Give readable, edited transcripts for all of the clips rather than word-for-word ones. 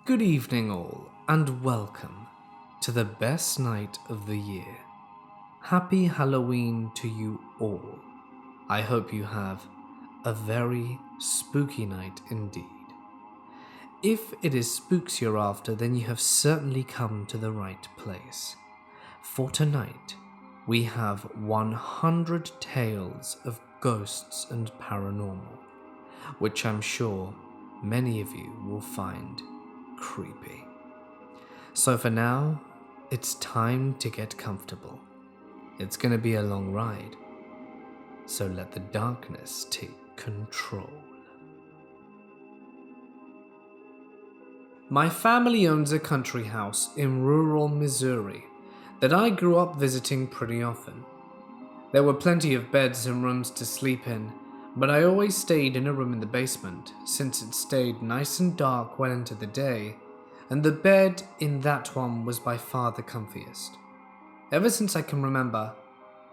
Good evening, all, and welcome to the best night of the year. Happy Halloween to you all. I hope you have a very spooky night indeed. If it is spooks you're after, then you have certainly come to the right place. For tonight, we have 100 tales of ghosts and paranormal, which I'm sure many of you will find creepy. So for now, it's time to get comfortable. It's gonna be a long ride, so let the darkness take control. My family owns a country house in rural Missouri that I grew up visiting pretty often. There were plenty of beds and rooms to sleep in, but I always stayed in a room in the basement since it stayed nice and dark well into the day, and the bed in that one was by far the comfiest. Ever since I can remember,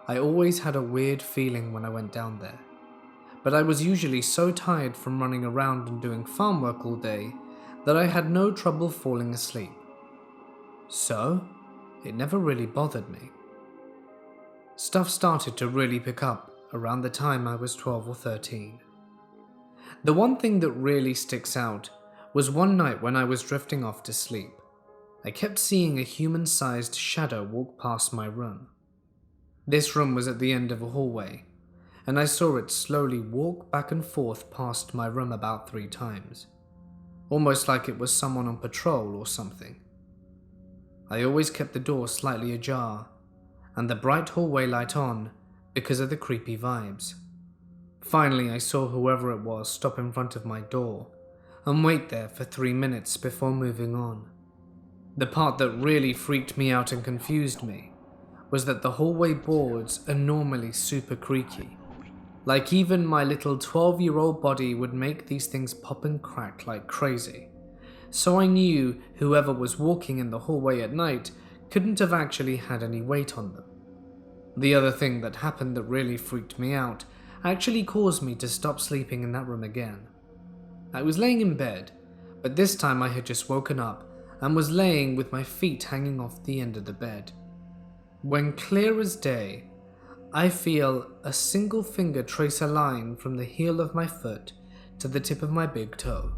I always had a weird feeling when I went down there, but I was usually so tired from running around and doing farm work all day that I had no trouble falling asleep. So, it never really bothered me. Stuff started to really pick up around the time I was 12 or 13. The one thing that really sticks out was one night when I was drifting off to sleep. I kept seeing a human-sized shadow walk past my room. This room was at the end of a hallway, and I saw it slowly walk back and forth past my room about 3 times, almost like it was someone on patrol or something. I always kept the door slightly ajar, and the bright hallway light on because of the creepy vibes. Finally, I saw whoever it was stop in front of my door and wait there for 3 minutes before moving on. The part that really freaked me out and confused me was that the hallway boards are normally super creaky. Like even my little 12-year-old body would make these things pop and crack like crazy. So I knew whoever was walking in the hallway at night couldn't have actually had any weight on them. The other thing that happened that really freaked me out actually caused me to stop sleeping in that room again. I was laying in bed, but this time I had just woken up and was laying with my feet hanging off the end of the bed, when clear as day, I feel a single finger trace a line from the heel of my foot to the tip of my big toe.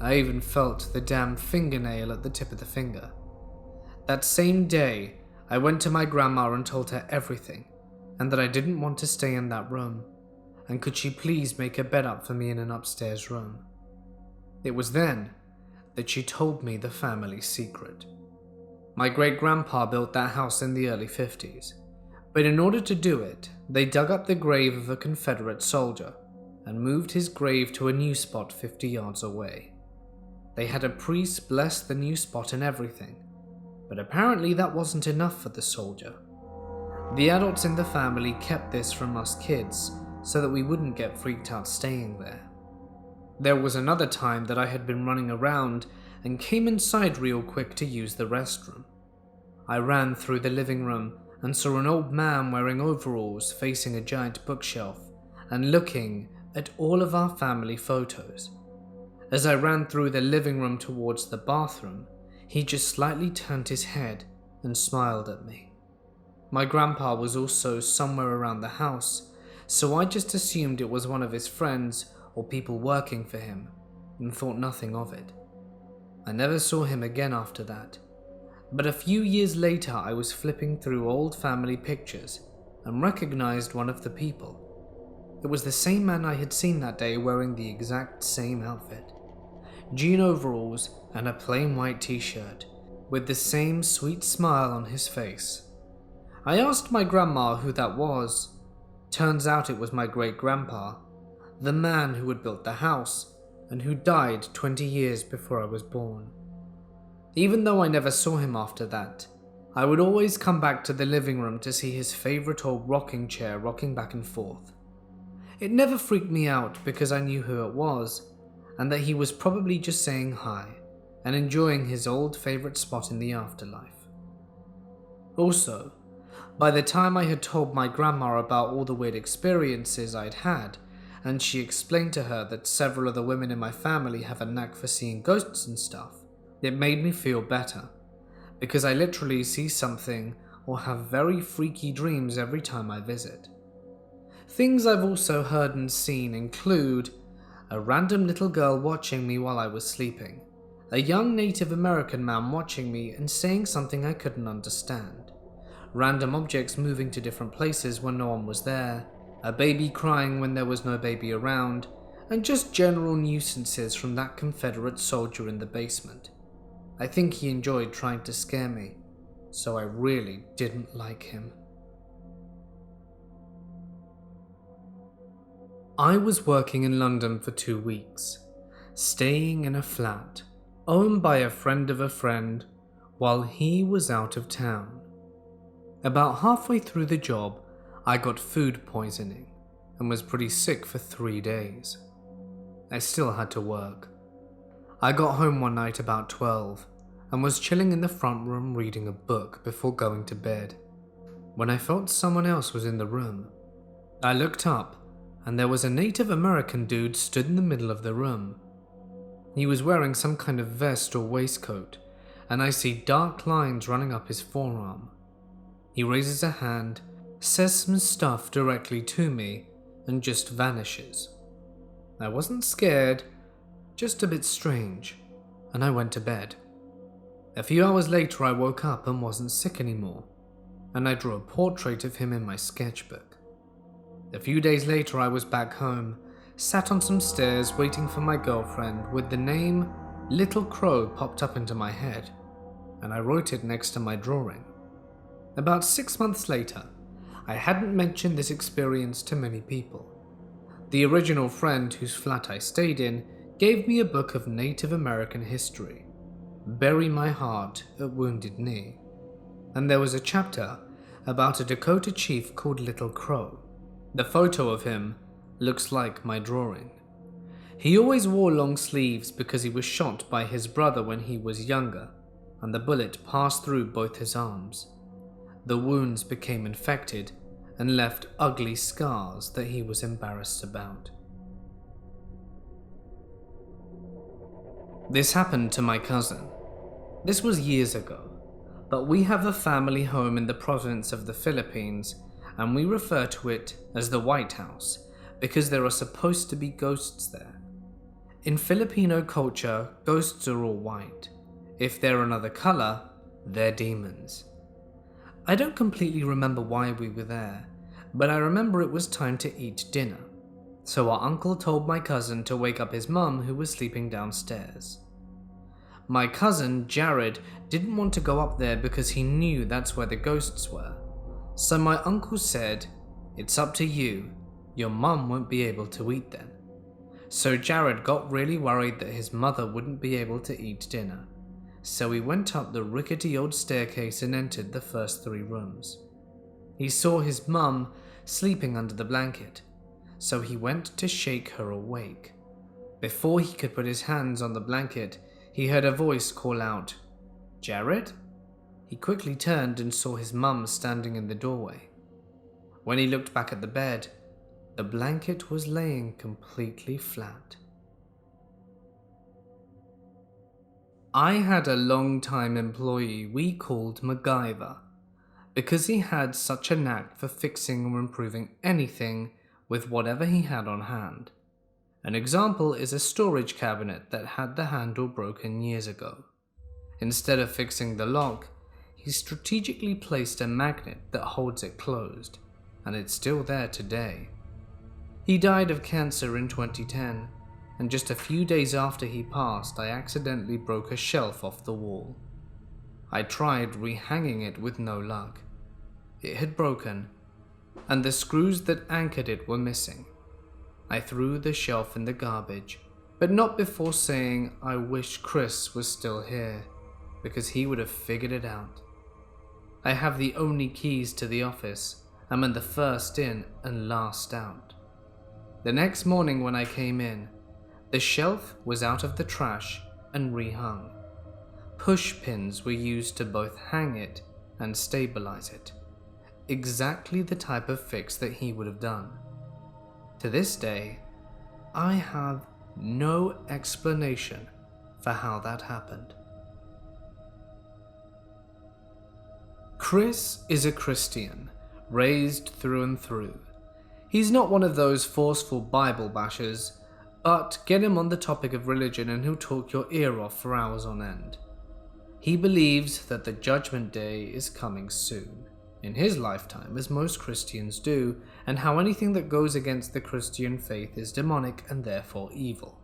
I even felt the damn fingernail at the tip of the finger. That same day, I went to my grandma and told her everything, and that I didn't want to stay in that room, and could she please make a bed up for me in an upstairs room. It was then that she told me the family secret. My great-grandpa built that house in the early 50s, but in order to do it, they dug up the grave of a Confederate soldier and moved his grave to a new spot 50 yards away. They had a priest bless the new spot and everything, but apparently that wasn't enough for the soldier. The adults in the family kept this from us kids so that we wouldn't get freaked out staying there. There was another time that I had been running around and came inside real quick to use the restroom. I ran through the living room and saw an old man wearing overalls facing a giant bookshelf and looking at all of our family photos. As I ran through the living room towards the bathroom, he just slightly turned his head and smiled at me. My grandpa was also somewhere around the house, so I just assumed it was one of his friends or people working for him and thought nothing of it. I never saw him again after that, but a few years later I was flipping through old family pictures and recognized one of the people. It was the same man I had seen that day wearing the exact same outfit. Jean overalls and a plain white t-shirt, with the same sweet smile on his face. I asked my grandma who that was. Turns out it was my great-grandpa, the man who had built the house, and who died 20 years before I was born. Even though I never saw him after that, I would always come back to the living room to see his favorite old rocking chair rocking back and forth. It never freaked me out because I knew who it was, and that he was probably just saying hi and enjoying his old favorite spot in the afterlife. Also, by the time I had told my grandma about all the weird experiences I'd had, and she explained to her that several of the women in my family have a knack for seeing ghosts and stuff, It made me feel better, because I literally see something or have very freaky dreams every time I visit. Things I've also heard and seen include a random little girl watching me while I was sleeping, a young Native American man watching me and saying something I couldn't understand, random objects moving to different places when no one was there, a baby crying when there was no baby around, and just general nuisances from that Confederate soldier in the basement. I think he enjoyed trying to scare me, so I really didn't like him. I was working in London for 2 weeks, staying in a flat owned by a friend of a friend while he was out of town. About halfway through the job, I got food poisoning and was pretty sick for 3 days. I still had to work. I got home one night about 12 and was chilling in the front room reading a book before going to bed, when I felt someone else was in the room. I looked up and there was a Native American dude stood in the middle of the room. He was wearing some kind of vest or waistcoat, and I see dark lines running up his forearm. He raises a hand, says some stuff directly to me, and just vanishes. I wasn't scared, just a bit strange, and I went to bed. A few hours later I woke up and wasn't sick anymore, and I drew a portrait of him in my sketchbook. A few days later I was back home, sat on some stairs waiting for my girlfriend with the name Little Crow popped up into my head, and I wrote it next to my drawing. About 6 months later, I hadn't mentioned this experience to many people. The original friend whose flat I stayed in gave me a book of Native American history, Bury My Heart at Wounded Knee, and there was a chapter about a Dakota chief called Little Crow. The photo of him looks like my drawing. He always wore long sleeves because he was shot by his brother when he was younger, and the bullet passed through both his arms. The wounds became infected and left ugly scars that he was embarrassed about. This happened to my cousin. This was years ago, but we have a family home in the province of the Philippines, and we refer to it as the White House because there are supposed to be ghosts there. In Filipino culture, ghosts are all white. If they're another color, they're demons. I don't completely remember why we were there, but I remember it was time to eat dinner. So our uncle told my cousin to wake up his mum who was sleeping downstairs. My cousin, Jared, didn't want to go up there because he knew that's where the ghosts were. So my uncle said, "It's up to you, your mum won't be able to eat then." So Jared got really worried that his mother wouldn't be able to eat dinner. So he went up the rickety old staircase and entered the first 3 rooms. He saw his mum sleeping under the blanket, so he went to shake her awake. Before he could put his hands on the blanket, he heard a voice call out, "Jared?" He quickly turned and saw his mum standing in the doorway. When he looked back at the bed, the blanket was laying completely flat. I had a long-time employee we called MacGyver because he had such a knack for fixing or improving anything with whatever he had on hand. An example is a storage cabinet that had the handle broken years ago. Instead of fixing the lock, he strategically placed a magnet that holds it closed, and it's still there today. He died of cancer in 2010, and just a few days after he passed, I accidentally broke a shelf off the wall. I tried rehanging it with no luck. It had broken, and the screws that anchored it were missing. I threw the shelf in the garbage, but not before saying I wish Chris was still here, because he would have figured it out. I have the only keys to the office, and I'm the first in and last out. The next morning when I came in, the shelf was out of the trash and rehung. Push pins were used to both hang it and stabilize it. Exactly the type of fix that he would have done. To this day, I have no explanation for how that happened. Chris is a Christian, raised through and through. He's not one of those forceful Bible bashers, but get him on the topic of religion and he'll talk your ear off for hours on end. He believes that the judgment day is coming soon, in his lifetime, as most Christians do, and how anything that goes against the Christian faith is demonic and therefore evil.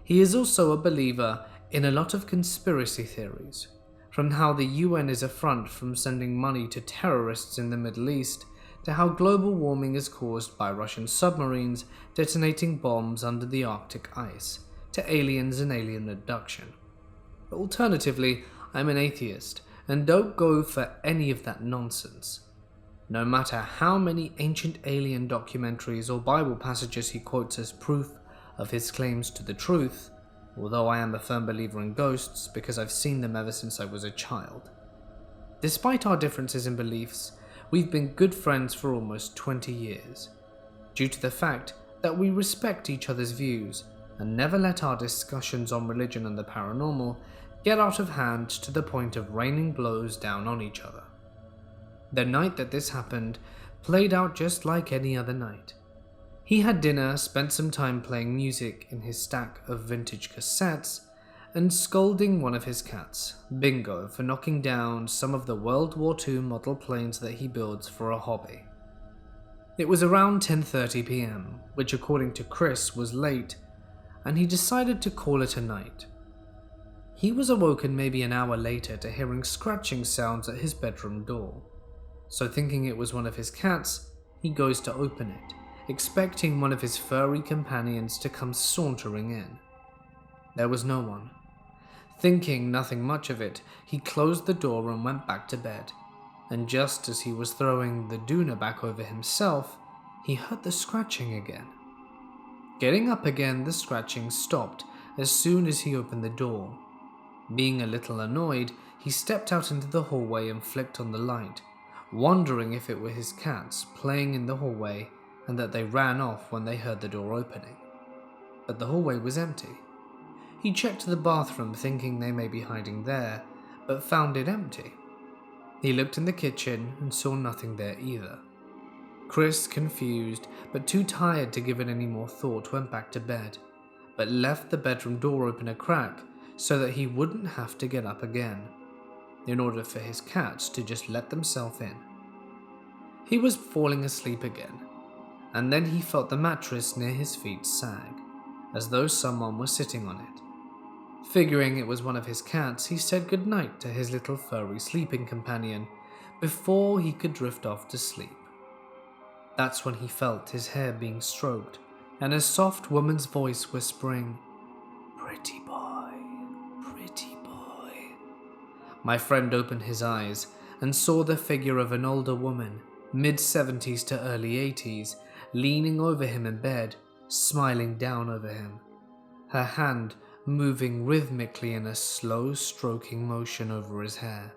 He is also a believer in a lot of conspiracy theories, from how the UN is a front from sending money to terrorists in the Middle East, to how global warming is caused by Russian submarines detonating bombs under the Arctic ice, to aliens and alien abduction. Alternatively, I'm an atheist and don't go for any of that nonsense. No matter how many ancient alien documentaries or Bible passages he quotes as proof of his claims to the truth, although I am a firm believer in ghosts because I've seen them ever since I was a child. Despite our differences in beliefs, we've been good friends for almost 20 years, due to the fact that we respect each other's views and never let our discussions on religion and the paranormal get out of hand to the point of raining blows down on each other. The night that this happened played out just like any other night. He had dinner, spent some time playing music in his stack of vintage cassettes, and scolding one of his cats, Bingo, for knocking down some of the World War II model planes that he builds for a hobby. It was around 10:30 p.m, which according to Chris was late, and he decided to call it a night. He was awoken maybe an hour later to hearing scratching sounds at his bedroom door. So thinking it was one of his cats, he goes to open it, expecting one of his furry companions to come sauntering in. There was no one. Thinking nothing much of it, he closed the door and went back to bed, and just as he was throwing the doona back over himself, he heard the scratching again. Getting up again, the scratching stopped as soon as he opened the door. Being a little annoyed, he stepped out into the hallway and flicked on the light, wondering if it were his cats playing in the hallway and that they ran off when they heard the door opening. But the hallway was empty. He checked the bathroom thinking they may be hiding there, but found it empty. He looked in the kitchen and saw nothing there either. Chris, confused but too tired to give it any more thought, went back to bed, but left the bedroom door open a crack so that he wouldn't have to get up again, in order for his cats to just let themselves in. He was falling asleep again, and then he felt the mattress near his feet sag, as though someone was sitting on it. Figuring it was one of his cats, he said goodnight to his little furry sleeping companion before he could drift off to sleep. That's when he felt his hair being stroked and a soft woman's voice whispering, "Pretty boy, pretty boy." My friend opened his eyes and saw the figure of an older woman, mid-70s to early 80s, leaning over him in bed, smiling down over him, her hand moving rhythmically in a slow stroking motion over his hair.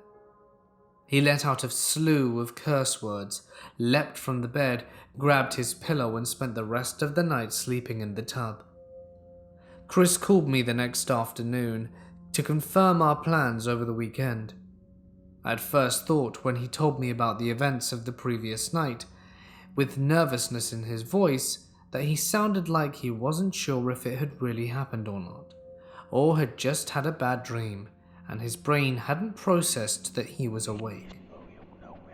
He let out a slew of curse words, leapt from the bed, grabbed his pillow and spent the rest of the night sleeping in the tub. Chris called me the next afternoon to confirm our plans over the weekend. I'd first thought when he told me about the events of the previous night, with nervousness in his voice, that he sounded like he wasn't sure if it had really happened or not, or had just had a bad dream, and his brain hadn't processed that he was awake.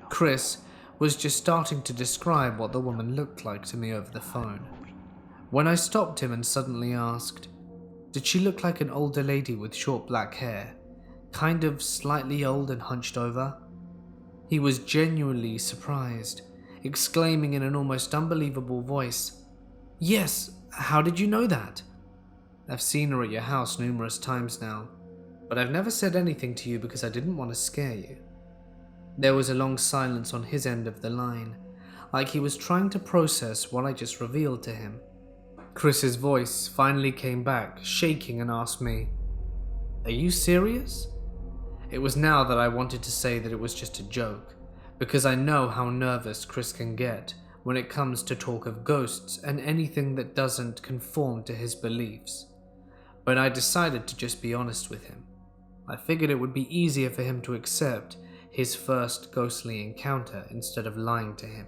Chris was just starting to describe what the woman looked like to me over the phone, when I stopped him and suddenly asked, did she look like an older lady with short black hair, kind of slightly old and hunched over? He was genuinely surprised, exclaiming in an almost unbelievable voice, "Yes, how did you know that? I've seen her at your house numerous times now, but I've never said anything to you because I didn't want to scare you." There was a long silence on his end of the line, like he was trying to process what I just revealed to him. Chris's voice finally came back, shaking, and asked me, "Are you serious?" It was now that I wanted to say that it was just a joke, because I know how nervous Chris can get when it comes to talk of ghosts and anything that doesn't conform to his beliefs. But I decided to just be honest with him. I figured it would be easier for him to accept his first ghostly encounter instead of lying to him.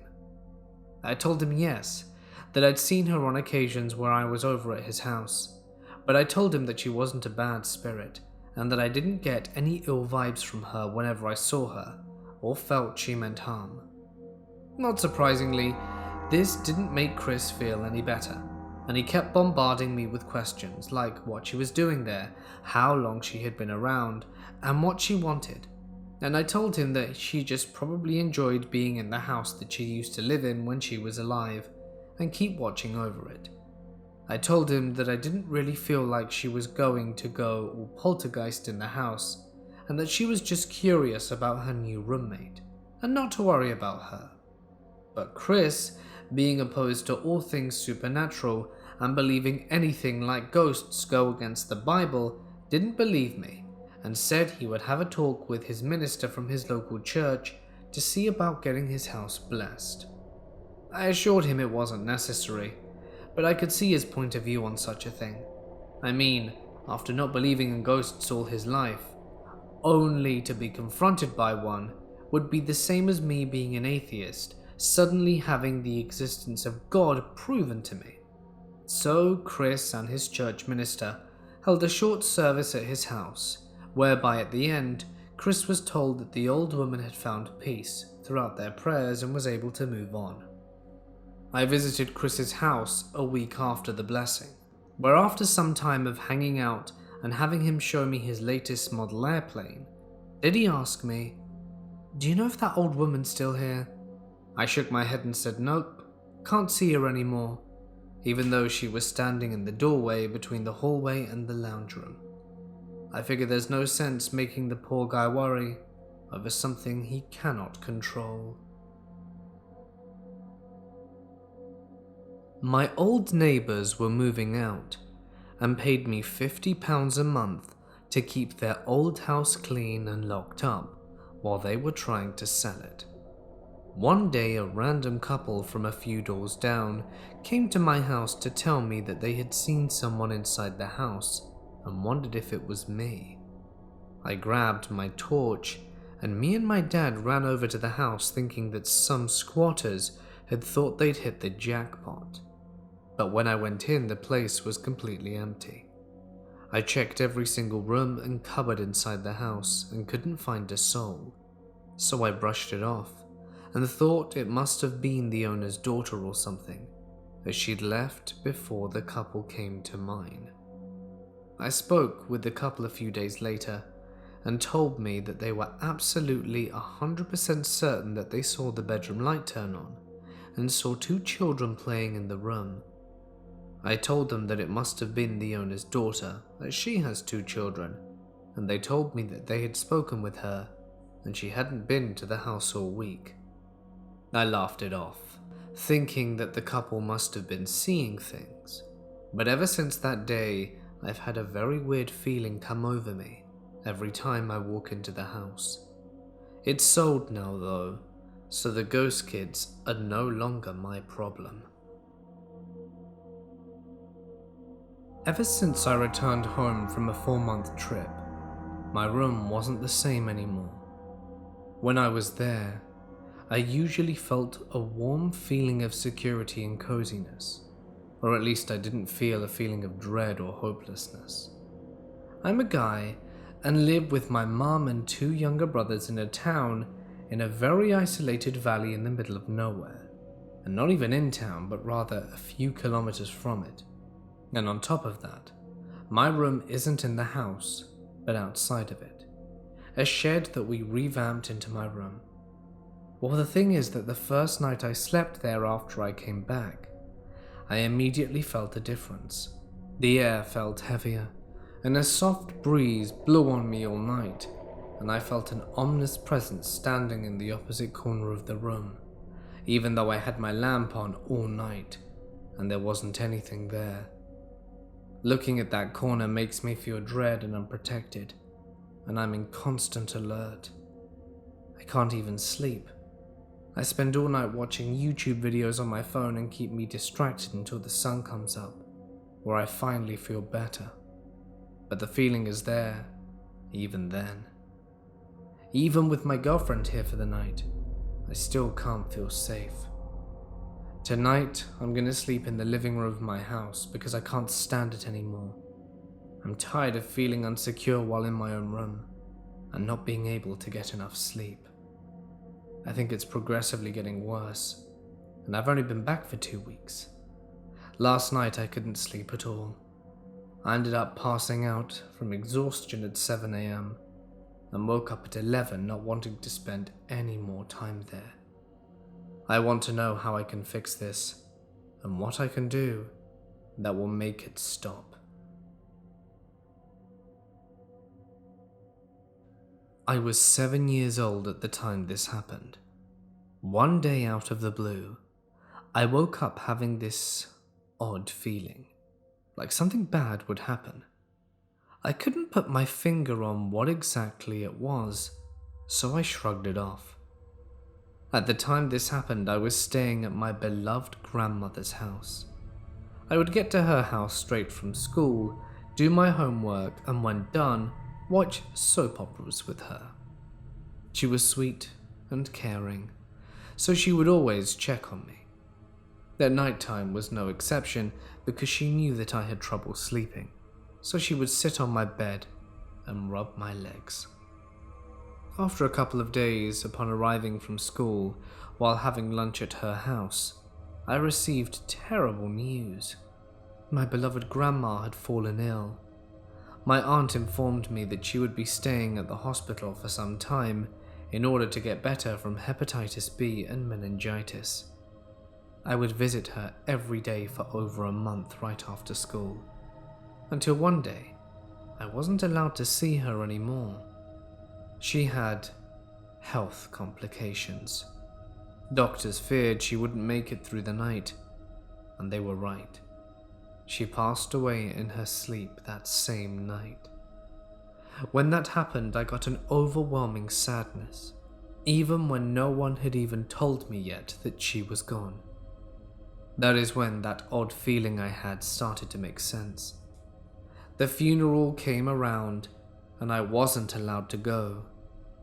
I told him yes, that I'd seen her on occasions where I was over at his house, but I told him that she wasn't a bad spirit and that I didn't get any ill vibes from her whenever I saw her or felt she meant harm. Not surprisingly, this didn't make Chris feel any better, and he kept bombarding me with questions like what she was doing there, how long she had been around, and what she wanted. And I told him that she just probably enjoyed being in the house that she used to live in when she was alive, and keep watching over it. I told him that I didn't really feel like she was going to go all poltergeist in the house, and that she was just curious about her new roommate, and not to worry about her. But Chris, being opposed to all things supernatural and believing anything like ghosts go against the Bible, didn't believe me and said he would have a talk with his minister from his local church to see about getting his house blessed. I assured him it wasn't necessary, but I could see his point of view on such a thing. I mean, after not believing in ghosts all his life, only to be confronted by one would be the same as me being an atheist, suddenly having the existence of God proven to me. So Chris and his church minister held a short service at his house, whereby at the end, Chris was told that the old woman had found peace throughout their prayers and was able to move on. I visited Chris's house a week after the blessing, where after some time of hanging out and having him show me his latest model airplane, did he ask me, "Do you know if that old woman's still here?" I shook my head and said nope, can't see her anymore, even though she was standing in the doorway between the hallway and the lounge room. I figure there's no sense making the poor guy worry over something he cannot control. My old neighbours were moving out and paid me £50 a month to keep their old house clean and locked up while they were trying to sell it. One day, a random couple from a few doors down came to my house to tell me that they had seen someone inside the house and wondered if it was me. I grabbed my torch and me and my dad ran over to the house thinking that some squatters had thought they'd hit the jackpot. But when I went in, the place was completely empty. I checked every single room and cupboard inside the house and couldn't find a soul, so I brushed it off and thought it must have been the owner's daughter or something, as she'd left before the couple came to mine. I spoke with the couple a few days later and told me that they were absolutely 100% certain that they saw the bedroom light turn on and saw two children playing in the room. I told them that it must have been the owner's daughter, as she has two children, and they told me that they had spoken with her and she hadn't been to the house all week. I laughed it off, thinking that the couple must have been seeing things, but ever since that day, I've had a very weird feeling come over me every time I walk into the house. It's sold now though, so the ghost kids are no longer my problem. Ever since I returned home from a 4-month trip, my room wasn't the same anymore. When I was there, I usually felt a warm feeling of security and coziness, or at least I didn't feel a feeling of dread or hopelessness. I'm a guy and live with my mom and 2 younger brothers in a town in a very isolated valley in the middle of nowhere, and not even in town but rather a few kilometers from it. And on top of that, my room isn't in the house but outside of it, a shed that we revamped into my room. Well, the thing is that the first night I slept there after I came back, I immediately felt a difference. The air felt heavier, and a soft breeze blew on me all night, and I felt an ominous presence standing in the opposite corner of the room, even though I had my lamp on all night, and there wasn't anything there. Looking at that corner makes me feel dread and unprotected, and I'm in constant alert. I can't even sleep. I spend all night watching YouTube videos on my phone and keep me distracted until the sun comes up, where I finally feel better. But the feeling is there, even then. Even with my girlfriend here for the night, I still can't feel safe. Tonight, I'm gonna sleep in the living room of my house because I can't stand it anymore. I'm tired of feeling insecure while in my own room and not being able to get enough sleep. I think it's progressively getting worse, and I've only been back for 2 weeks. Last night I couldn't sleep at all. I ended up passing out from exhaustion at 7 a.m. and woke up at 11 not wanting to spend any more time there. I want to know how I can fix this and what I can do that will make it stop. I was 7 years old at the time this happened. One day out of the blue, I woke up having this odd feeling, like something bad would happen. I couldn't put my finger on what exactly it was, so I shrugged it off. At the time this happened, I was staying at my beloved grandmother's house. I would get to her house straight from school, do my homework, and when done, watch soap operas with her. She was sweet and caring, so she would always check on me. At night time was no exception because she knew that I had trouble sleeping, so she would sit on my bed and rub my legs. After a couple of days, upon arriving from school while having lunch at her house, I received terrible news. My beloved grandma had fallen ill. My aunt informed me that she would be staying at the hospital for some time in order to get better from hepatitis B and meningitis. I would visit her every day for over a month right after school, until one day I wasn't allowed to see her anymore. She had health complications. Doctors feared she wouldn't make it through the night, and they were right. She passed away in her sleep that same night. When that happened, I got an overwhelming sadness, even when no one had even told me yet that she was gone. That is when that odd feeling I had started to make sense. The funeral came around, and I wasn't allowed to go,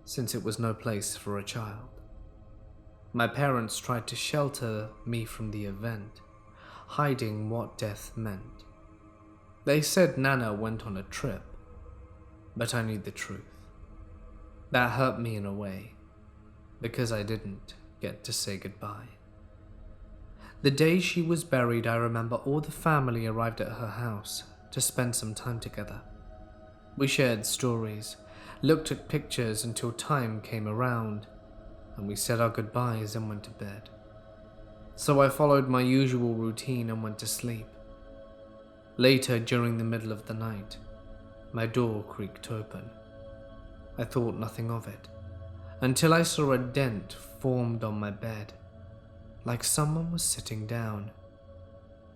since it was no place for a child. My parents tried to shelter me from the event, hiding what death meant. They said Nana went on a trip, but I knew the truth. That hurt me in a way, because I didn't get to say goodbye. The day she was buried, I remember all the family arrived at her house to spend some time together. We shared stories, looked at pictures until time came around, and we said our goodbyes and went to bed. So I followed my usual routine and went to sleep. Later, during the middle of the night, my door creaked open. I thought nothing of it, until I saw a dent formed on my bed, like someone was sitting down,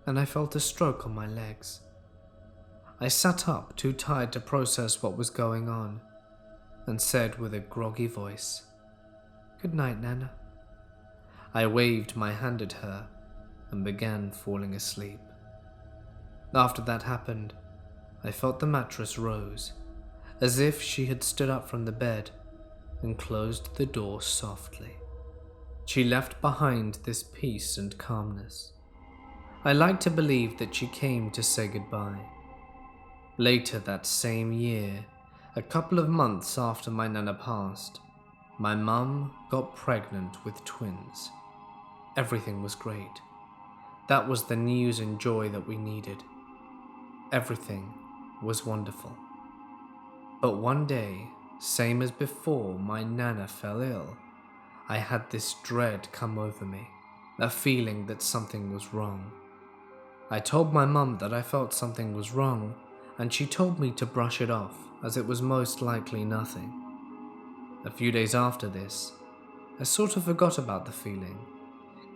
and I felt a stroke on my legs. I sat up, too tired to process what was going on, and said with a groggy voice, "Good night, Nana." I waved my hand at her and began falling asleep. After that happened, I felt the mattress rose, as if she had stood up from the bed and closed the door softly. She left behind this peace and calmness. I like to believe that she came to say goodbye. Later that same year, a couple of months after my Nana passed, my mum got pregnant with twins. Everything was great. That was the news and joy that we needed. Everything was wonderful. But one day, same as before my Nana fell ill, I had this dread come over me, a feeling that something was wrong. I told my mum that I felt something was wrong, and she told me to brush it off, as it was most likely nothing. A few days after this, I sort of forgot about the feeling,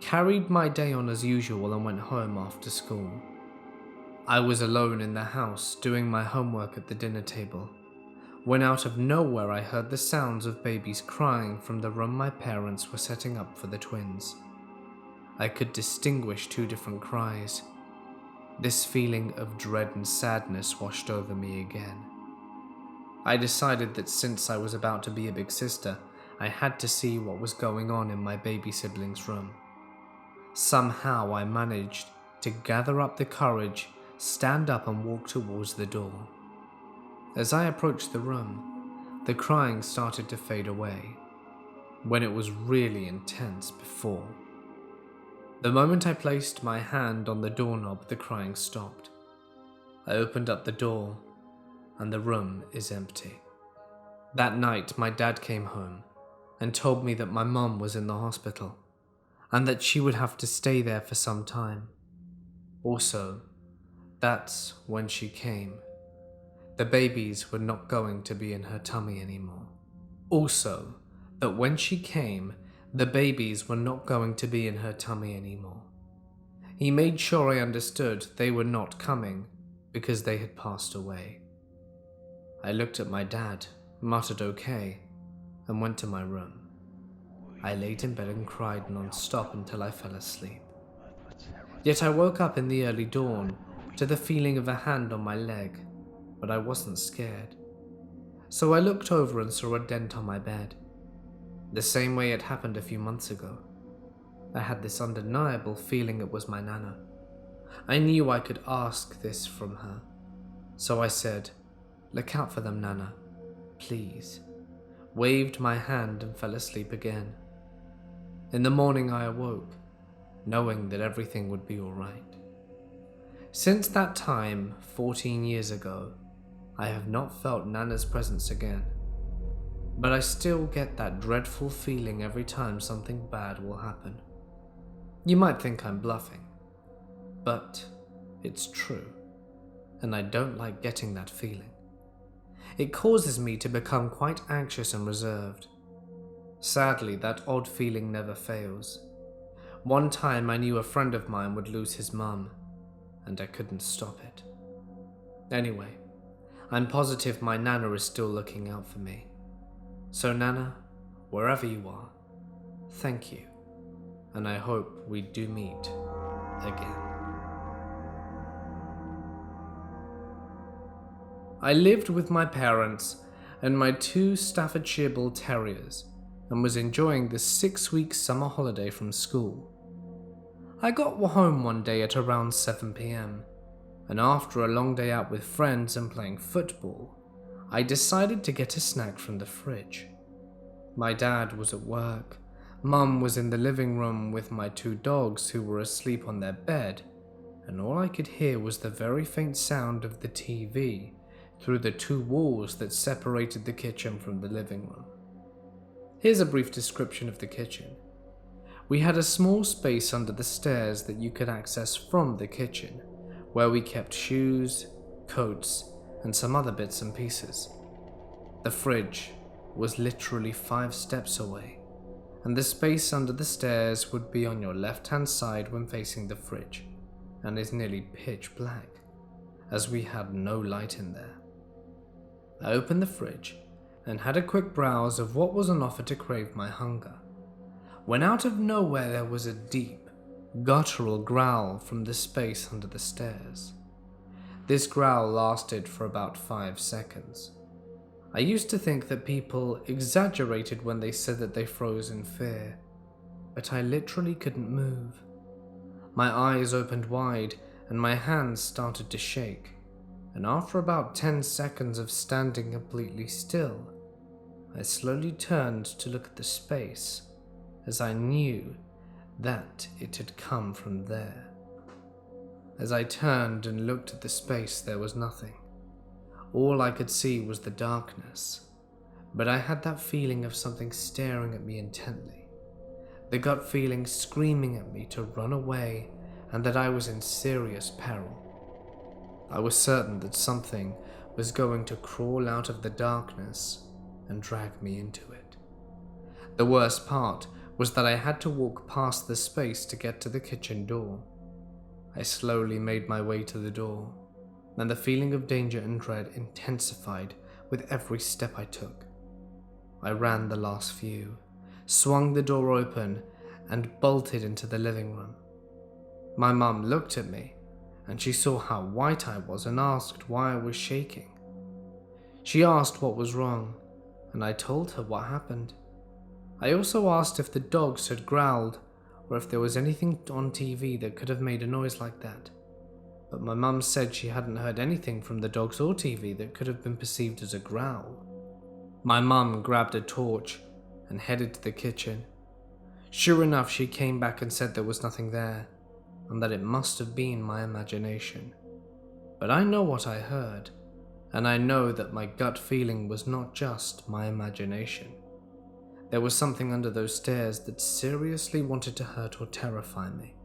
carried my day on as usual and went home after school. I was alone in the house doing my homework at the dinner table, when out of nowhere I heard the sounds of babies crying from the room my parents were setting up for the twins. I could distinguish 2 different cries. This feeling of dread and sadness washed over me again. I decided that since I was about to be a big sister, I had to see what was going on in my baby sibling's room. Somehow I managed to gather up the courage, stand up and walk towards the door. As I approached the room, the crying started to fade away, when it was really intense before. The moment I placed my hand on the doorknob, the crying stopped. I opened up the door, and the room is empty. That night, my dad came home and told me that my mum was in the hospital and that she would have to stay there for some time. Also, that's when she came. The babies were not going to be in her tummy anymore. Also, that when she came, the babies were not going to be in her tummy anymore. He made sure I understood they were not coming because they had passed away. I looked at my dad, muttered okay, and went to my room. I laid in bed and cried non-stop until I fell asleep. Yet I woke up in the early dawn to the feeling of a hand on my leg, but I wasn't scared. So I looked over and saw a dent on my bed, the same way it happened a few months ago. I had this undeniable feeling it was my Nana. I knew I could ask this from her, so I said, "Look out for them, Nana, please," waved my hand and fell asleep again. In the morning I awoke, knowing that everything would be alright. Since that time, 14 years ago, I have not felt Nana's presence again, but I still get that dreadful feeling every time something bad will happen. You might think I'm bluffing, but it's true, and I don't like getting that feeling. It causes me to become quite anxious and reserved. Sadly, that odd feeling never fails. One time I knew a friend of mine would lose his mum, and I couldn't stop it. Anyway, I'm positive my Nana is still looking out for me. So Nana, wherever you are, thank you, and I hope we do meet again. I lived with my parents and my 2 Staffordshire Bull Terriers and was enjoying the 6-week summer holiday from school. I got home one day at around 7 p.m, and after a long day out with friends and playing football, I decided to get a snack from the fridge. My dad was at work, Mum was in the living room with my 2 dogs who were asleep on their bed, and all I could hear was the very faint sound of the TV through the 2 walls that separated the kitchen from the living room. Here's a brief description of the kitchen. We had a small space under the stairs that you could access from the kitchen, where we kept shoes, coats, and some other bits and pieces. The fridge was literally 5 steps away, and the space under the stairs would be on your left-hand side when facing the fridge, and is nearly pitch black, as we had no light in there. I opened the fridge and had a quick browse of what was on offer to crave my hunger, when out of nowhere there was a deep, guttural growl from the space under the stairs. This growl lasted for about 5 seconds. I used to think that people exaggerated when they said that they froze in fear, but I literally couldn't move. My eyes opened wide and my hands started to shake, and after about 10 seconds of standing completely still, I slowly turned to look at the space, as I knew that it had come from there. As I turned and looked at the space, there was nothing. All I could see was the darkness, but I had that feeling of something staring at me intently, the gut feeling screaming at me to run away and that I was in serious peril. I was certain that something was going to crawl out of the darkness and drag me into it. The worst part was that I had to walk past the space to get to the kitchen door. I slowly made my way to the door, and the feeling of danger and dread intensified with every step I took. I ran the last few, swung the door open, and bolted into the living room. My mum looked at me, and she saw how white I was and asked why I was shaking. She asked what was wrong, and I told her what happened. I also asked if the dogs had growled or if there was anything on TV that could have made a noise like that. But my mum said she hadn't heard anything from the dogs or TV that could have been perceived as a growl. My mum grabbed a torch and headed to the kitchen. Sure enough, she came back and said there was nothing there, and that it must have been my imagination. But I know what I heard, and I know that my gut feeling was not just my imagination. There was something under those stairs that seriously wanted to hurt or terrify me.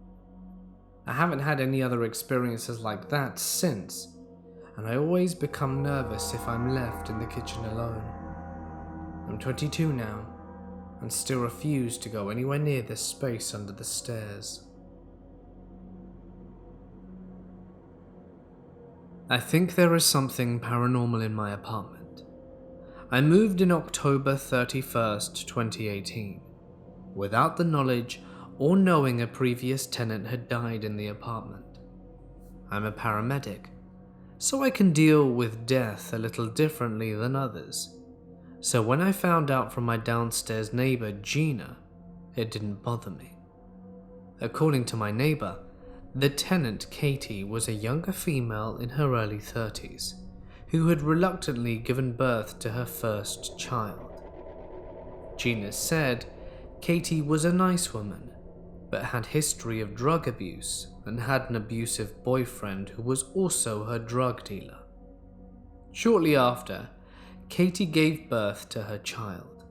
I haven't had any other experiences like that since, and I always become nervous if I'm left in the kitchen alone. I'm 22 now, and still refuse to go anywhere near this space under the stairs. I think there is something paranormal in my apartment. I moved in October 31st, 2018, without the knowledge or knowing a previous tenant had died in the apartment. I'm a paramedic, so I can deal with death a little differently than others. So when I found out from my downstairs neighbor, Gina, it didn't bother me. According to my neighbor, the tenant, Katie, was a younger female in her early 30s, who had reluctantly given birth to her first child. Gina said Katie was a nice woman, but had history of drug abuse and had an abusive boyfriend who was also her drug dealer. Shortly after, Katie gave birth to her child,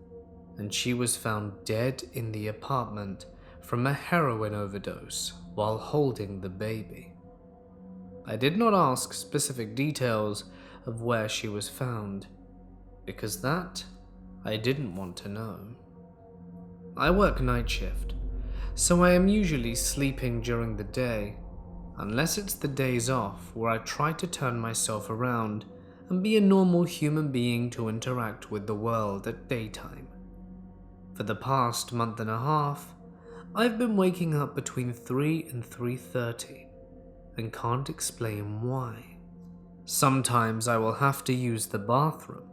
and she was found dead in the apartment from a heroin overdose while holding the baby. I did not ask specific details of where she was found, because that I didn't want to know. I work night shift, so I am usually sleeping during the day, unless it's the days off where I try to turn myself around and be a normal human being to interact with the world at daytime. For the past month and a half, I've been waking up between 3 and 3:30 and can't explain why. Sometimes I will have to use the bathroom,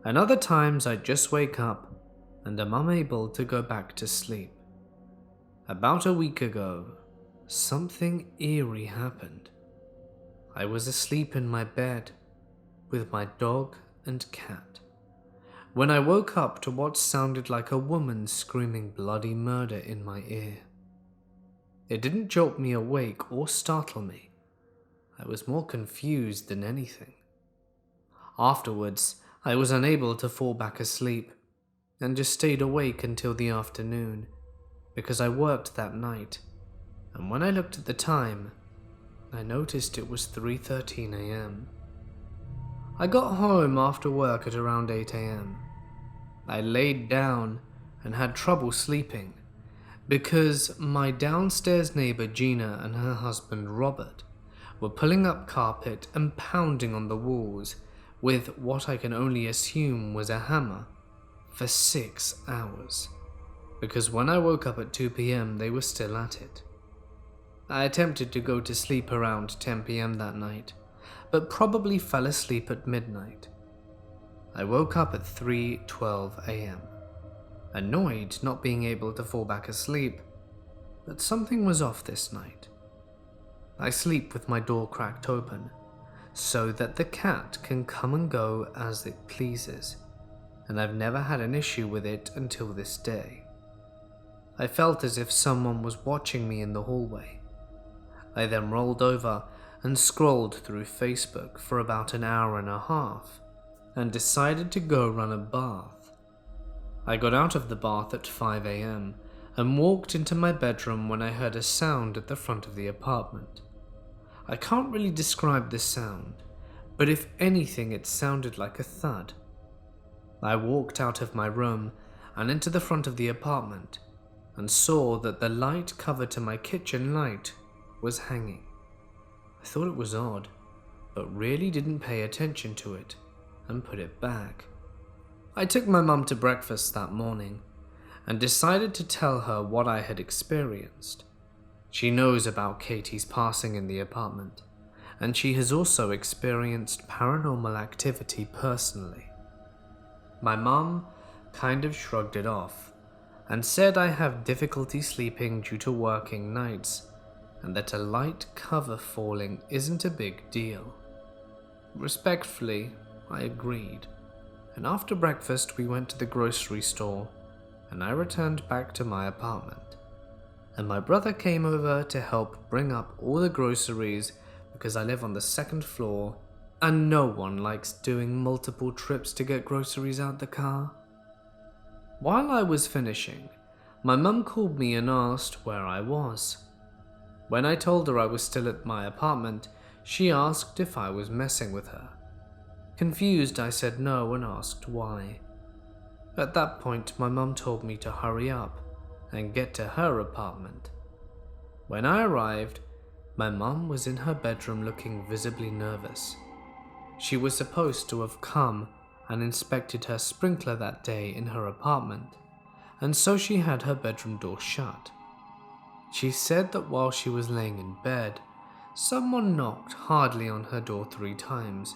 and other times I just wake up and am unable to go back to sleep. About a week ago, something eerie happened. I was asleep in my bed with my dog and cat when I woke up to what sounded like a woman screaming bloody murder in my ear. It didn't jolt me awake or startle me. I was more confused than anything. Afterwards, I was unable to fall back asleep and just stayed awake until the afternoon because I worked that night, and when I looked at the time, I noticed it was 3:13 a.m. I got home after work at around 8 a.m. I laid down and had trouble sleeping because my downstairs neighbor Gina and her husband Robert were pulling up carpet and pounding on the walls with what I can only assume was a hammer for 6 hours, because when I woke up at 2 p.m. they were still at it. I attempted to go to sleep around 10 p.m. that night, but probably fell asleep at midnight. I woke up at 3:12 a.m., annoyed not being able to fall back asleep, but something was off this night. I sleep with my door cracked open, so that the cat can come and go as it pleases, and I've never had an issue with it until this day. I felt as if someone was watching me in the hallway. I then rolled over and scrolled through Facebook for about an hour and a half, and decided to go run a bath. I got out of the bath at 5 a.m. and walked into my bedroom when I heard a sound at the front of the apartment. I can't really describe the sound, but if anything it sounded like a thud. I walked out of my room and into the front of the apartment and saw that the light cover to my kitchen light was hanging. I thought it was odd, but really didn't pay attention to it and put it back. I took my mum to breakfast that morning and decided to tell her what I had experienced. She knows about Katie's passing in the apartment, and she has also experienced paranormal activity personally. My mum kind of shrugged it off and said I have difficulty sleeping due to working nights and that a light cover falling isn't a big deal. Respectfully, I agreed, and after breakfast we went to the grocery store and I returned back to my apartment. And my brother came over to help bring up all the groceries because I live on the second floor and no one likes doing multiple trips to get groceries out the car. While I was finishing, my mum called me and asked where I was. When I told her I was still at my apartment, she asked if I was messing with her. Confused, I said no and asked why. At that point, my mum told me to hurry up and get to her apartment. When I arrived, my mum was in her bedroom looking visibly nervous. She was supposed to have come and inspected her sprinkler that day in her apartment, and so she had her bedroom door shut. She said that while she was laying in bed, someone knocked hardly on her door 3 times,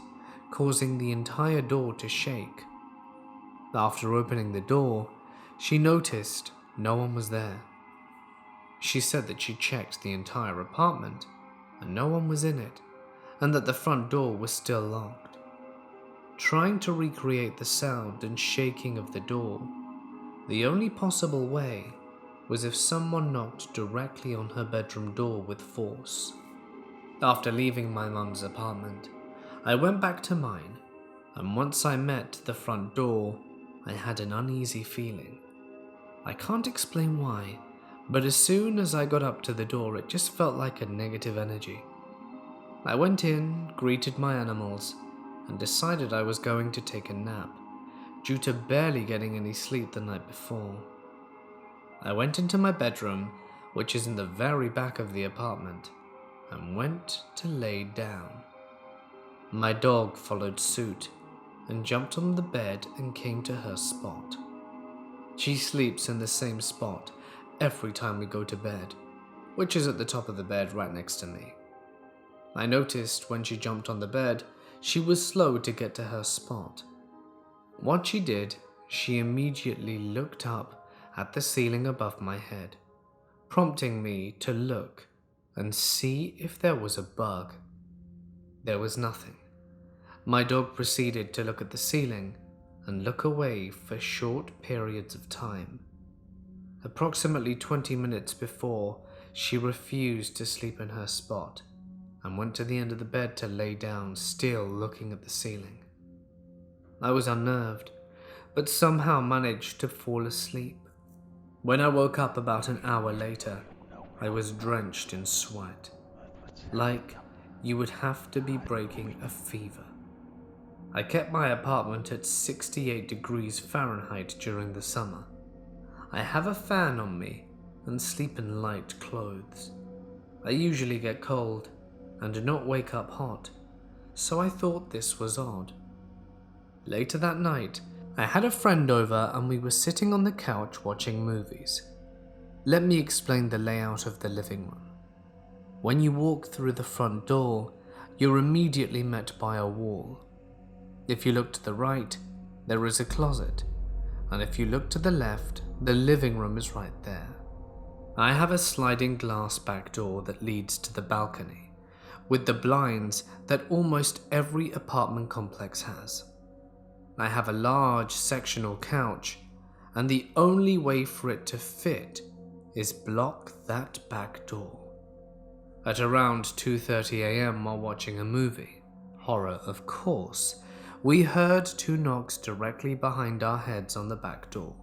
causing the entire door to shake. After opening the door, she noticed no one was there. She said that she checked the entire apartment and no one was in it, and that the front door was still locked. Trying to recreate the sound and shaking of the door, the only possible way was if someone knocked directly on her bedroom door with force. After leaving my mum's apartment, I went back to mine, and once I met the front door, I had an uneasy feeling. I can't explain why, but as soon as I got up to the door, it just felt like a negative energy. I went in, greeted my animals, and decided I was going to take a nap, due to barely getting any sleep the night before. I went into my bedroom, which is in the very back of the apartment, and went to lay down. My dog followed suit and jumped on the bed and came to her spot. She sleeps in the same spot every time we go to bed, which is at the top of the bed right next to me. I noticed when she jumped on the bed, she was slow to get to her spot. Once she did, she immediately looked up at the ceiling above my head, prompting me to look and see if there was a bug. There was nothing. My dog proceeded to look at the ceiling and look away for short periods of time. Approximately 20 minutes before, she refused to sleep in her spot and went to the end of the bed to lay down, still looking at the ceiling. I was unnerved, but somehow managed to fall asleep. When I woke up about an hour later, I was drenched in sweat, like you would have to be breaking a fever. I kept my apartment at 68 degrees Fahrenheit during the summer. I have a fan on me and sleep in light clothes. I usually get cold and do not wake up hot, so I thought this was odd. Later that night, I had a friend over and we were sitting on the couch watching movies. Let me explain the layout of the living room. When you walk through the front door, you're immediately met by a wall. If you look to the right, there is a closet, and if you look to the left, the living room is right there. I have a sliding glass back door that leads to the balcony, with the blinds that almost every apartment complex has. I have a large sectional couch, and the only way for it to fit is block that back door. At around 2:30 a.m. while watching a movie, horror of course, we heard 2 knocks directly behind our heads on the back door.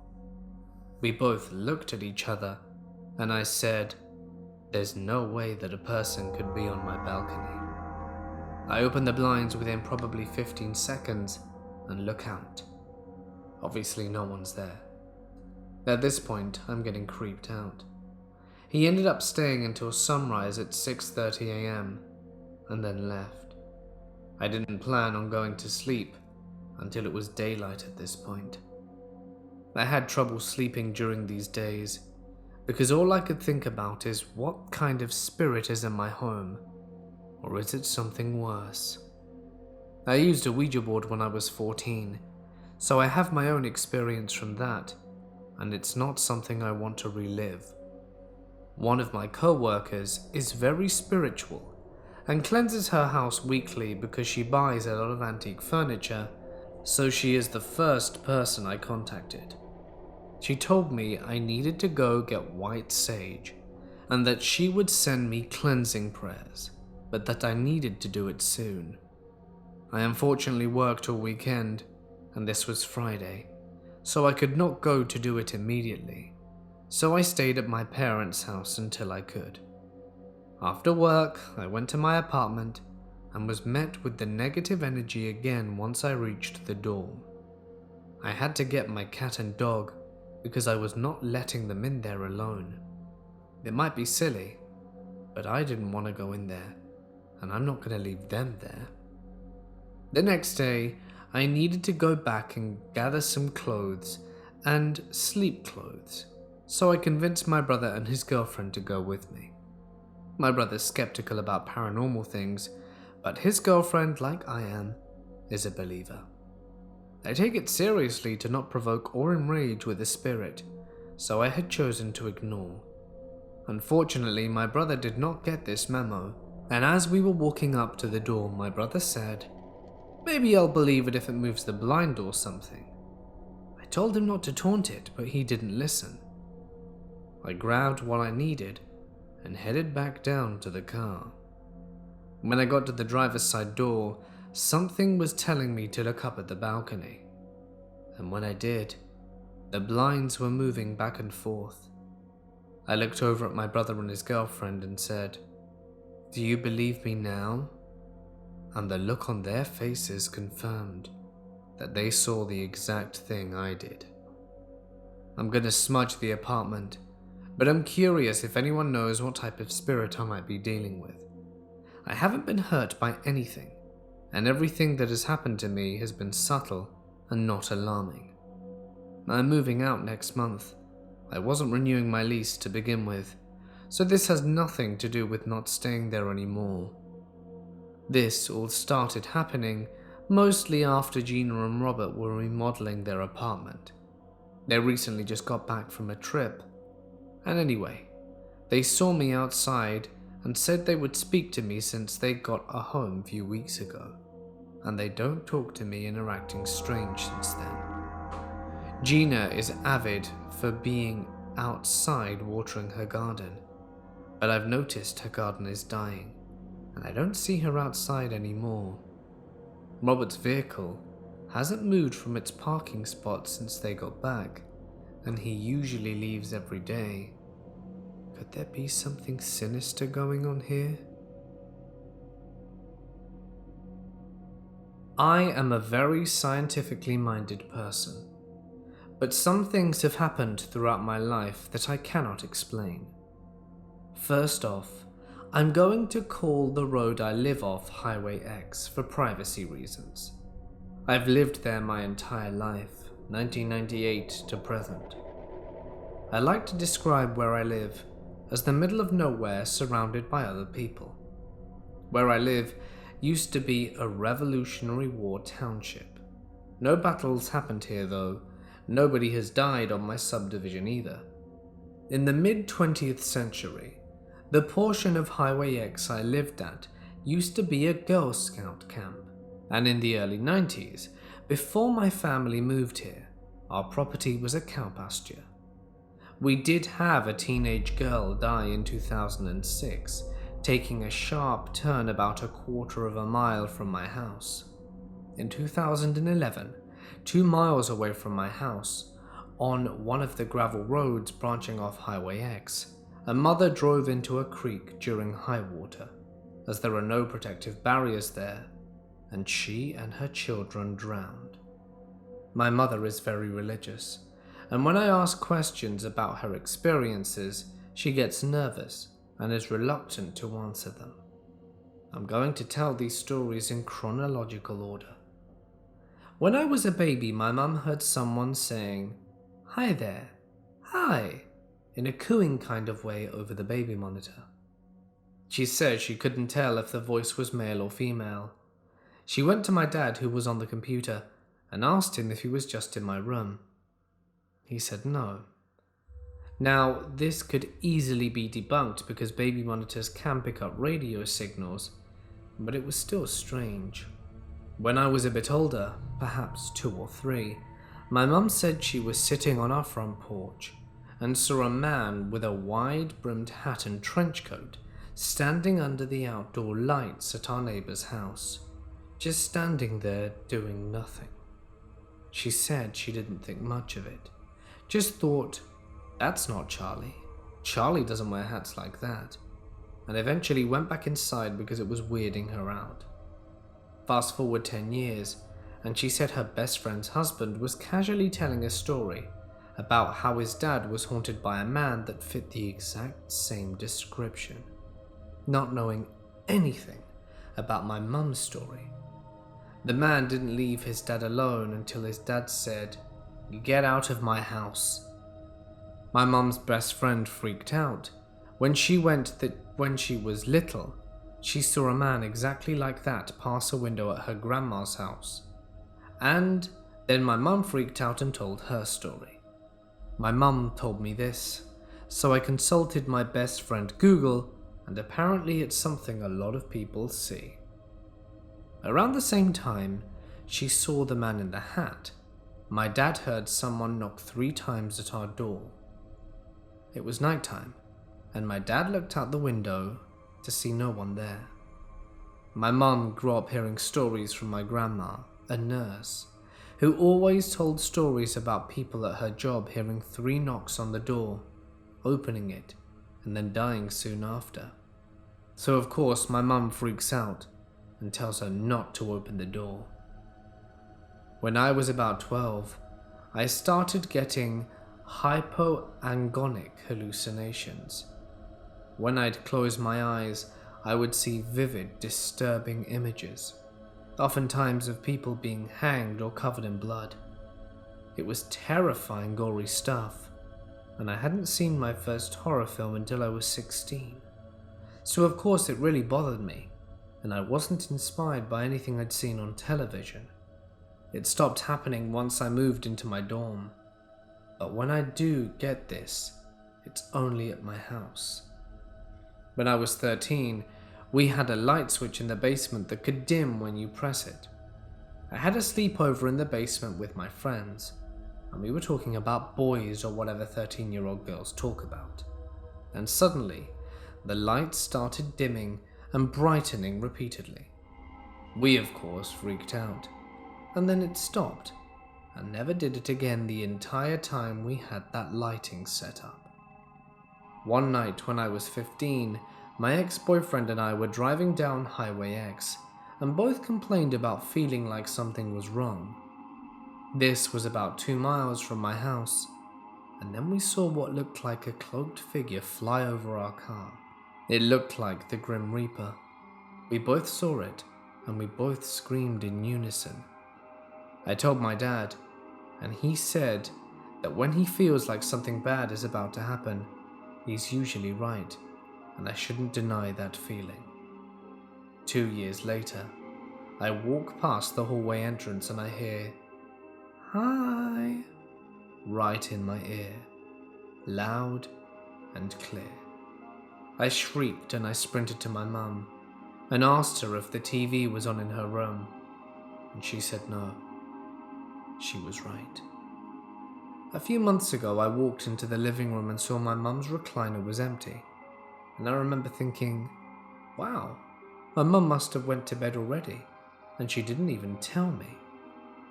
We both looked at each other, and I said, "There's no way that a person could be on my balcony." I open the blinds within probably 15 seconds and look out. Obviously no one's there. At this point, I'm getting creeped out. He ended up staying until sunrise at 6:30 a.m. and then left. I didn't plan on going to sleep until it was daylight at this point. I had trouble sleeping during these days because all I could think about is what kind of spirit is in my home, Or is it something worse? I used a Ouija board when I was 14, so I have my own experience from that, and it's not something I want to relive. One of my co-workers is very spiritual and cleanses her house weekly because she buys a lot of antique furniture, so she is the first person I contacted. She told me I needed to go get white sage and that she would send me cleansing prayers, but that I needed to do it soon. I unfortunately worked all weekend, and this was Friday, so I could not go to do it immediately, so I stayed at my parents' house until I could. After work, I went to my apartment and was met with the negative energy again once I reached the door. I had to get my cat and dog because I was not letting them in there alone. It might be silly, but I didn't want to go in there, and I'm not going to leave them there. The next day, I needed to go back and gather some clothes and sleep clothes, so I convinced my brother and his girlfriend to go with me. My brother's skeptical about paranormal things, but his girlfriend, like I am, is a believer. I take it seriously to not provoke or enrage with a spirit, so I had chosen to ignore. Unfortunately, my brother did not get this memo, and as we were walking up to the door, my brother said, "Maybe I'll believe it if it moves the blind or something." I told him not to taunt it, but he didn't listen. I grabbed what I needed and headed back down to the car. When I got to the driver's side door, something was telling me to look up at the balcony. And when I did, the blinds were moving back and forth. I looked over at my brother and his girlfriend and said, "Do you believe me now?" And the look on their faces confirmed that they saw the exact thing I did. I'm gonna smudge the apartment, but I'm curious if anyone knows what type of spirit I might be dealing with. I haven't been hurt by anything, and everything that has happened to me has been subtle and not alarming. I'm moving out next month. I wasn't renewing my lease to begin with, so this has nothing to do with not staying there anymore. This all started happening mostly after Gina and Robert were remodeling their apartment. They recently just got back from a trip, and anyway, they saw me outside and said they would speak to me since they got a home a few weeks ago, and they don't talk to me and are acting strange since then. Gina is avid for being outside watering her garden, but I've noticed her garden is dying, and I don't see her outside anymore. Robert's vehicle hasn't moved from its parking spot since they got back, and he usually leaves every day. Could there be something sinister going on here? I am a very scientifically minded person, but some things have happened throughout my life that I cannot explain. First off, I'm going to call the road I live off Highway X for privacy reasons. I've lived there my entire life, 1998 to present. I like to describe where I live as the middle of nowhere surrounded by other people. Where I live used to be a Revolutionary War township. No battles happened here though. Nobody has died on my subdivision either. In the mid-20th century, the portion of Highway X I lived at used to be a Girl Scout camp, and in the early 90s, before my family moved here, our property was a cow pasture. We did have a teenage girl die in 2006, taking a sharp turn about a quarter of a mile from my house. In 2011, 2 miles away from my house, on one of the gravel roads branching off Highway X, a mother drove into a creek during high water, as there are no protective barriers there, and she and her children drowned. My mother is very religious, and when I ask questions about her experiences, she gets nervous and is reluctant to answer them. I'm going to tell these stories in chronological order. When I was a baby, my mum heard someone saying, "Hi there, hi," in a cooing kind of way over the baby monitor. She said she couldn't tell if the voice was male or female. She went to my dad, who was on the computer, and asked him if he was just in my room. He said no. Now, this could easily be debunked because baby monitors can pick up radio signals, but it was still strange. When I was a bit older, perhaps 2 or 3, my mum said she was sitting on our front porch and saw a man with a wide-brimmed hat and trench coat standing under the outdoor lights at our neighbour's house, just standing there doing nothing. She said she didn't think much of it, just thought, that's not Charlie. Charlie doesn't wear hats like that, and eventually went back inside because it was weirding her out. Fast forward 10 years, and she said her best friend's husband was casually telling a story about how his dad was haunted by a man that fit the exact same description, not knowing anything about my mum's story. The man didn't leave his dad alone until his dad said, "Get out of my house." My mum's best friend freaked out. When she was little, she saw a man exactly like that pass a window at her grandma's house. And then my mum freaked out and told her story. My mum told me this, so I consulted my best friend Google, and apparently it's something a lot of people see. Around the same time she saw the man in the hat, my dad heard someone knock 3 times at our door. It was nighttime, and my dad looked out the window to see no one there. My mum grew up hearing stories from my grandma, a nurse, who always told stories about people at her job hearing 3 knocks on the door, opening it, and then dying soon after. So of course my mum freaks out and tells her not to open the door. When I was about 12, I started getting hypoagonic hallucinations. When I'd close my eyes, I would see vivid, disturbing images, oftentimes of people being hanged or covered in blood. It was terrifying, gory stuff, and I hadn't seen my first horror film until I was 16. So of course it really bothered me, and I wasn't inspired by anything I'd seen on television. It stopped happening once I moved into my dorm. But when I do get this, it's only at my house. When I was 13, we had a light switch in the basement that could dim when you press it. I had a sleepover in the basement with my friends, and we were talking about boys or whatever 13-year-old girls talk about. And suddenly, the lights started dimming and brightening repeatedly. We, of course, freaked out, and then it stopped, and never did it again the entire time we had that lighting set up. One night when I was 15, my ex-boyfriend and I were driving down Highway X, and both complained about feeling like something was wrong. This was about 2 miles from my house, and then we saw what looked like a cloaked figure fly over our car. It looked like the Grim Reaper. We both saw it, and we both screamed in unison. I told my dad, and he said that when he feels like something bad is about to happen, he's usually right, and I shouldn't deny that feeling. 2 years later, I walk past the hallway entrance and I hear, "Hi," right in my ear, loud and clear. I shrieked and I sprinted to my mum and asked her if the TV was on in her room, and she said no. She was right. A few months ago, I walked into the living room and saw my mum's recliner was empty, and I remember thinking, wow, my mum must have went to bed already, and she didn't even tell me.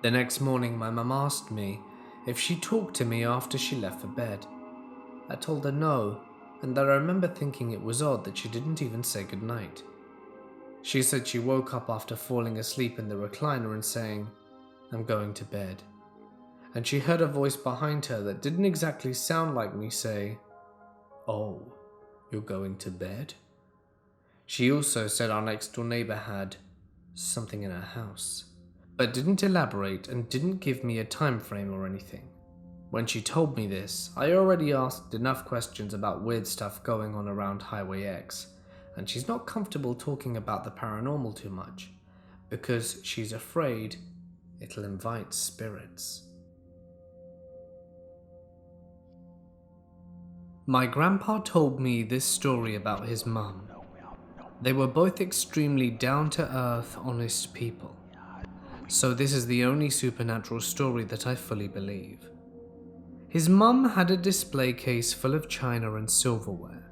The next morning, my mum asked me if she talked to me after she left for bed. I told her no, and that I remember thinking it was odd that she didn't even say goodnight. She said she woke up after falling asleep in the recliner and saying, "I'm going to bed." And she heard a voice behind her that didn't exactly sound like me say, "Oh, you're going to bed?" She also said our next door neighbor had something in her house, but didn't elaborate and didn't give me a time frame or anything. When she told me this, I already asked enough questions about weird stuff going on around Highway X, and she's not comfortable talking about the paranormal too much because she's afraid it'll invite spirits. My grandpa told me this story about his mum. They were both extremely down-to-earth, honest people. So this is the only supernatural story that I fully believe. His mum had a display case full of china and silverware.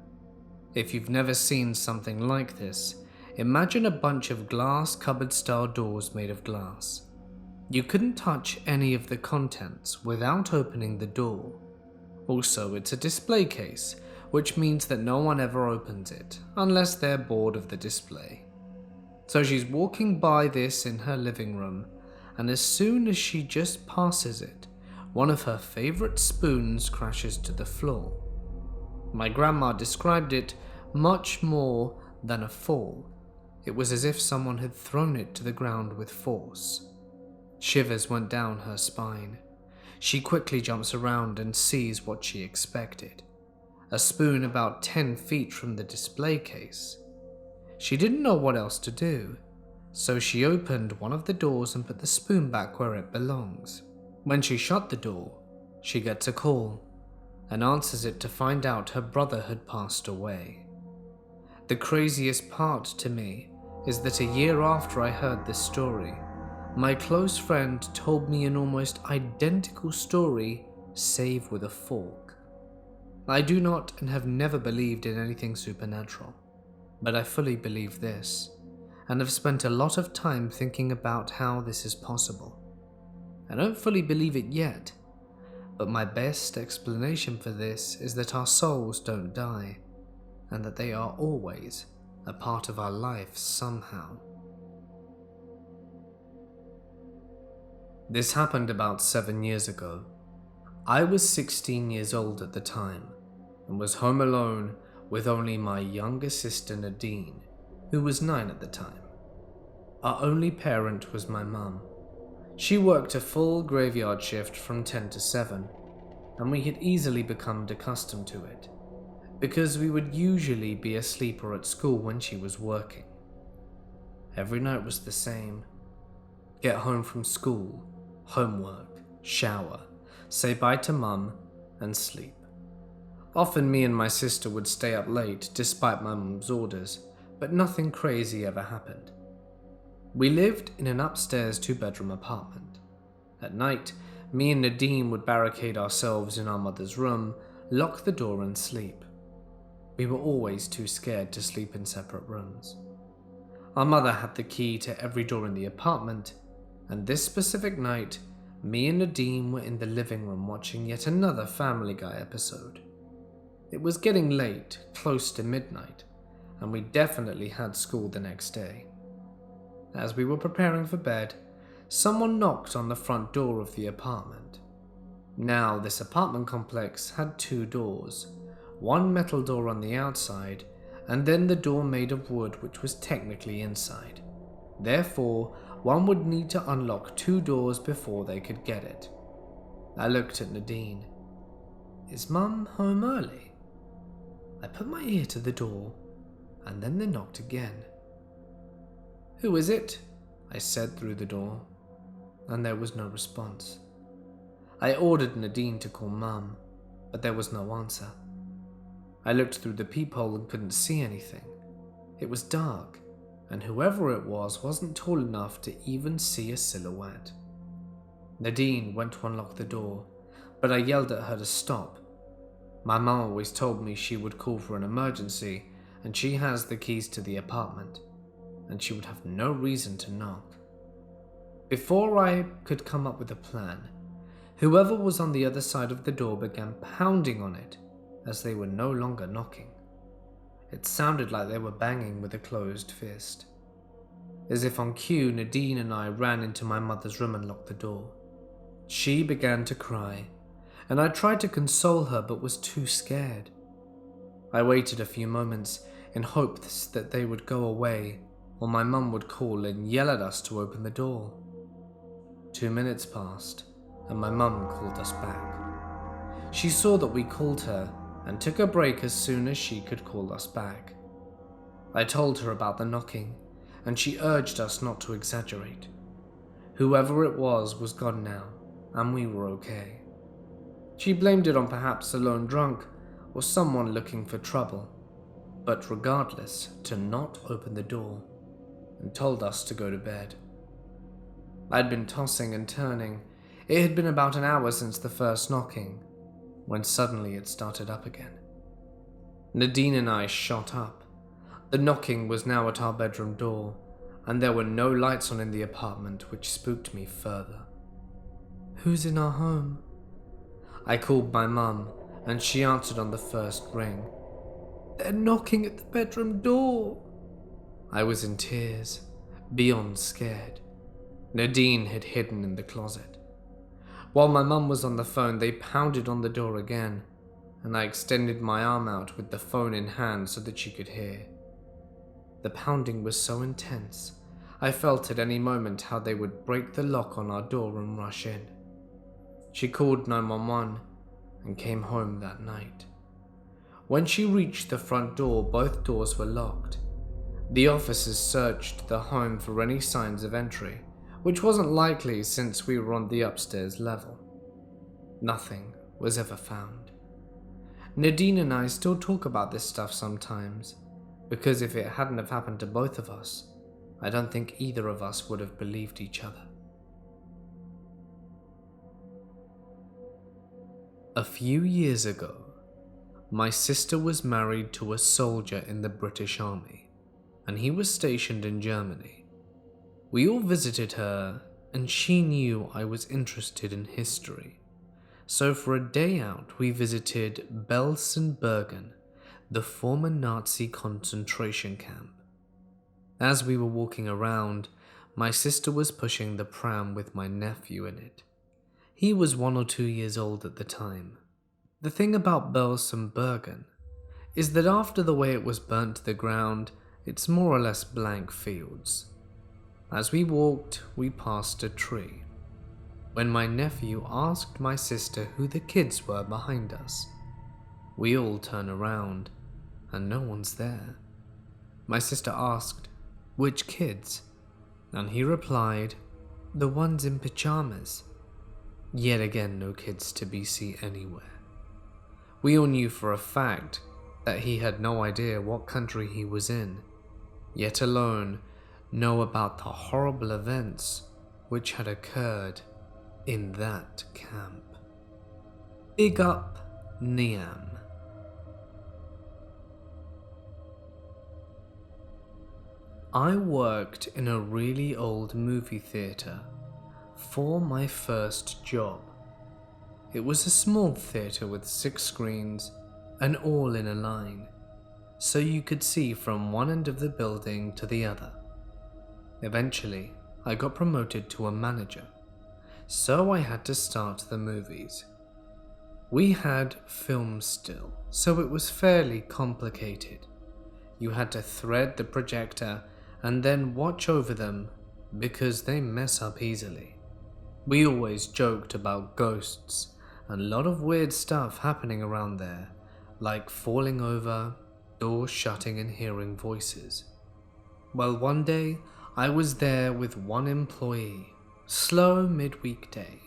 If you've never seen something like this, imagine a bunch of glass cupboard-style doors made of glass. You couldn't touch any of the contents without opening the door. Also, it's a display case, which means that no one ever opens it, unless they're bored of the display. So she's walking by this in her living room, and as soon as she just passes it, one of her favorite spoons crashes to the floor. My grandma described it much more than a fall. It was as if someone had thrown it to the ground with force. Shivers went down her spine. She quickly jumps around and sees what she expected. A spoon about 10 feet from the display case. She didn't know what else to do, so she opened one of the doors and put the spoon back where it belongs. When she shut the door, she gets a call and answers it to find out her brother had passed away. The craziest part to me is that a year after I heard this story, my close friend told me an almost identical story, save with a fork. I do not and have never believed in anything supernatural, but I fully believe this, and have spent a lot of time thinking about how this is possible. I don't fully believe it yet, but my best explanation for this is that our souls don't die, and that they are always a part of our life somehow. This happened about 7 years ago. I was 16 years old at the time, and was home alone with only my younger sister Nadine, who was 9 at the time. Our only parent was my mum. She worked a full graveyard shift from 10 to 7, and we had easily become accustomed to it, because we would usually be asleep or at school when she was working. Every night was the same. Get home from school, homework, shower, say bye to mum, and sleep. Often me and my sister would stay up late despite my mum's orders, but nothing crazy ever happened. We lived in an upstairs 2-bedroom apartment. At night, me and Nadine would barricade ourselves in our mother's room, lock the door and sleep. We were always too scared to sleep in separate rooms. Our mother had the key to every door in the apartment, and this specific night, me and Nadine were in the living room watching yet another Family Guy episode. It was getting late, close to midnight, and we definitely had school the next day. As we were preparing for bed, someone knocked on the front door of the apartment. Now, this apartment complex had 2 doors, one metal door on the outside, and then the door made of wood which was technically inside. Therefore, one would need to unlock 2 doors before they could get it. I looked at Nadine. Is Mum home early? I put my ear to the door, and then they knocked again. Who is it? I said through the door, and there was no response. I ordered Nadine to call Mum, but there was no answer. I looked through the peephole and couldn't see anything. It was dark, and whoever it was wasn't tall enough to even see a silhouette. Nadine went to unlock the door, but I yelled at her to stop. My mum always told me she would call for an emergency, and she has the keys to the apartment, and she would have no reason to knock. Before I could come up with a plan, whoever was on the other side of the door began pounding on it as they were no longer knocking. It sounded like they were banging with a closed fist. As if on cue, Nadine and I ran into my mother's room and locked the door. She began to cry, and I tried to console her but was too scared. I waited a few moments in hopes that they would go away, or my mum would call and yell at us to open the door. 2 minutes passed, and my mum called us back. She saw that we called her and took a break as soon as she could call us back. I told her about the knocking, and she urged us not to exaggerate. Whoever it was gone now, and we were okay. She blamed it on perhaps a lone drunk or someone looking for trouble, but regardless, to not open the door, and told us to go to bed. I'd been tossing and turning. It had been about an hour since the first knocking, when suddenly it started up again. Nadine and I shot up. The knocking was now at our bedroom door, and there were no lights on in the apartment, which spooked me further. "Who's in our home?" I called my mum, and she answered on the first ring. "They're knocking at the bedroom door." I was in tears, beyond scared. Nadine had hidden in the closet. While my mum was on the phone, they pounded on the door again, and I extended my arm out with the phone in hand so that she could hear. The pounding was so intense, I felt at any moment how they would break the lock on our door and rush in. She called 911 and came home that night. When she reached the front door, both doors were locked. The officers searched the home for any signs of entry, which wasn't likely since we were on the upstairs level. Nothing was ever found. Nadine and I still talk about this stuff sometimes, because if it hadn't have happened to both of us, I don't think either of us would have believed each other. A few years ago, my sister was married to a soldier in the British Army, and he was stationed in Germany. We all visited her, and she knew I was interested in history. So for a day out, we visited Belsenbergen, the former Nazi concentration camp. As we were walking around, my sister was pushing the pram with my nephew in it. He was 1 or 2 years old at the time. The thing about Belsenbergen is that after the way it was burnt to the ground, it's more or less blank fields. As we walked, we passed a tree. When my nephew asked my sister who the kids were behind us, we all turn around, and no one's there. My sister asked, "Which kids?" And he replied, "The ones in pajamas." Yet again, no kids to be seen anywhere. We all knew for a fact that he had no idea what country he was in, yet alone know about the horrible events which had occurred in that camp. Big up Niam. I worked in a really old movie theater for my first job. It was a small theater with 6 screens and all in a line, so you could see from one end of the building to the other. Eventually, I got promoted to a manager, so I had to start the movies. We had film still, so it was fairly complicated. You had to thread the projector and then watch over them because they mess up easily. We always joked about ghosts and a lot of weird stuff happening around there, like falling over, doors shutting and hearing voices. Well, one day I was there with one employee, slow mid-weekday,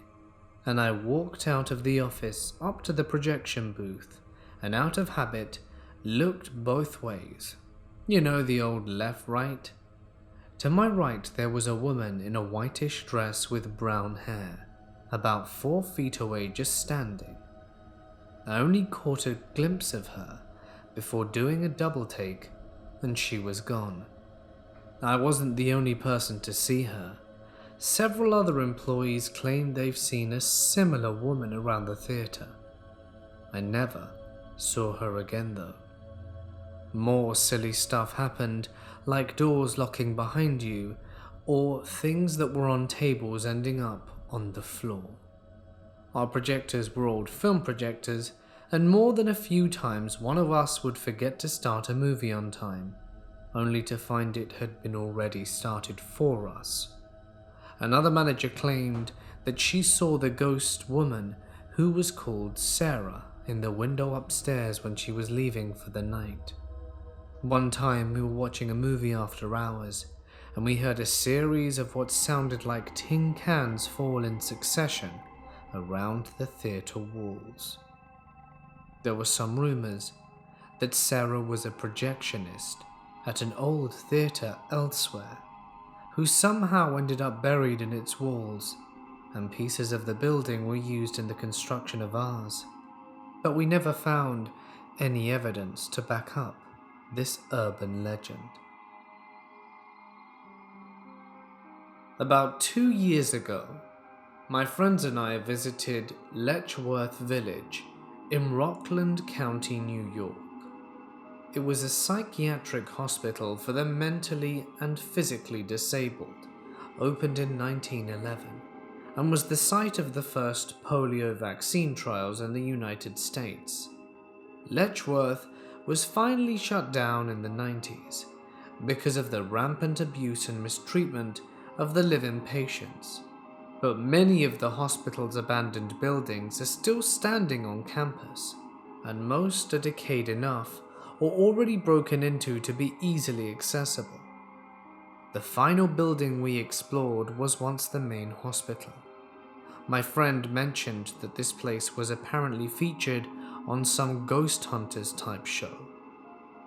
and I walked out of the office up to the projection booth and out of habit looked both ways. You know, the old left-right? To my right there was a woman in a whitish dress with brown hair, about 4 feet away just standing. I only caught a glimpse of her before doing a double take and she was gone. I wasn't the only person to see her. Several other employees claimed they've seen a similar woman around the theater. I never saw her again though. More silly stuff happened, like doors locking behind you, or things that were on tables ending up on the floor. Our projectors were old film projectors, and more than a few times one of us would forget to start a movie on time, only to find it had been already started for us. Another manager claimed that she saw the ghost woman who was called Sarah in the window upstairs when she was leaving for the night. One time we were watching a movie after hours, and we heard a series of what sounded like tin cans fall in succession around the theatre walls. There were some rumors that Sarah was a projectionist at an old theatre elsewhere, who somehow ended up buried in its walls, and pieces of the building were used in the construction of ours. But we never found any evidence to back up this urban legend. About 2 years ago, my friends and I visited Letchworth Village in Rockland County, New York. It was a psychiatric hospital for the mentally and physically disabled, opened in 1911, and was the site of the first polio vaccine trials in the United States. Letchworth was finally shut down in the 90s because of the rampant abuse and mistreatment of the live-in patients, but many of the hospital's abandoned buildings are still standing on campus, and most are decayed enough or already broken into to be easily accessible. The final building we explored was once the main hospital. My friend mentioned that this place was apparently featured on some ghost hunters type show,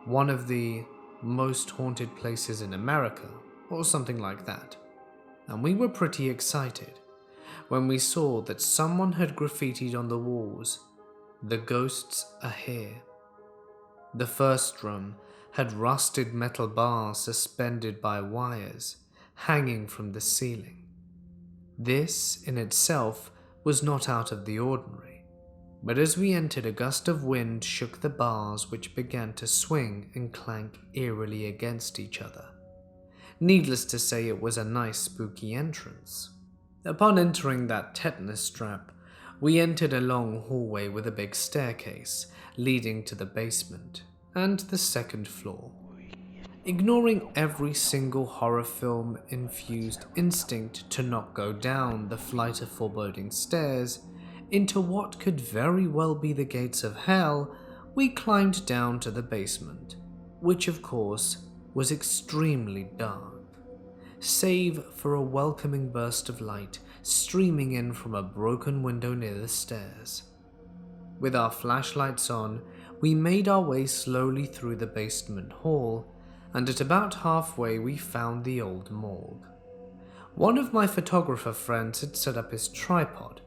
one of the most haunted places in America, or something like that. And we were pretty excited when we saw that someone had graffitied on the walls, "The ghosts are here." The first room had rusted metal bars suspended by wires hanging from the ceiling. This in itself was not out of the ordinary, but as we entered, a gust of wind shook the bars, which began to swing and clank eerily against each other. Needless to say, it was a nice spooky entrance. Upon entering that tetanus trap, we entered a long hallway with a big staircase leading to the basement and the second floor. Ignoring every single horror film infused instinct to not go down the flight of foreboding stairs into what could very well be the gates of hell, we climbed down to the basement, which of course was extremely dark, save for a welcoming burst of light streaming in from a broken window near the stairs. With our flashlights on, we made our way slowly through the basement hall, and at about halfway we found the old morgue. One of my photographer friends had set up his tripod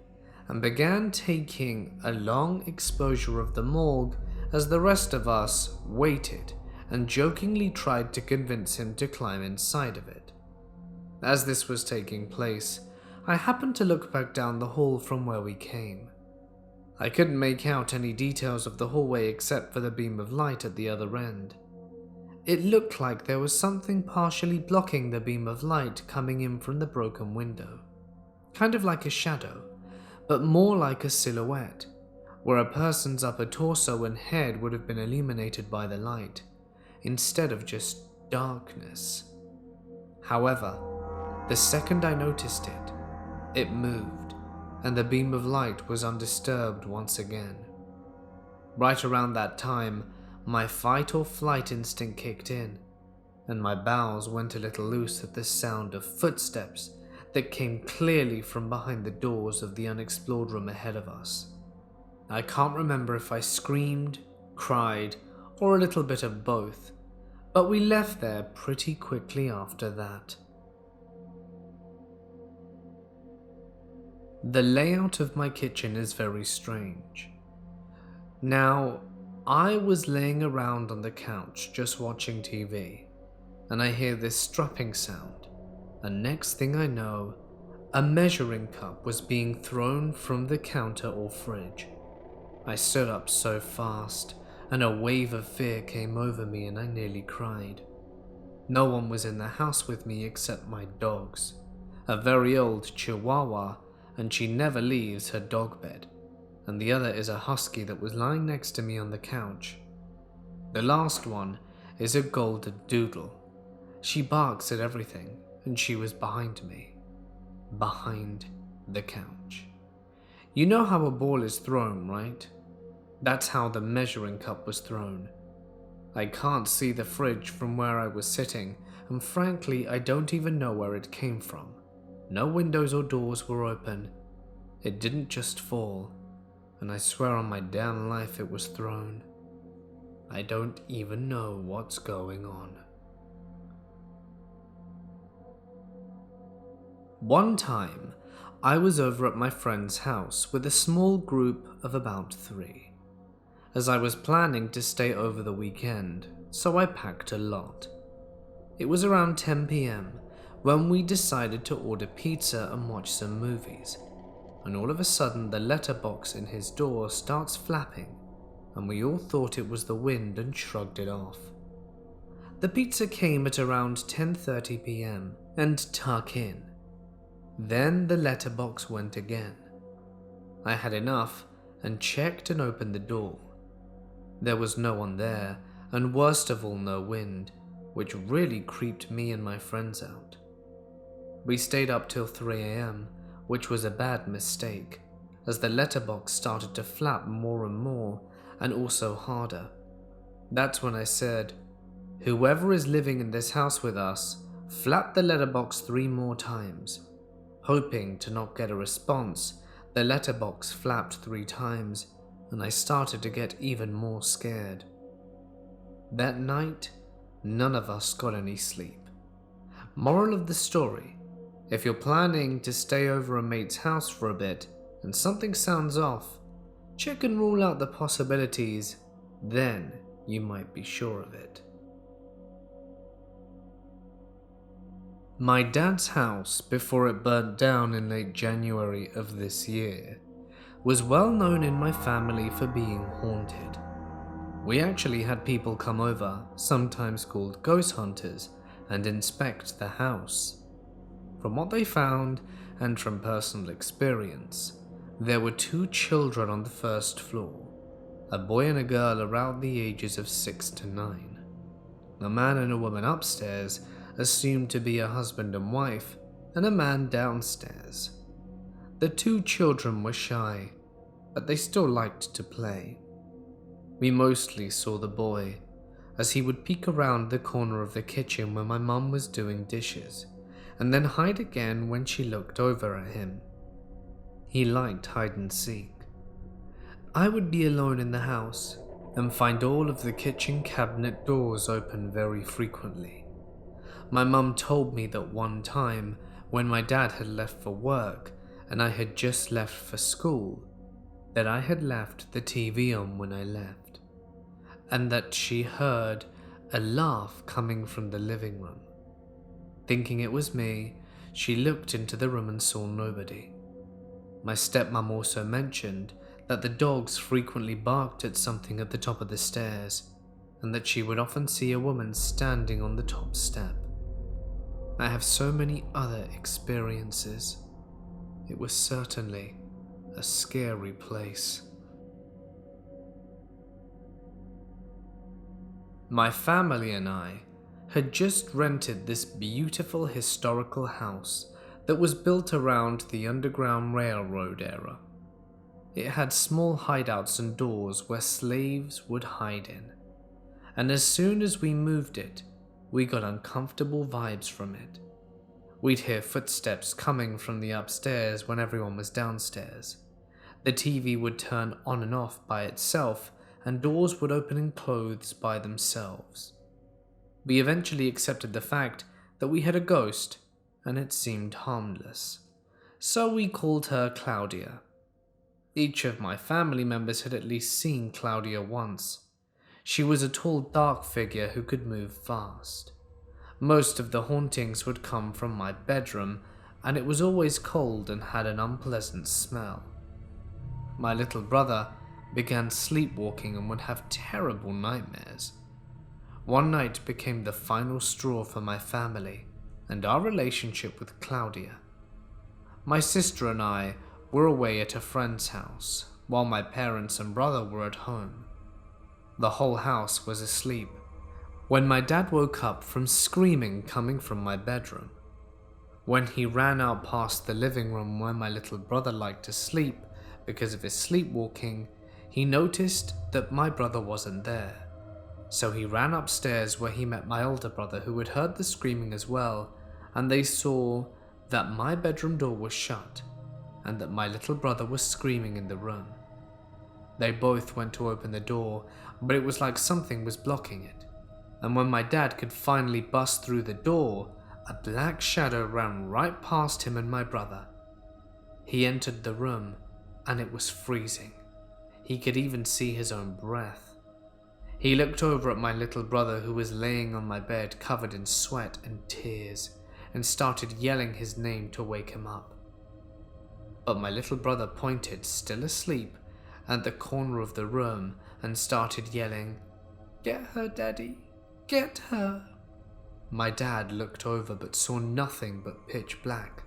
and began taking a long exposure of the morgue as the rest of us waited and jokingly tried to convince him to climb inside of it. As this was taking place, I happened to look back down the hall from where we came. I couldn't make out any details of the hallway except for the beam of light at the other end. It looked like there was something partially blocking the beam of light coming in from the broken window. Kind of like a shadow, but more like a silhouette, where a person's upper torso and head would have been illuminated by the light, instead of just darkness. However, the second I noticed it, it moved, and the beam of light was undisturbed once again. Right around that time, my fight or flight instinct kicked in, and my bowels went a little loose at the sound of footsteps that came clearly from behind the doors of the unexplored room ahead of us. I can't remember if I screamed, cried, or a little bit of both, but we left there pretty quickly after that. The layout of my kitchen is very strange. Now, I was laying around on the couch just watching TV, and I hear this strapping sound, and next thing I know, a measuring cup was being thrown from the counter or fridge. I stood up so fast, and a wave of fear came over me and I nearly cried. No one was in the house with me except my dogs, a very old Chihuahua, and she never leaves her dog bed, and the other is a husky that was lying next to me on the couch. The last one is a golden doodle. She barks at everything, and she was behind me, behind the couch. You know how a ball is thrown, right? That's how the measuring cup was thrown. I can't see the fridge from where I was sitting, and frankly, I don't even know where it came from. No windows or doors were open. It didn't just fall, and I swear on my damn life it was thrown. I don't even know what's going on. One time, I was over at my friend's house with a small group of about 3, as I was planning to stay over the weekend, so I packed a lot. It was around 10 p.m. when we decided to order pizza and watch some movies, and all of a sudden the letterbox in his door starts flapping, and we all thought it was the wind and shrugged it off. The pizza came at around 10:30 p.m. and tuck in. Then the letterbox went again. I had enough and checked and opened the door. There was no one there, and worst of all, no wind, which really creeped me and my friends out. We stayed up till 3 a.m., which was a bad mistake, as the letterbox started to flap more and more, and also harder. That's when I said, "Whoever is living in this house with us, flap the letterbox 3 more times." Hoping to not get a response, the letterbox flapped 3 times, and I started to get even more scared. That night, none of us got any sleep. Moral of the story: if you're planning to stay over a mate's house for a bit and something sounds off, check and rule out the possibilities, then you might be sure of it. My dad's house, before it burnt down in late January of this year, was well known in my family for being haunted. We actually had people come over, sometimes called ghost hunters, and inspect the house. From what they found, and from personal experience, there were 2 children on the first floor, a boy and a girl around the ages of 6 to 9. A man and a woman upstairs, assumed to be a husband and wife, and a man downstairs. The 2 children were shy, but they still liked to play. We mostly saw the boy, as he would peek around the corner of the kitchen when my mum was doing dishes, and then hide again when she looked over at him. He liked hide and seek. I would be alone in the house and find all of the kitchen cabinet doors open very frequently. My mum told me that one time, when my dad had left for work and I had just left for school, that I had left the TV on when I left, and that she heard a laugh coming from the living room. Thinking it was me, she looked into the room and saw nobody. My stepmom also mentioned that the dogs frequently barked at something at the top of the stairs, and that she would often see a woman standing on the top step. I have so many other experiences. It was certainly a scary place. My family and I had just rented this beautiful historical house that was built around the Underground Railroad era. It had small hideouts and doors where slaves would hide in, and as soon as we moved it, we got uncomfortable vibes from it. We'd hear footsteps coming from the upstairs when everyone was downstairs. The TV would turn on and off by itself, and doors would open and close by themselves. We eventually accepted the fact that we had a ghost, and it seemed harmless. So we called her Claudia. Each of my family members had at least seen Claudia once. She was a tall, dark figure who could move fast. Most of the hauntings would come from my bedroom, and it was always cold and had an unpleasant smell. My little brother began sleepwalking and would have terrible nightmares. One night became the final straw for my family and our relationship with Claudia. My sister and I were away at a friend's house, while my parents and brother were at home. The whole house was asleep when my dad woke up from screaming coming from my bedroom. When he ran out past the living room where my little brother liked to sleep because of his sleepwalking, he noticed that my brother wasn't there. So he ran upstairs where he met my older brother, who had heard the screaming as well, and they saw that my bedroom door was shut and that my little brother was screaming in the room. They both went to open the door, but it was like something was blocking it. And when my dad could finally bust through the door, a black shadow ran right past him and my brother. He entered the room, and it was freezing. He could even see his own breath. He looked over at my little brother, who was laying on my bed covered in sweat and tears, and started yelling his name to wake him up. But my little brother pointed, still asleep, at the corner of the room and started yelling, "Get her, Daddy, get her." My dad looked over but saw nothing but pitch black.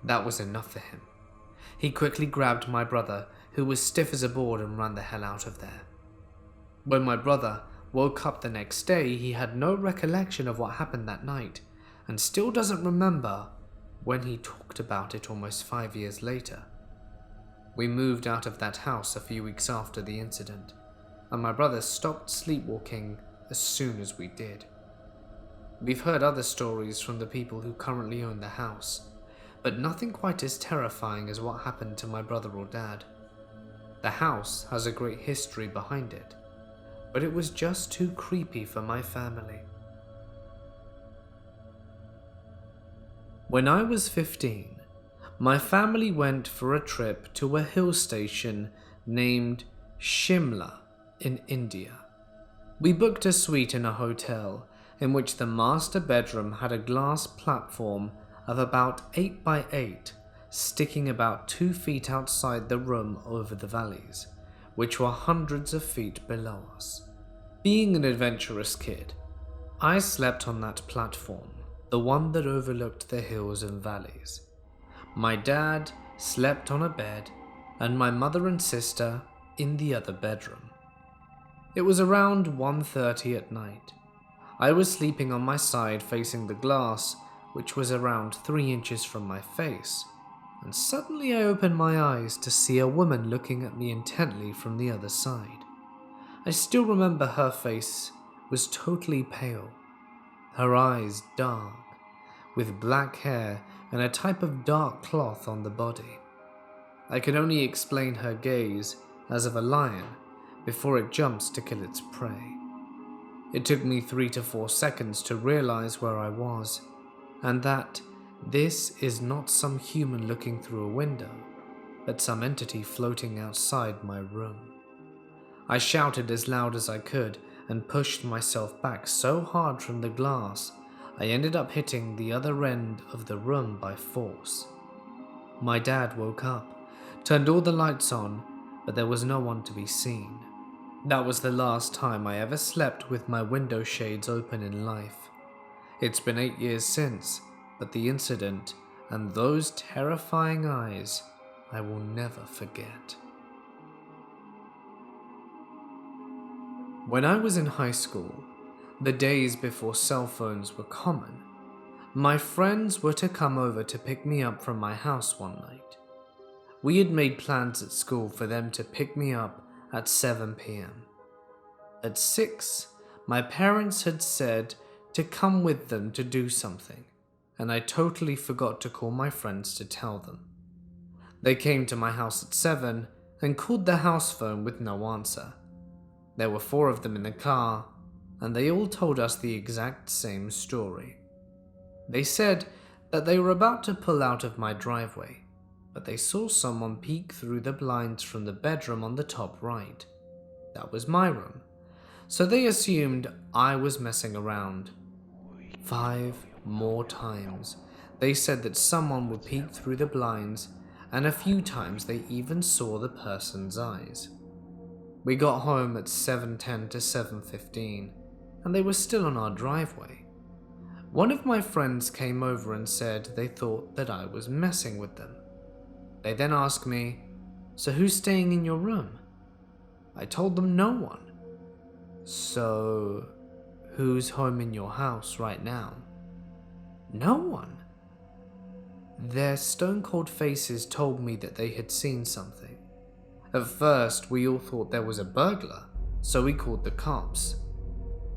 That was enough for him. He quickly grabbed my brother, who was stiff as a board, and ran the hell out of there. When my brother woke up the next day, he had no recollection of what happened that night, and still doesn't remember when he talked about it almost 5 years later. We moved out of that house a few weeks after the incident, and my brother stopped sleepwalking as soon as we did. We've heard other stories from the people who currently own the house, but nothing quite as terrifying as what happened to my brother or dad. The house has a great history behind it, but it was just too creepy for my family. When I was 15, my family went for a trip to a hill station named Shimla in India. We booked a suite in a hotel in which the master bedroom had a glass platform of about 8 by 8 sticking about 2 feet outside the room over the valleys, which were hundreds of feet below us. Being an adventurous kid, I slept on that platform, the one that overlooked the hills and valleys. My dad slept on a bed, and my mother and sister in the other bedroom. It was around 1:30 at night. I was sleeping on my side facing the glass, which was around 3 inches from my face, and suddenly I opened my eyes to see a woman looking at me intently from the other side. I still remember her face was totally pale, her eyes dark, with black hair and a type of dark cloth on the body. I could only explain her gaze as of a lion before it jumps to kill its prey. It took me 3 to 4 seconds to realize where I was, and that this is not some human looking through a window, but some entity floating outside my room. I shouted as loud as I could and pushed myself back so hard from the glass, I ended up hitting the other end of the room by force. My dad woke up, turned all the lights on, but there was no one to be seen. That was the last time I ever slept with my window shades open in life. It's been 8 years since, but the incident and those terrifying eyes I will never forget. When I was in high school, the days before cell phones were common, my friends were to come over to pick me up from my house one night. We had made plans at school for them to pick me up at 7 p.m. At 6, my parents had said to come with them to do something, and I totally forgot to call my friends to tell them. They came to my house at 7 and called the house phone with no answer. There were 4 of them in the car, and they all told us the exact same story. They said that they were about to pull out of my driveway, but they saw someone peek through the blinds from the bedroom on the top right. That was my room, so they assumed I was messing around. 5 more times, they said that someone would peek through the blinds, and a few times they even saw the person's eyes. We got home at 7:10 to 7:15, and they were still on our driveway. One of my friends came over and said they thought that I was messing with them. They then asked me, "So who's staying in your room?" I told them no one. "So who's home in your house right now?" "No one." Their stone-cold faces told me that they had seen something. At first, we all thought there was a burglar, so we called the cops.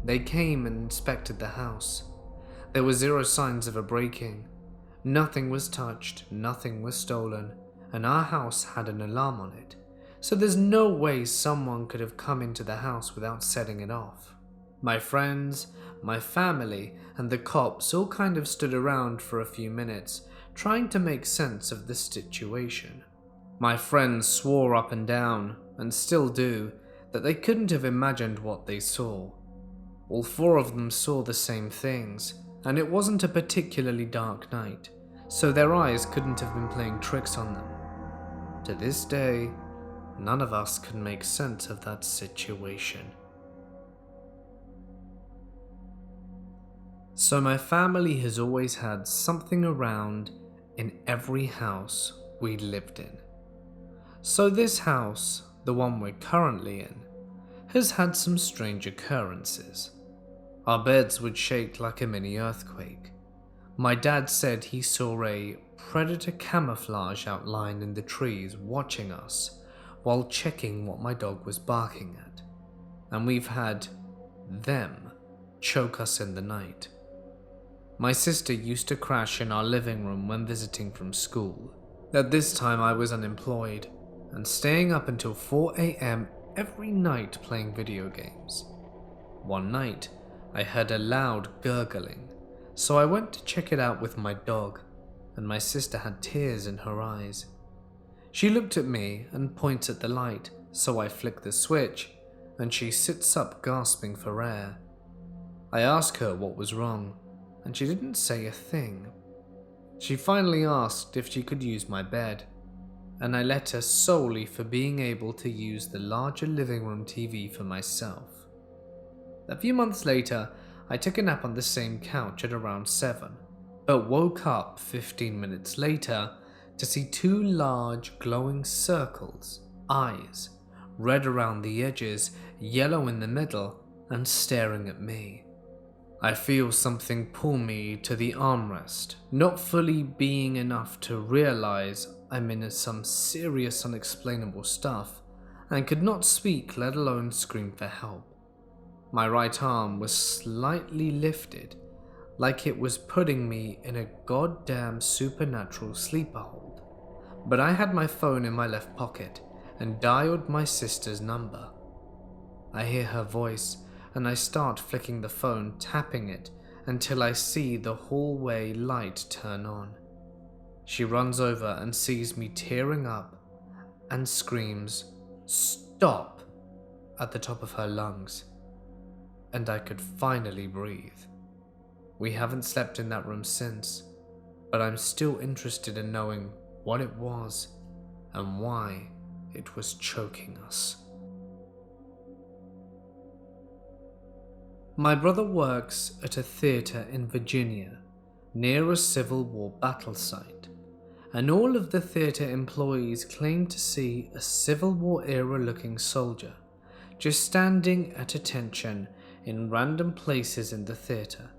They came and inspected the house. There were zero signs of a break-in. Nothing was touched, nothing was stolen, and our house had an alarm on it, so there's no way someone could have come into the house without setting it off. My friends, my family, and the cops all kind of stood around for a few minutes, trying to make sense of the situation. My friends swore up and down, and still do, that they couldn't have imagined what they saw. All four of them saw the same things, and it wasn't a particularly dark night, so their eyes couldn't have been playing tricks on them. To this day, none of us can make sense of that situation. So my family has always had something around in every house we lived in. So this house, the one we're currently in, has had some strange occurrences. Our beds would shake like a mini earthquake. My dad said he saw a predator camouflage outline in the trees watching us while checking what my dog was barking at. And we've had them choke us in the night. My sister used to crash in our living room when visiting from school. At this time I was unemployed and staying up until 4 a.m. every night playing video games. One night, I heard a loud gurgling, so I went to check it out with my dog, and my sister had tears in her eyes. She looked at me and points at the light, so I flick the switch, and she sits up gasping for air. I ask her what was wrong, and she didn't say a thing. She finally asked if she could use my bed, and I let her solely for being able to use the larger living room TV for myself. A few months later, I took a nap on the same couch at around 7, but woke up 15 minutes later to see two large glowing circles, eyes, red around the edges, yellow in the middle, and staring at me. I feel something pull me to the armrest, not fully being enough to realize I'm in some serious unexplainable stuff, and could not speak, let alone scream for help. My right arm was slightly lifted, like it was putting me in a goddamn supernatural sleeper hold, but I had my phone in my left pocket and dialed my sister's number. I hear her voice, and I start flicking the phone, tapping it until I see the hallway light turn on. She runs over and sees me tearing up and screams, "Stop!" at the top of her lungs, and I could finally breathe. We haven't slept in that room since, but I'm still interested in knowing what it was and why it was choking us. My brother works at a theater in Virginia, near a Civil War battle site, and all of the theater employees claim to see a Civil War era looking soldier just standing at attention in random places in the theater.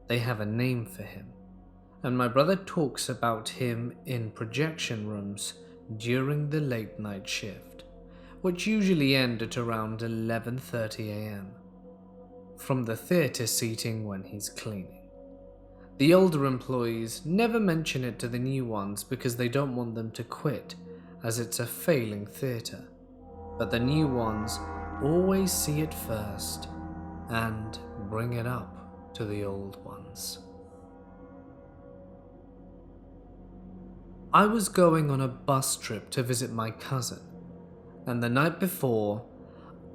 They have a name for him, and my brother talks about him in projection rooms during the late night shift, which usually end at around 11:30 a.m. from the theater seating when he's cleaning. The older employees never mention it to the new ones because they don't want them to quit, as it's a failing theater, but the new ones always see it first and bring it up to the old ones. I was going on a bus trip to visit my cousin, and the night before,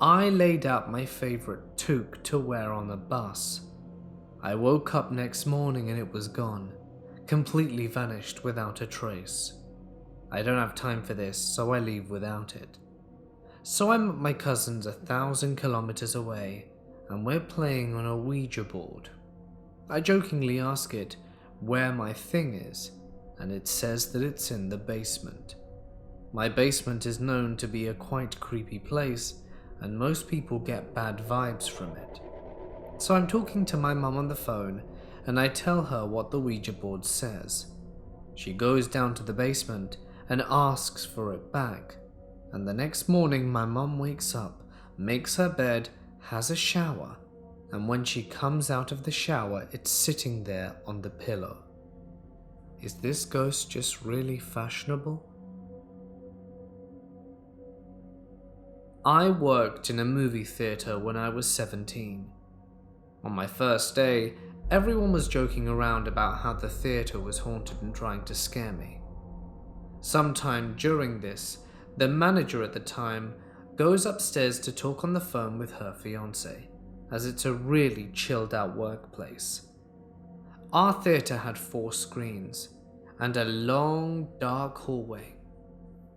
I laid out my favorite toque to wear on the bus. I woke up next morning and it was gone, completely vanished without a trace. I don't have time for this, so I leave without it. So I'm at my cousin's 1,000 kilometers away, and we're playing on a Ouija board. I jokingly ask it where my thing is, and it says that it's in the basement. My basement is known to be a quite creepy place, and most people get bad vibes from it. So I'm talking to my mum on the phone, and I tell her what the Ouija board says. She goes down to the basement and asks for it back, and the next morning my mum wakes up, makes her bed, has a shower, and when she comes out of the shower, it's sitting there on the pillow. Is this ghost just really fashionable? I worked in a movie theater when I was 17. On my first day, everyone was joking around about how the theater was haunted and trying to scare me. Sometime during this, the manager at the time goes upstairs to talk on the phone with her fiance, as it's a really chilled out workplace. Our theater had 4 screens and a long dark hallway.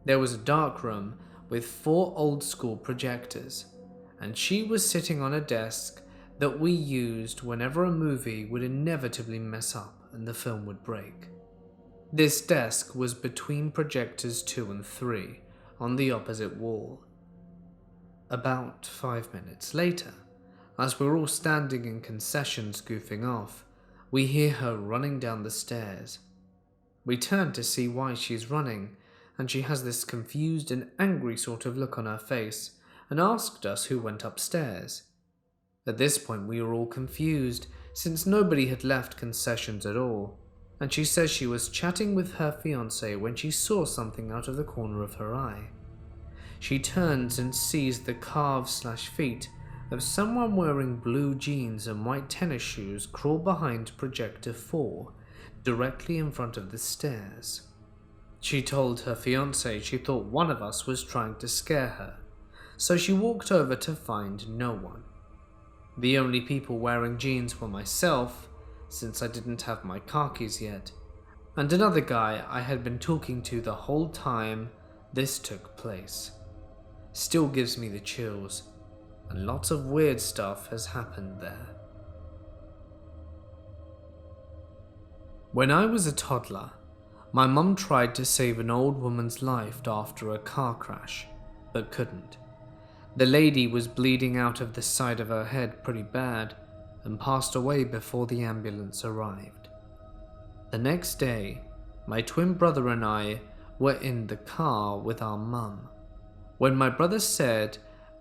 There was a dark room with 4 old school projectors, and she was sitting on a desk that we used whenever a movie would inevitably mess up and the film would break. This desk was between projectors 2 and 3 on the opposite wall. About 5 minutes later, as we're all standing in concessions goofing off, we hear her running down the stairs. We turn to see why she's running, and she has this confused and angry sort of look on her face and asked us who went upstairs. At this point we were all confused, since nobody had left concessions at all, and she says she was chatting with her fiance when she saw something out of the corner of her eye. She turns and sees the calves/feet of someone wearing blue jeans and white tennis shoes crawl behind projector 4, directly in front of the stairs. She told her fiance she thought one of us was trying to scare her, so she walked over to find no one. The only people wearing jeans were myself, since I didn't have my khakis yet, and another guy I had been talking to the whole time this took place. Still gives me the chills, and lots of weird stuff has happened there. When I was a toddler, my mum tried to save an old woman's life after a car crash, but couldn't. The lady was bleeding out of the side of her head pretty bad and passed away before the ambulance arrived. The next day, my twin brother and I were in the car with our mum, when my brother said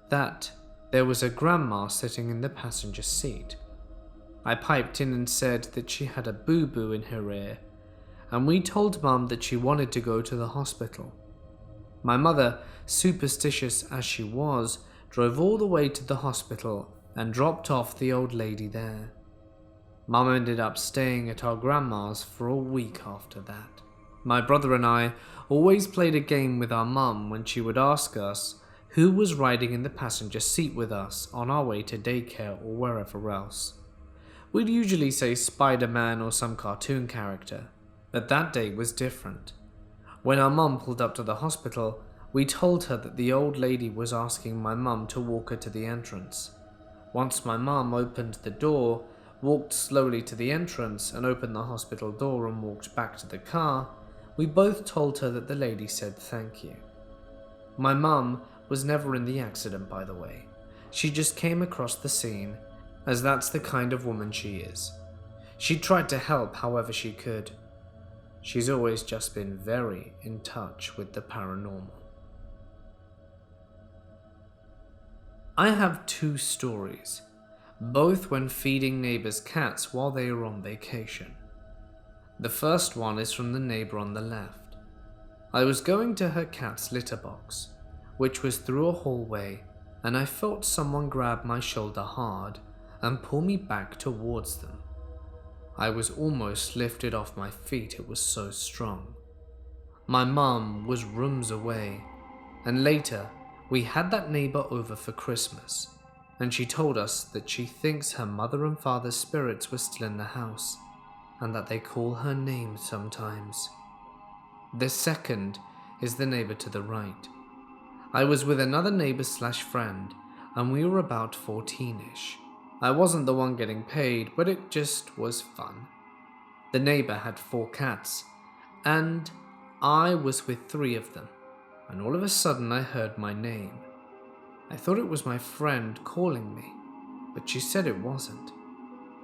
that there was a grandma sitting in the passenger seat. I piped in and said that she had a boo-boo in her ear, and we told Mum that she wanted to go to the hospital. My mother, superstitious as she was, drove all the way to the hospital and dropped off the old lady there. Mum ended up staying at our grandma's for a week after that. My brother and I always played a game with our mum when she would ask us who was riding in the passenger seat with us on our way to daycare or wherever else. We'd usually say Spider-Man or some cartoon character, but that day was different. When our mum pulled up to the hospital, we told her that the old lady was asking my mum to walk her to the entrance. Once my mum opened the door, walked slowly to the entrance and opened the hospital door and walked back to the car, we both told her that the lady said thank you. My mum was never in the accident, by the way. She just came across the scene, as that's the kind of woman she is. She tried to help however she could. She's always just been very in touch with the paranormal. I have 2 stories, both when feeding neighbors' cats while they were on vacation. The first one is from the neighbor on the left. I was going to her cat's litter box, which was through a hallway, and I felt someone grab my shoulder hard and pull me back towards them. I was almost lifted off my feet, it was so strong. My mum was rooms away, and later we had that neighbor over for Christmas, and she told us that she thinks her mother and father's spirits were still in the house, and that they call her name sometimes. The second is the neighbor to the right. I was with another neighbor/friend, and we were about 14ish. I wasn't the one getting paid, but it just was fun. The neighbor had 4 cats, and I was with 3 of them, and all of a sudden I heard my name. I thought it was my friend calling me, but she said it wasn't.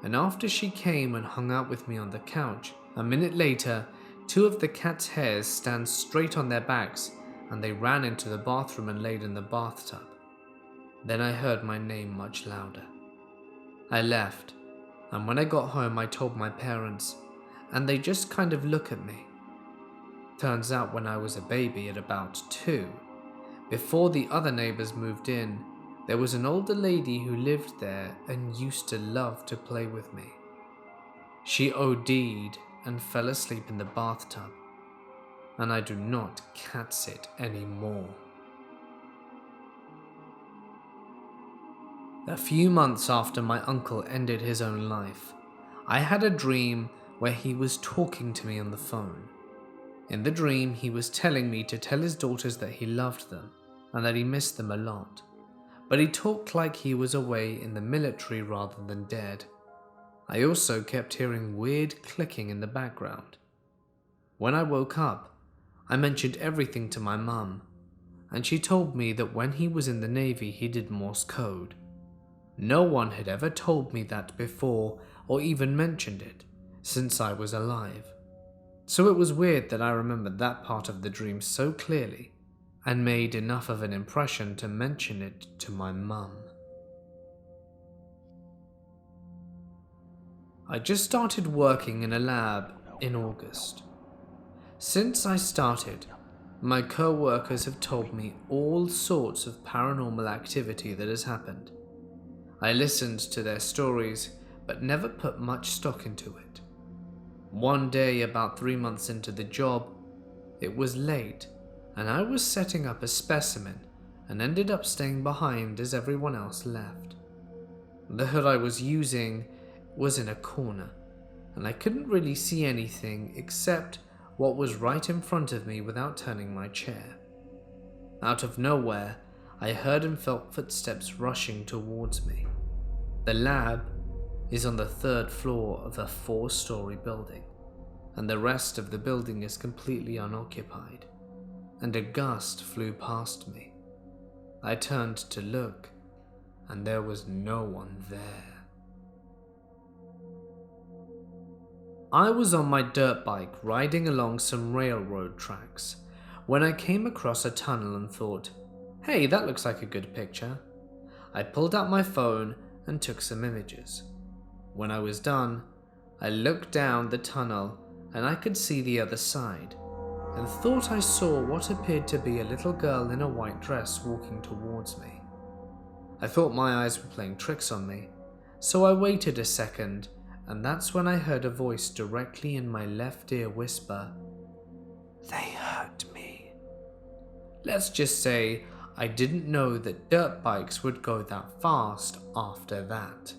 And after she came and hung out with me on the couch, a minute later, 2 of the cats' hairs stand straight on their backs, and they ran into the bathroom and laid in the bathtub. Then I heard my name much louder. I left, and when I got home I told my parents, and they just kind of look at me. Turns out when I was a baby at about 2, before the other neighbors moved in, there was an older lady who lived there and used to love to play with me. She OD'd and fell asleep in the bathtub, and I do not cat sit anymore. A few months after my uncle ended his own life, I had a dream where he was talking to me on the phone. In the dream, he was telling me to tell his daughters that he loved them and that he missed them a lot, but he talked like he was away in the military rather than dead. I also kept hearing weird clicking in the background. When I woke up, I mentioned everything to my mum, and she told me that when he was in the Navy he did Morse code. No one had ever told me that before or even mentioned it since I was alive. So it was weird that I remembered that part of the dream so clearly and made enough of an impression to mention it to my mum. I just started working in a lab in August. Since I started, my co-workers have told me all sorts of paranormal activity that has happened. I listened to their stories, but never put much stock into it. One day, about 3 months into the job, it was late, and I was setting up a specimen and ended up staying behind as everyone else left. The hood I was using was in a corner, and I couldn't really see anything except what was right in front of me without turning my chair. Out of nowhere, I heard and felt footsteps rushing towards me. The lab is on the 3rd floor of a 4-story building, and the rest of the building is completely unoccupied, and a gust flew past me. I turned to look, and there was no one there. I was on my dirt bike riding along some railroad tracks when I came across a tunnel and thought, hey, that looks like a good picture. I pulled out my phone and took some images. When I was done, I looked down the tunnel and I could see the other side, and thought I saw what appeared to be a little girl in a white dress walking towards me. I thought my eyes were playing tricks on me, so I waited a second, and that's when I heard a voice directly in my left ear whisper, "They hurt me." Let's just say I didn't know that dirt bikes would go that fast after that.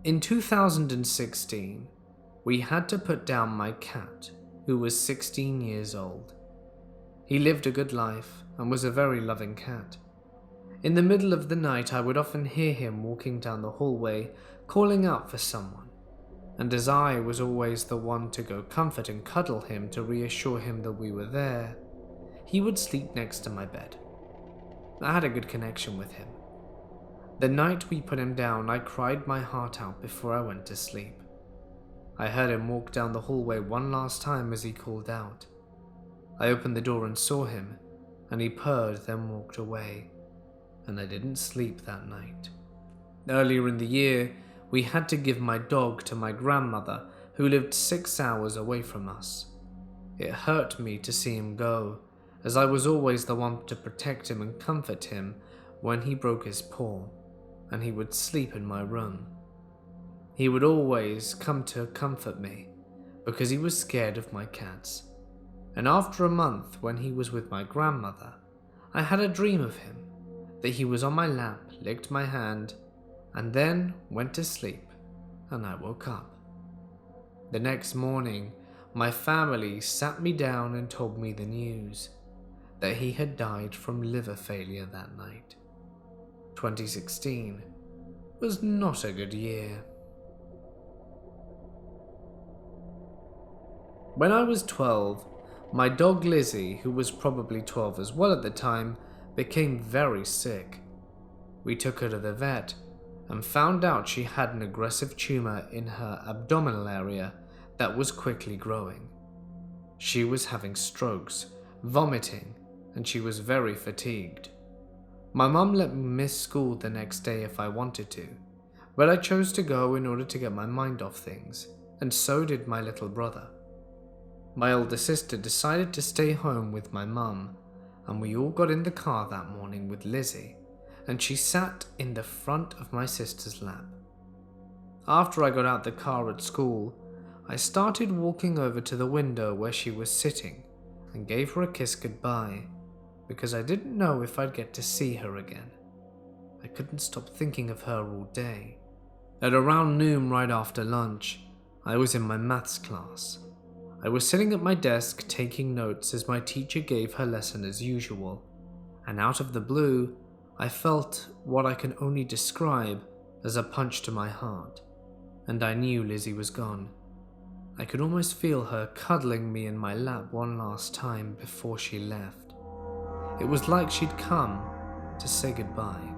In 2016, we had to put down my cat, who was 16 years old. He lived a good life and was a very loving cat. In the middle of the night, I would often hear him walking down the hallway, calling out for someone, and as I was always the one to go comfort and cuddle him to reassure him that we were there, he would sleep next to my bed. I had a good connection with him. The night we put him down, I cried my heart out before I went to sleep. I heard him walk down the hallway one last time as he called out. I opened the door and saw him, and he purred, then walked away, and I didn't sleep that night. Earlier in the year, we had to give my dog to my grandmother, who lived 6 hours away from us. It hurt me to see him go, as I was always the one to protect him and comfort him when he broke his paw, and he would sleep in my room. He would always come to comfort me, because he was scared of my cats. And after a month, when he was with my grandmother, I had a dream of him, that he was on my lap, licked my hand, and then went to sleep, and I woke up. The next morning, my family sat me down and told me the news, that he had died from liver failure that night. 2016 was not a good year. When I was 12, my dog Lizzie, who was probably 12 as well at the time, became very sick. We took her to the vet and found out she had an aggressive tumor in her abdominal area that was quickly growing. She was having strokes, vomiting, and she was very fatigued. My mum let me miss school the next day if I wanted to, but I chose to go in order to get my mind off things, and so did my little brother. My older sister decided to stay home with my mum, and we all got in the car that morning with Lizzie, and she sat in the front of my sister's lap. After I got out the car at school, I started walking over to the window where she was sitting and gave her a kiss goodbye, because I didn't know if I'd get to see her again. I couldn't stop thinking of her all day. At around noon, right after lunch, I was in my maths class. I was sitting at my desk taking notes as my teacher gave her lesson as usual, and out of the blue, I felt what I can only describe as a punch to my heart, and I knew Lizzie was gone. I could almost feel her cuddling me in my lap one last time before she left. It was like she'd come to say goodbye.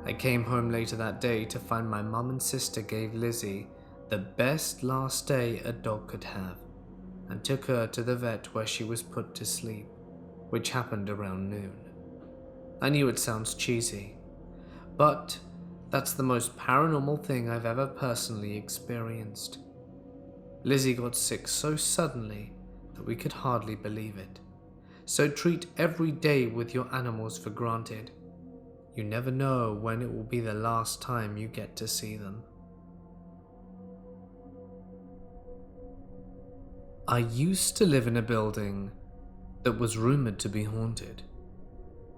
I came home later that day to find my mum and sister gave Lizzie the best last day a dog could have, and took her to the vet where she was put to sleep, which happened around noon. I knew it sounds cheesy, but that's the most paranormal thing I've ever personally experienced. Lizzie got sick so suddenly that we could hardly believe it. So treat every day with your animals for granted. You never know when it will be the last time you get to see them. I used to live in a building that was rumored to be haunted.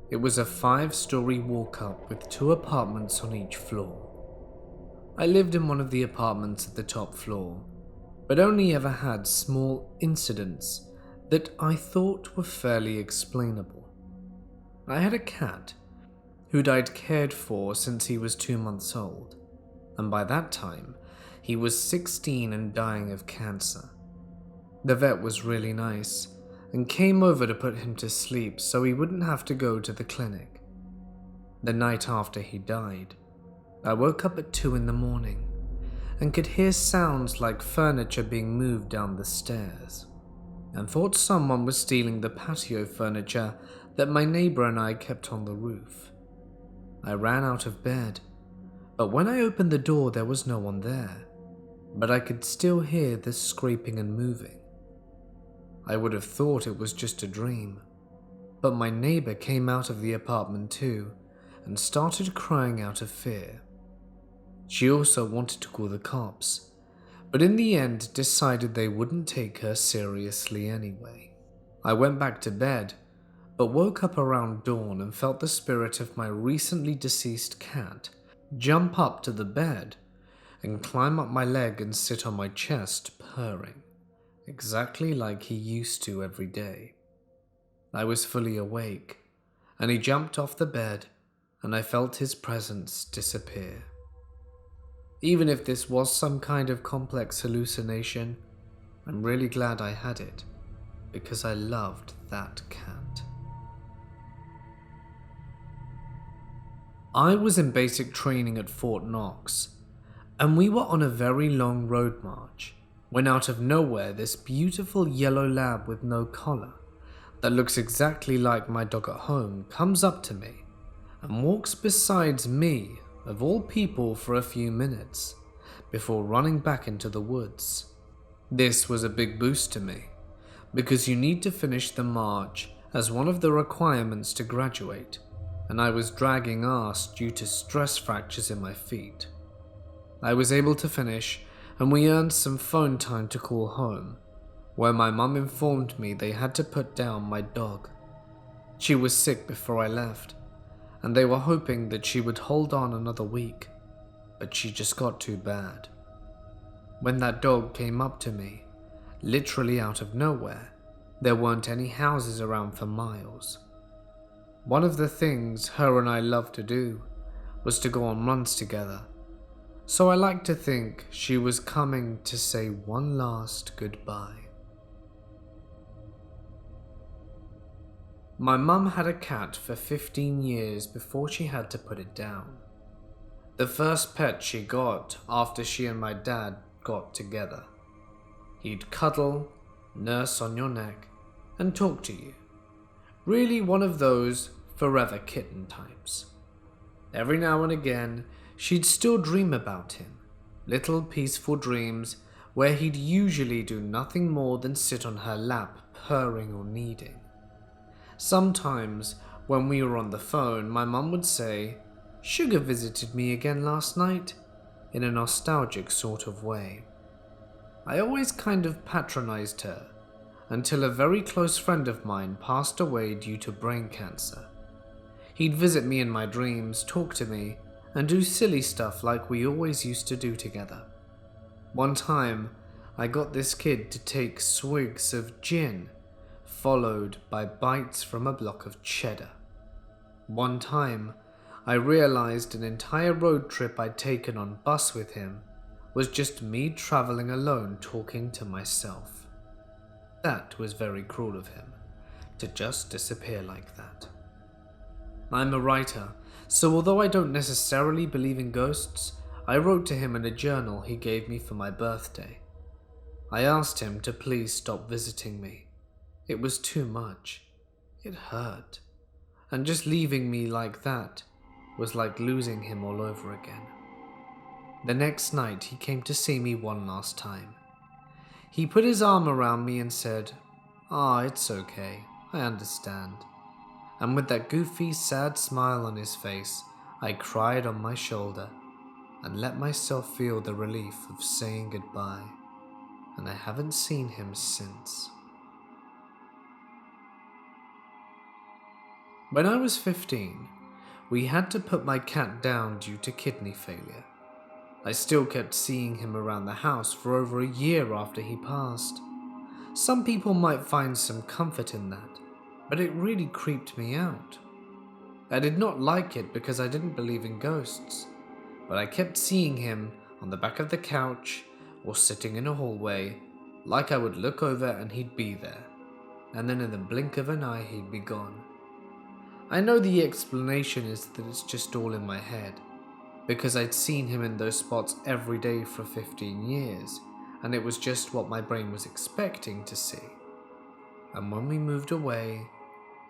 It was a 5-story walk-up with 2 apartments on each floor. I lived in one of the apartments at the top floor, but only ever had small incidents that I thought were fairly explainable. I had a cat who'd I'd cared for since he was 2 months old, and by that time he was 16 and dying of cancer. The vet was really nice and came over to put him to sleep so he wouldn't have to go to the clinic. The night after he died, I woke up at 2 in the morning and could hear sounds like furniture being moved down the stairs, and thought someone was stealing the patio furniture that my neighbor and I kept on the roof. I ran out of bed, but when I opened the door there was no one there, but I could still hear the scraping and moving. I would have thought it was just a dream, but my neighbor came out of the apartment too and started crying out of fear. She also wanted to call the cops, but in the end decided they wouldn't take her seriously anyway. I went back to bed, but woke up around dawn and felt the spirit of my recently deceased cat jump up to the bed and climb up my leg and sit on my chest purring, exactly like he used to every day. I was fully awake, and he jumped off the bed, and I felt his presence disappear. Even if this was some kind of complex hallucination, I'm really glad I had it, because I loved that cat. I was in basic training at Fort Knox, and we were on a very long road march, when out of nowhere this beautiful yellow lab with no collar, that looks exactly like my dog at home, comes up to me and walks beside me, of all people, for a few minutes, before running back into the woods. This was a big boost to me, because you need to finish the march as one of the requirements to graduate, and I was dragging ass due to stress fractures in my feet. I was able to finish, and we earned some phone time to call home, where my mum informed me they had to put down my dog. She was sick before I left, and they were hoping that she would hold on another week, but she just got too bad. When that dog came up to me, literally out of nowhere, there weren't any houses around for miles. One of the things her and I loved to do was to go on runs together, so I like to think she was coming to say one last goodbye. My mum had a cat for 15 years before she had to put it down. The first pet she got after she and my dad got together. He'd cuddle, nurse on your neck, and talk to you. Really one of those forever kitten types. Every now and again, she'd still dream about him, little peaceful dreams where he'd usually do nothing more than sit on her lap, purring or kneading. Sometimes, when we were on the phone, my mum would say, "Sugar visited me again last night," in a nostalgic sort of way. I always kind of patronized her, until a very close friend of mine passed away due to brain cancer. He'd visit me in my dreams, talk to me, and do silly stuff like we always used to do together. One time, I got this kid to take swigs of gin, followed by bites from a block of cheddar. One time, I realized an entire road trip I'd taken on bus with him was just me traveling alone talking to myself. That was very cruel of him, to just disappear like that. I'm a writer, so although I don't necessarily believe in ghosts, I wrote to him in a journal he gave me for my birthday. I asked him to please stop visiting me. It was too much. It hurt. And just leaving me like that was like losing him all over again. The next night he came to see me one last time. He put his arm around me and said, It's okay, I understand." And with that goofy, sad smile on his face, I cried on my shoulder and let myself feel the relief of saying goodbye. And I haven't seen him since. When I was 15, we had to put my cat down due to kidney failure. I still kept seeing him around the house for over a year after he passed. Some people might find some comfort in that, but it really creeped me out. I did not like it because I didn't believe in ghosts, but I kept seeing him on the back of the couch or sitting in a hallway, like I would look over and he'd be there, and then in the blink of an eye he'd be gone. I know the explanation is that it's just all in my head, because I'd seen him in those spots every day for 15 years, and it was just what my brain was expecting to see. And when we moved away,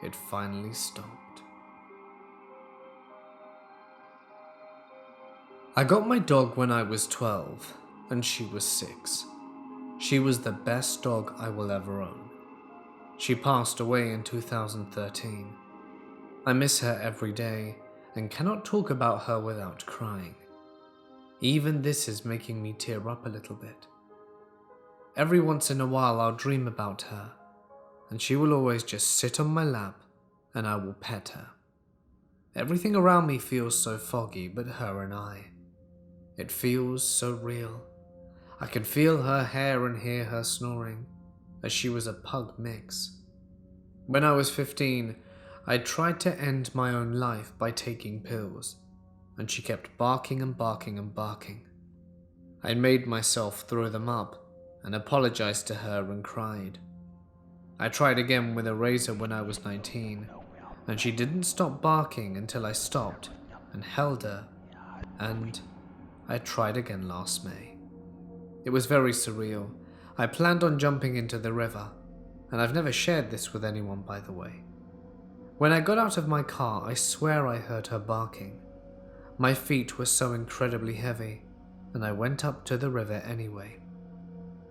it finally stopped. I got my dog when I was 12, and she was 6. She was the best dog I will ever own. She passed away in 2013. I miss her every day and cannot talk about her without crying. Even this is making me tear up a little bit. Every once in a while I'll dream about her, and she will always just sit on my lap and I will pet her. Everything around me feels so foggy, but her and I. It feels so real. I can feel her hair and hear her snoring, as she was a pug mix. When I was 15, I tried to end my own life by taking pills, and she kept barking and barking and barking. I made myself throw them up and apologized to her and cried. I tried again with a razor when I was 19, and she didn't stop barking until I stopped and held her, and I tried again last May. It was very surreal. I planned on jumping into the river, and I've never shared this with anyone, by the way. When I got out of my car, I swear I heard her barking. My feet were so incredibly heavy, and I went up to the river anyway.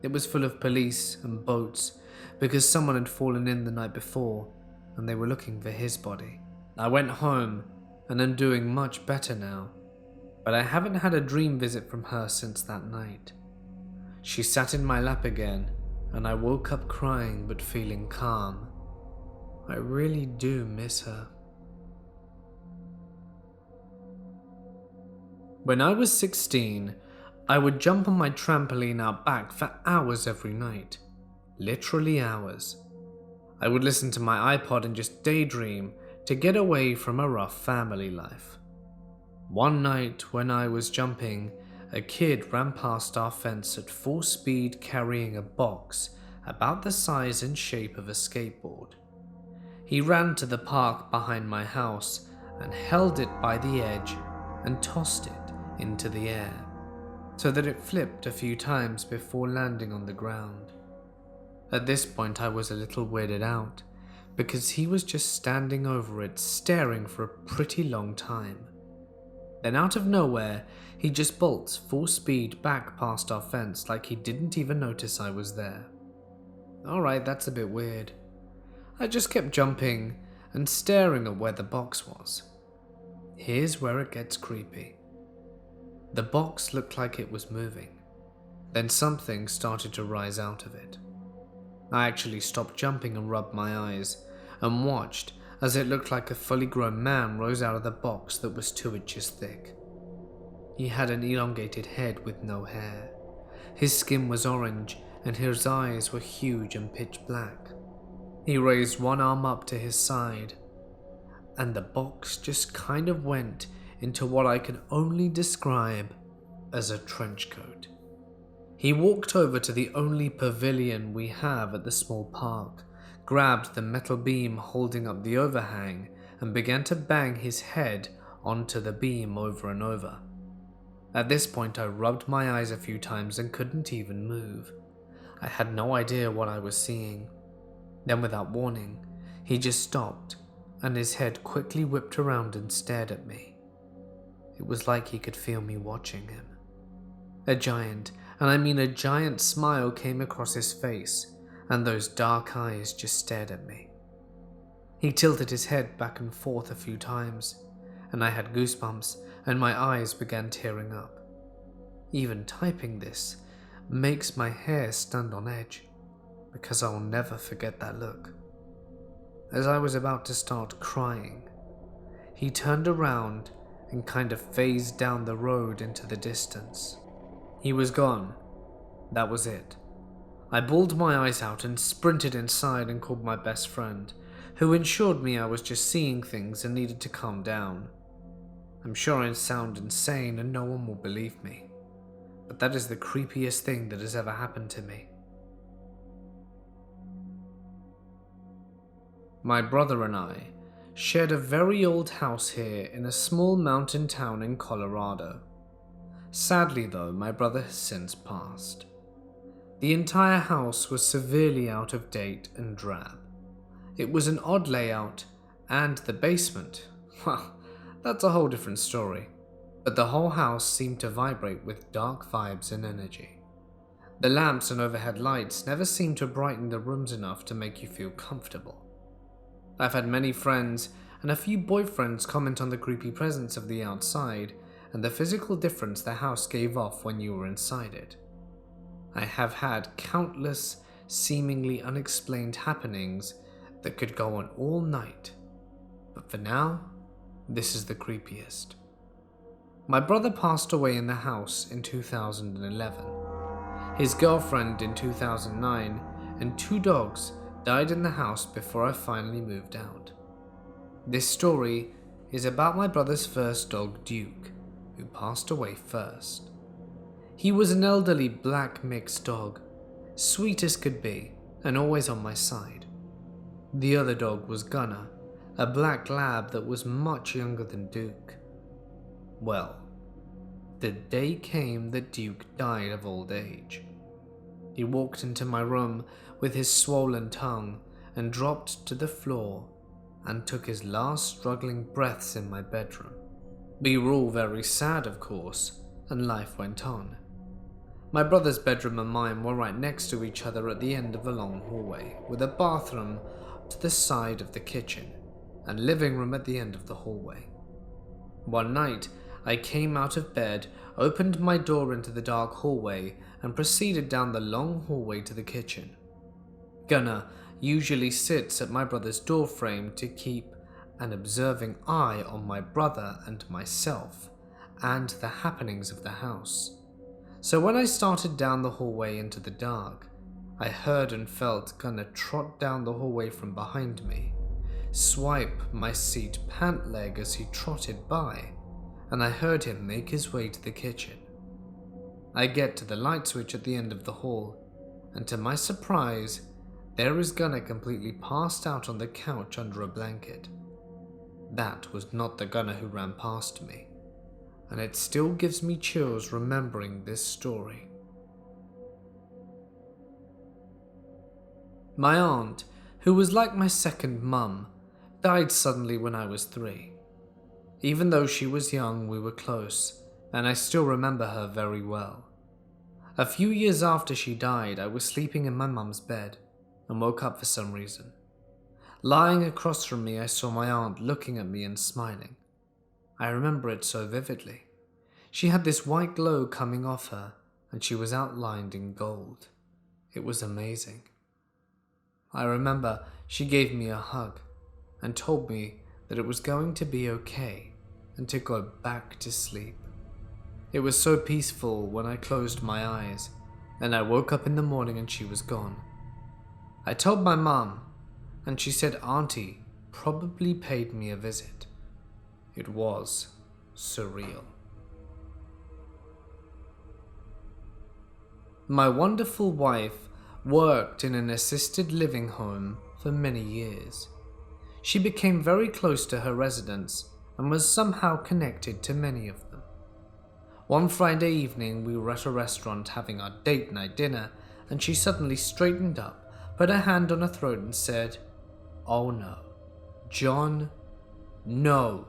It was full of police and boats because someone had fallen in the night before, and they were looking for his body. I went home, and am doing much better now, but I haven't had a dream visit from her since that night. She sat in my lap again, and I woke up crying but feeling calm. I really do miss her. When I was 16, I would jump on my trampoline out back for hours every night. Literally hours. I would listen to my iPod and just daydream to get away from a rough family life. One night when I was jumping, a kid ran past our fence at full speed carrying a box about the size and shape of a skateboard. He ran to the park behind my house and held it by the edge and tossed it into the air, so that it flipped a few times before landing on the ground. At this point I was a little weirded out, because he was just standing over it staring for a pretty long time. Then out of nowhere, he just bolts full speed back past our fence like he didn't even notice I was there. Alright, that's a bit weird. I just kept jumping and staring at where the box was. Here's where it gets creepy. The box looked like it was moving. Then something started to rise out of it. I actually stopped jumping and rubbed my eyes and watched as it looked like a fully grown man rose out of the box that was 2 inches thick. He had an elongated head with no hair. His skin was orange and his eyes were huge and pitch black. He raised one arm up to his side, and the box just kind of went into what I can only describe as a trench coat. He walked over to the only pavilion we have at the small park, grabbed the metal beam holding up the overhang, and began to bang his head onto the beam over and over. At this point, I rubbed my eyes a few times and couldn't even move. I had no idea what I was seeing. Then, without warning, he just stopped, and his head quickly whipped around and stared at me. It was like he could feel me watching him. A giant, and I mean a giant smile came across his face, and those dark eyes just stared at me. He tilted his head back and forth a few times, and I had goosebumps and my eyes began tearing up. Even typing this makes my hair stand on edge, because I will never forget that look. As I was about to start crying, he turned around and kind of phased down the road into the distance. He was gone. That was it. I bawled my eyes out and sprinted inside and called my best friend, who assured me I was just seeing things and needed to calm down. I'm sure I sound insane and no one will believe me, but that is the creepiest thing that has ever happened to me. My brother and I shared a very old house here in a small mountain town in Colorado. Sadly though, my brother has since passed. The entire house was severely out of date and drab. It was an odd layout, and the basement, well, that's a whole different story. But the whole house seemed to vibrate with dark vibes and energy. The lamps and overhead lights never seemed to brighten the rooms enough to make you feel comfortable. I've had many friends and a few boyfriends comment on the creepy presence of the outside and the physical difference the house gave off when you were inside it. I have had countless seemingly unexplained happenings that could go on all night, but for now, this is the creepiest. My brother passed away in the house in 2011. His girlfriend in 2009, and 2 dogs died in the house before I finally moved out. This story is about my brother's first dog, Duke, who passed away first. He was an elderly black mixed dog, sweet as could be, and always on my side. The other dog was Gunner, a black lab that was much younger than Duke. Well, the day came that Duke died of old age. He walked into my room with his swollen tongue and dropped to the floor and took his last struggling breaths in my bedroom. We were all very sad, of course, and life went on. My brother's bedroom and mine were right next to each other at the end of a long hallway, with a bathroom to the side of the kitchen and living room at the end of the hallway. One night, I came out of bed, opened my door into the dark hallway, and proceeded down the long hallway to the kitchen. Gunner usually sits at my brother's doorframe to keep an observing eye on my brother and myself, and the happenings of the house. So when I started down the hallway into the dark, I heard and felt Gunner trot down the hallway from behind me, swipe my seat pant leg as he trotted by, and I heard him make his way to the kitchen. I get to the light switch at the end of the hall, and to my surprise, there is Gunner completely passed out on the couch under a blanket. That was not the Gunner who ran past me, and it still gives me chills remembering this story. My aunt who was like my second mum, died suddenly when I was 3. Even though she was young, we were close, and I still remember her very well. A few years after she died, I was sleeping in my mum's bed and woke up for some reason. Lying across from me, I saw my aunt looking at me and smiling. I remember it so vividly. She had this white glow coming off her, and she was outlined in gold. It was amazing. I remember she gave me a hug and told me that it was going to be okay and to go back to sleep. It was so peaceful when I closed my eyes, and I woke up in the morning and she was gone. I told my mum, and she said Auntie probably paid me a visit. It was surreal. My wonderful wife worked in an assisted living home for many years. She became very close to her residents and was somehow connected to many of them. One Friday evening, we were at a restaurant having our date night dinner, and she suddenly straightened up, put her hand on her throat and said, "Oh no, John, no."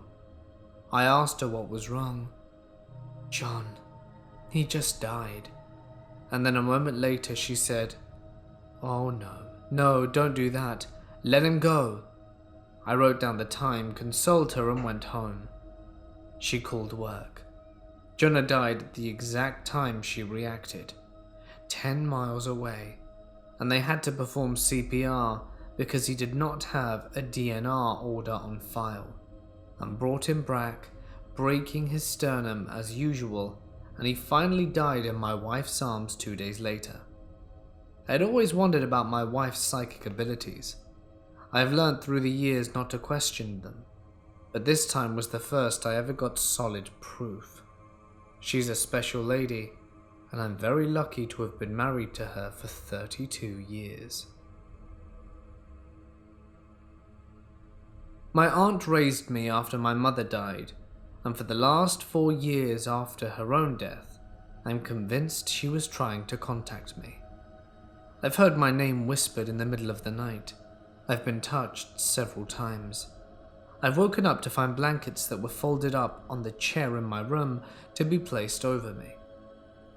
I asked her what was wrong. "John, he just died." And then a moment later she said, "Oh no, don't do that. Let him go." I wrote down the time, consoled her and went home. She called work. Jonah died at the exact time she reacted, 10 miles away, and they had to perform CPR because he did not have a DNR order on file, and brought him back, breaking his sternum as usual, and he finally died in my wife's arms 2 days later. I had always wondered about my wife's psychic abilities. I have learned through the years not to question them, but this time was the first I ever got solid proof. She's a special lady, and I'm very lucky to have been married to her for 32 years. My aunt raised me after my mother died, and for the last 4 years after her own death, I'm convinced she was trying to contact me. I've heard my name whispered in the middle of the night. I've been touched several times. I've woken up to find blankets that were folded up on the chair in my room to be placed over me.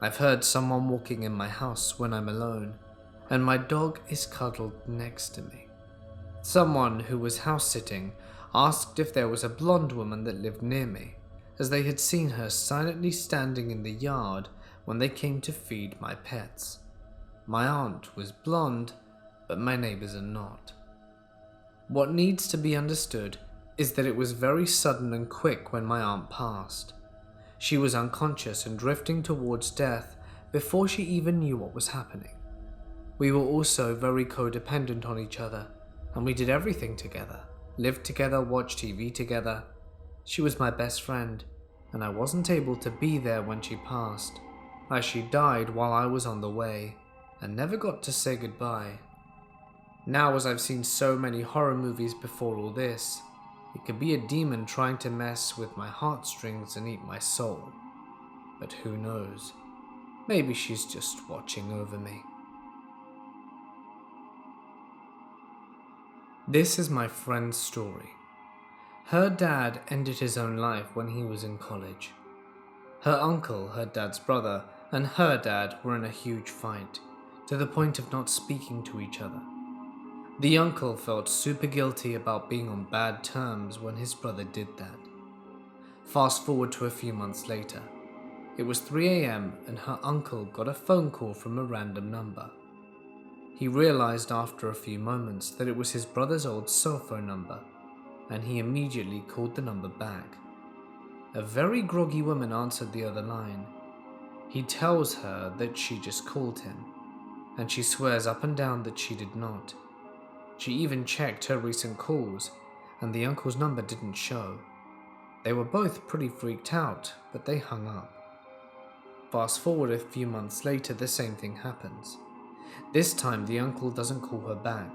I've heard someone walking in my house when I'm alone, and my dog is cuddled next to me. Someone who was house-sitting asked if there was a blonde woman that lived near me, as they had seen her silently standing in the yard when they came to feed my pets. My aunt was blonde, but my neighbors are not. What needs to be understood is that it was very sudden and quick when my aunt passed. She was unconscious and drifting towards death before she even knew what was happening. We were also very codependent on each other, and we did everything together, lived together, watched TV together. She was my best friend, and I wasn't able to be there when she passed, as she died while I was on the way, and never got to say goodbye. Now, as I've seen so many horror movies before all this, it could be a demon trying to mess with my heartstrings and eat my soul. But who knows? Maybe she's just watching over me. This is my friend's story. Her dad ended his own life when he was in college. Her uncle, her dad's brother, and her dad were in a huge fight, to the point of not speaking to each other. The uncle felt super guilty about being on bad terms when his brother did that. Fast forward to a few months later. It was 3 a.m. and her uncle got a phone call from a random number. He realized after a few moments that it was his brother's old cell phone number, and he immediately called the number back. A very groggy woman answered the other line. He tells her that she just called him, and she swears up and down that she did not. She even checked her recent calls, and the uncle's number didn't show. They were both pretty freaked out, but they hung up. Fast forward a few months later, the same thing happens. This time the uncle doesn't call her back.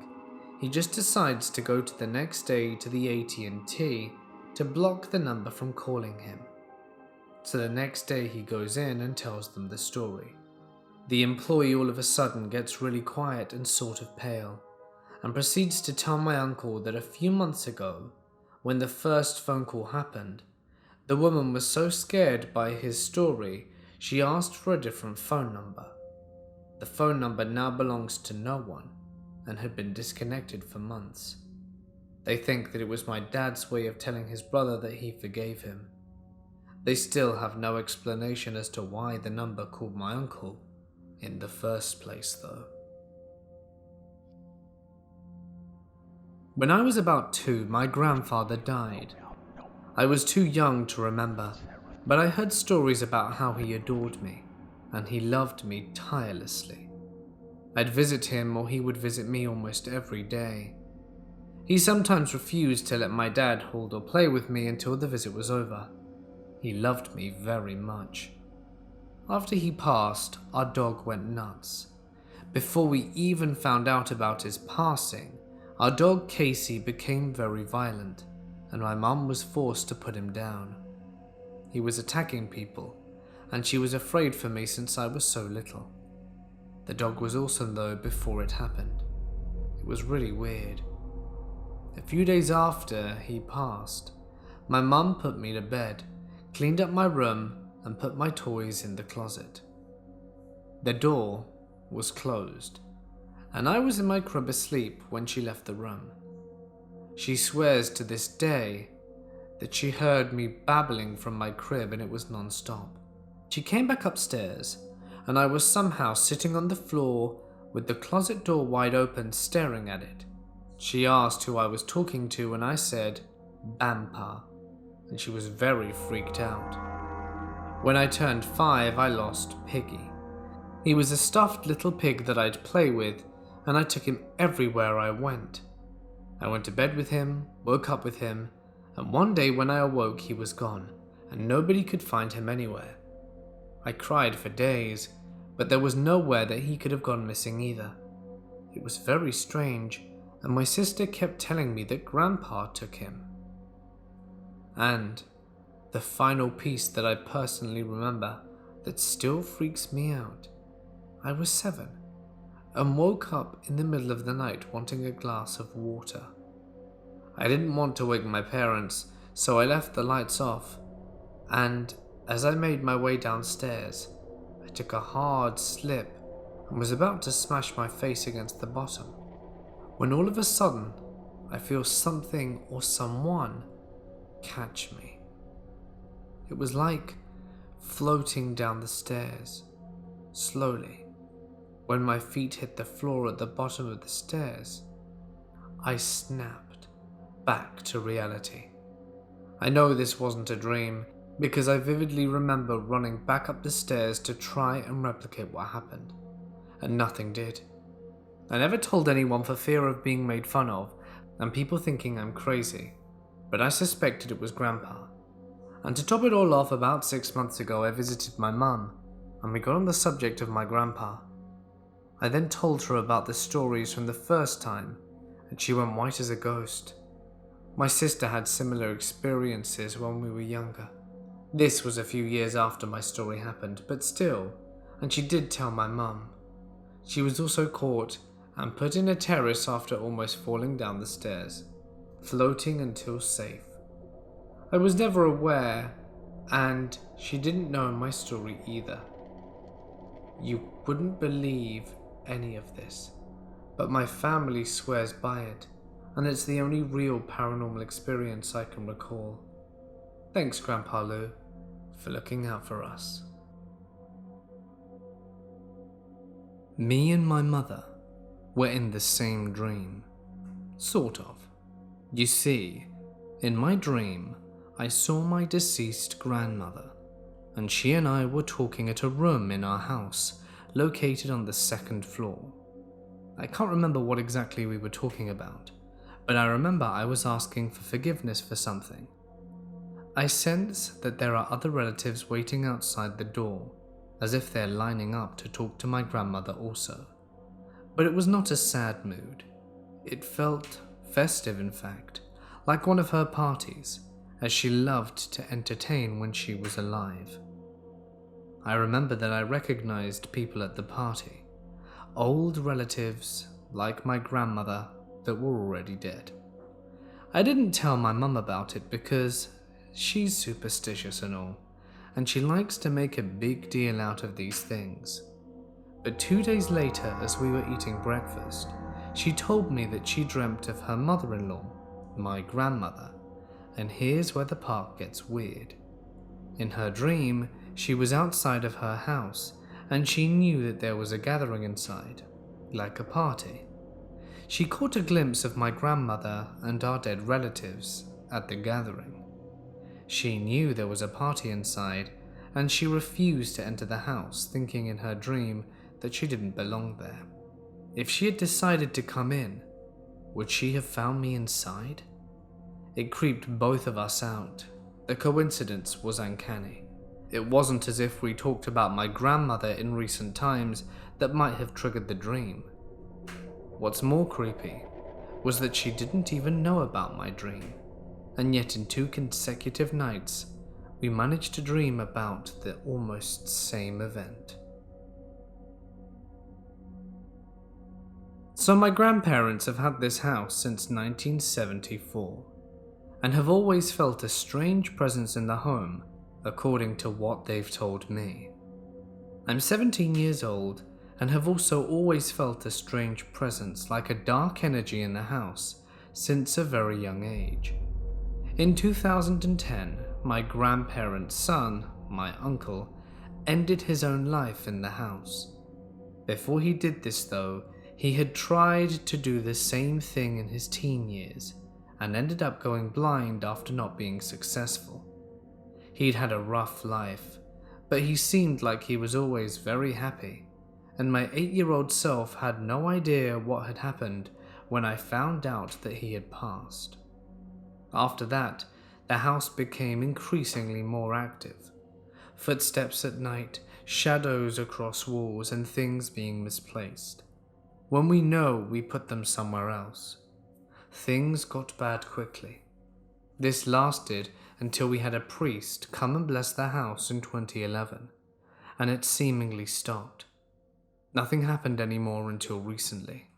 He just decides to go to the next day to the AT&T to block the number from calling him. So the next day he goes in and tells them the story. The employee all of a sudden gets really quiet and sort of pale, and proceeds to tell my uncle that a few months ago, when the first phone call happened, the woman was so scared by his story she asked for a different phone number. The phone number now belongs to no one and had been disconnected for months. They think that it was my dad's way of telling his brother that he forgave him. They still have no explanation as to why the number called my uncle in the first place, though. When I was about 2, my grandfather died. I was too young to remember, but I heard stories about how he adored me, and he loved me tirelessly. I'd visit him or he would visit me almost every day. He sometimes refused to let my dad hold or play with me until the visit was over. He loved me very much. After he passed, our dog went nuts. Before we even found out about his passing, our dog Casey became very violent, and my mum was forced to put him down. He was attacking people, and she was afraid for me since I was so little. The dog was awesome though before it happened. It was really weird. A few days after he passed, my mum put me to bed, cleaned up my room, and put my toys in the closet. The door was closed, and I was in my crib asleep when she left the room. She swears to this day that she heard me babbling from my crib and it was non-stop. She came back upstairs, and I was somehow sitting on the floor with the closet door wide open staring at it. She asked who I was talking to and I said, "Bampa," and she was very freaked out. When I turned 5, I lost Piggy. He was a stuffed little pig that I'd play with, and I took him everywhere I went. I went to bed with him, woke up with him, and one day when I awoke he was gone, and nobody could find him anywhere. I cried for days, but there was nowhere that he could have gone missing either. It was very strange, and my sister kept telling me that Grandpa took him. And the final piece that I personally remember that still freaks me out, I was 7 and woke up in the middle of the night wanting a glass of water. I didn't want to wake my parents, so I left the lights off, and as I made my way downstairs, I took a hard slip and was about to smash my face against the bottom, when all of a sudden I feel something or someone catch me. It was like floating down the stairs, slowly. When my feet hit the floor at the bottom of the stairs, I snapped back to reality. I know this wasn't a dream because I vividly remember running back up the stairs to try and replicate what happened, and nothing did. I never told anyone for fear of being made fun of and people thinking I'm crazy, but I suspected it was Grandpa. And to top it all off, about 6 months ago I visited my mum, and we got on the subject of my grandpa. I then told her about the stories from the first time, and she went white as a ghost. My sister had similar experiences when we were younger. This was a few years after my story happened, but still, and she did tell my mum. She was also caught and put in a terrace after almost falling down the stairs, floating until safe. I was never aware, and she didn't know my story either. You wouldn't believe any of this, but my family swears by it, and it's the only real paranormal experience I can recall. Thanks, Grandpa Lou, for looking out for us. Me and my mother were in the same dream. Sort of. You see, in my dream, I saw my deceased grandmother, and she and I were talking at a room in our house, located on the 2nd floor. I can't remember what exactly we were talking about, but I remember I was asking for forgiveness for something. I sense that there are other relatives waiting outside the door, as if they're lining up to talk to my grandmother also. But it was not a sad mood. It felt festive, in fact, like one of her parties, as she loved to entertain when she was alive. I remember that I recognized people at the party, old relatives like my grandmother that were already dead. I didn't tell my mum about it because she's superstitious and all, and she likes to make a big deal out of these things. But 2 days later, as we were eating breakfast, she told me that she dreamt of her mother-in-law, my grandmother, and here's where the part gets weird. In her dream, she was outside of her house, and she knew that there was a gathering inside, like a party. She caught a glimpse of my grandmother and our dead relatives at the gathering. She knew there was a party inside, and she refused to enter the house, thinking in her dream that she didn't belong there. If she had decided to come in, would she have found me inside? It creeped both of us out. The coincidence was uncanny. It wasn't as if we talked about my grandmother in recent times that might have triggered the dream. What's more creepy was that she didn't even know about my dream, and yet in 2 consecutive nights, we managed to dream about the almost same event. So my grandparents have had this house since 1974, and have always felt a strange presence in the home, according to what they've told me. I'm 17 years old and have also always felt a strange presence, like a dark energy in the house, since a very young age. In 2010, my grandparents' son, my uncle, ended his own life in the house. Before he did this though, he had tried to do the same thing in his teen years, and ended up going blind after not being successful. He'd had a rough life, but he seemed like he was always very happy, and my 8-year-old self had no idea what had happened when I found out that he had passed. After that, the house became increasingly more active. Footsteps at night, shadows across walls, and things being misplaced. When we know, we put them somewhere else. Things got bad quickly. This lasted until we had a priest come and bless the house in 2011, and it seemingly stopped. Nothing happened anymore until recently.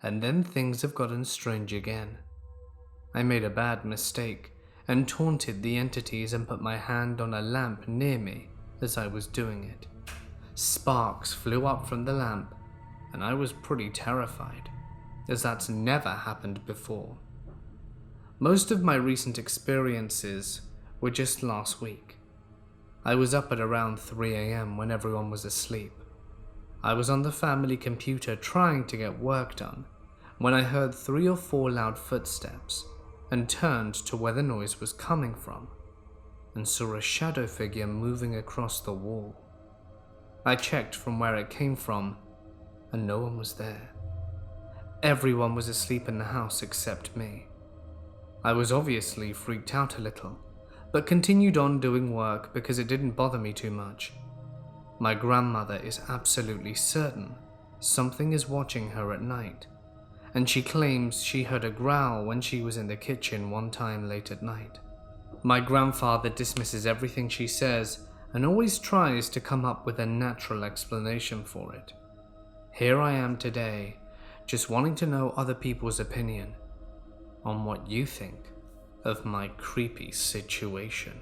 And then things have gotten strange again. I made a bad mistake and taunted the entities and put my hand on a lamp near me as I was doing it. Sparks flew up from the lamp, and I was pretty terrified, as that's never happened before. Most of my recent experiences were just last week. I was up at around 3 a.m. when everyone was asleep. I was on the family computer trying to get work done when I heard 3 or 4 loud footsteps and turned to where the noise was coming from and saw a shadow figure moving across the wall. I checked from where it came from, and no one was there. Everyone was asleep in the house except me. I was obviously freaked out a little, but continued on doing work because it didn't bother me too much. My grandmother is absolutely certain something is watching her at night, and she claims she heard a growl when she was in the kitchen one time late at night. My grandfather dismisses everything she says and always tries to come up with a natural explanation for it. Here I am today, just wanting to know other people's opinion on what you think of my creepy situation.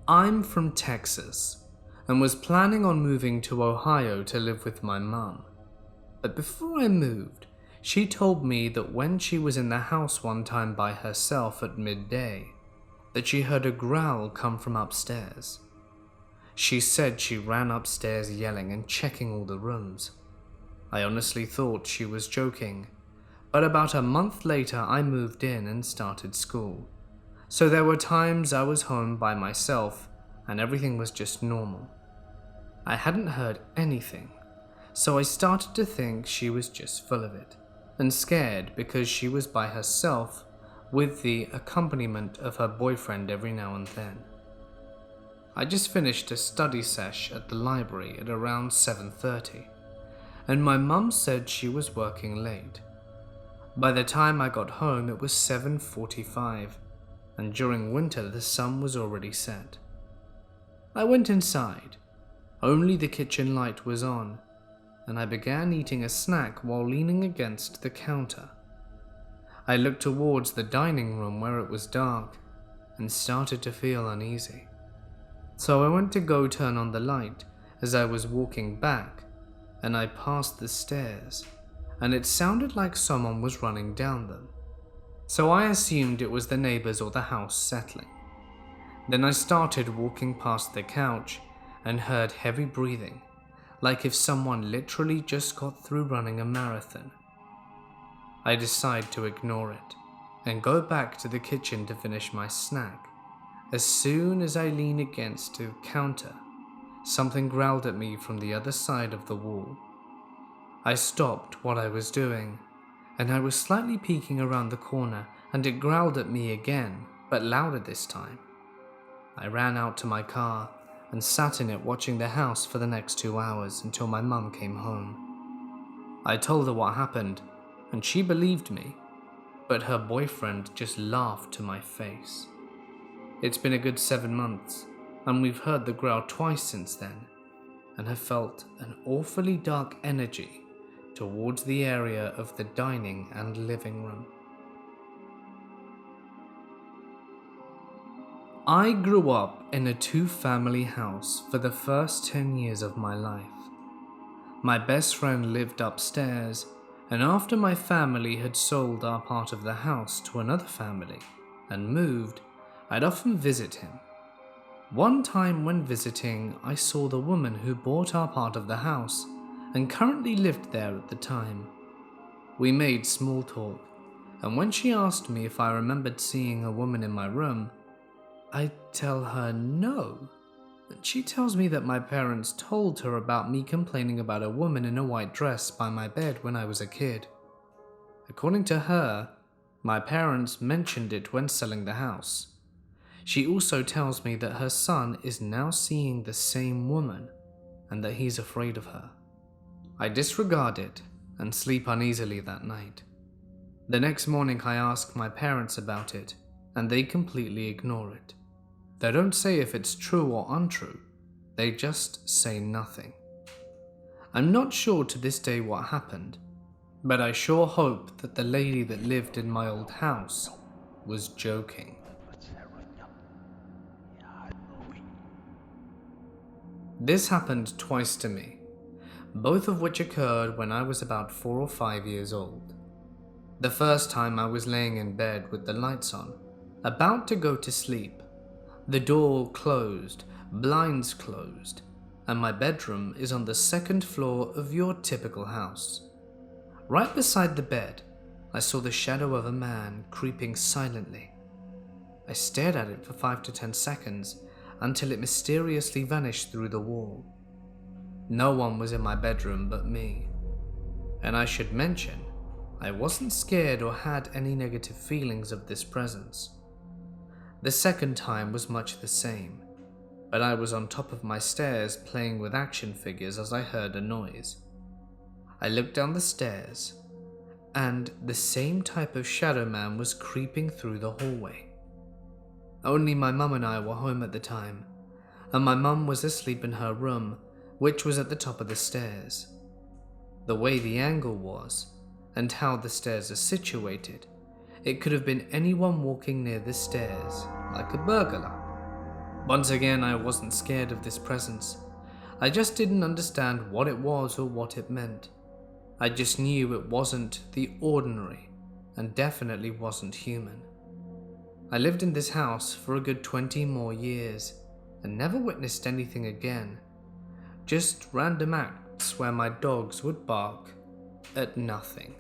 I'm from Texas and was planning on moving to Ohio to live with my mum. But before I moved, she told me that when she was in the house one time by herself at midday, that she heard a growl come from upstairs. She said she ran upstairs yelling and checking all the rooms. I honestly thought she was joking, but about a month later I moved in and started school. So there were times I was home by myself and everything was just normal. I hadn't heard anything, so I started to think she was just full of it, and scared because she was by herself with the accompaniment of her boyfriend every now and then. I just finished a study sesh at the library at around 7:30, and my mum said she was working late. By the time I got home it was 7:45, and during winter the sun was already set. I went inside. Only the kitchen light was on, and I began eating a snack while leaning against the counter. I looked towards the dining room where it was dark and started to feel uneasy. So I went to go turn on the light as I was walking back, and I passed the stairs, and it sounded like someone was running down them. So I assumed it was the neighbors or the house settling. Then I started walking past the couch and heard heavy breathing, like if someone literally just got through running a marathon. I decide to ignore it and go back to the kitchen to finish my snack. As soon as I lean against the counter, something growled at me from the other side of the wall. I stopped what I was doing, and I was slightly peeking around the corner, and it growled at me again, but louder this time. I ran out to my car and sat in it watching the house for the next 2 hours until my mum came home. I told her what happened, and she believed me, but her boyfriend just laughed to my face. It's been a good 7 months, and we've heard the growl twice since then, and have felt an awfully dark energy towards the area of the dining and living room. I grew up in a 2-family house for the first 10 years of my life. My best friend lived upstairs, and after my family had sold our part of the house to another family and moved, I'd often visit him. One time when visiting, I saw the woman who bought our part of the house and currently lived there at the time. We made small talk, and when she asked me if I remembered seeing a woman in my room, I tell her no, and she tells me that my parents told her about me complaining about a woman in a white dress by my bed when I was a kid. According to her, my parents mentioned it when selling the house. She also tells me that her son is now seeing the same woman and that he's afraid of her. I disregard it and sleep uneasily that night. The next morning I ask my parents about it, and they completely ignore it. They don't say if it's true or untrue, they just say nothing. I'm not sure to this day what happened, but I sure hope that the lady that lived in my old house was joking. This happened twice to me, both of which occurred when I was about 4 or 5 years old. The first time I was laying in bed with the lights on, about to go to sleep. The door closed, blinds closed, and my bedroom is on the 2nd floor of your typical house. Right beside the bed, I saw the shadow of a man creeping silently. I stared at it for 5 to 10 seconds until it mysteriously vanished through the wall. No one was in my bedroom but me. And I should mention, I wasn't scared or had any negative feelings of this presence. The second time was much the same, but I was on top of my stairs playing with action figures as I heard a noise. I looked down the stairs, and the same type of shadow man was creeping through the hallway. Only my mum and I were home at the time, and my mum was asleep in her room, which was at the top of the stairs. The way the angle was, and how the stairs are situated, it could have been anyone walking near the stairs, like a burglar. Once again, I wasn't scared of this presence. I just didn't understand what it was or what it meant. I just knew it wasn't the ordinary, and definitely wasn't human. I lived in this house for a good 20 more years, and never witnessed anything again. Just random acts where my dogs would bark at nothing.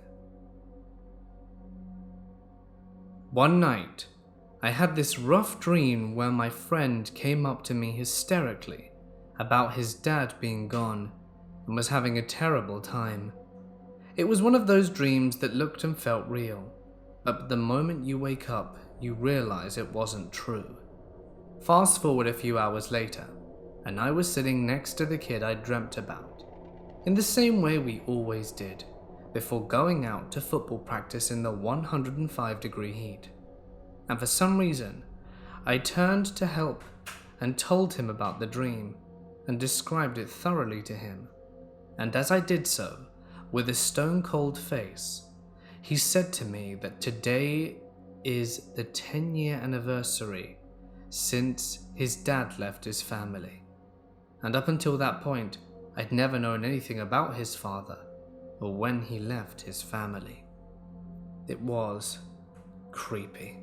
One night, I had this rough dream where my friend came up to me hysterically about his dad being gone and was having a terrible time. It was one of those dreams that looked and felt real, but the moment you wake up, you realize it wasn't true. Fast forward a few hours later, and I was sitting next to the kid I dreamt about, in the same way we always did, before going out to football practice in the 105-degree heat. And for some reason, I turned to help and told him about the dream and described it thoroughly to him. and as I did so, with a stone-cold face, he said to me that today is the 10-year anniversary since his dad left his family. And up until that point, I'd never known anything about his father or when he left his family. It was creepy.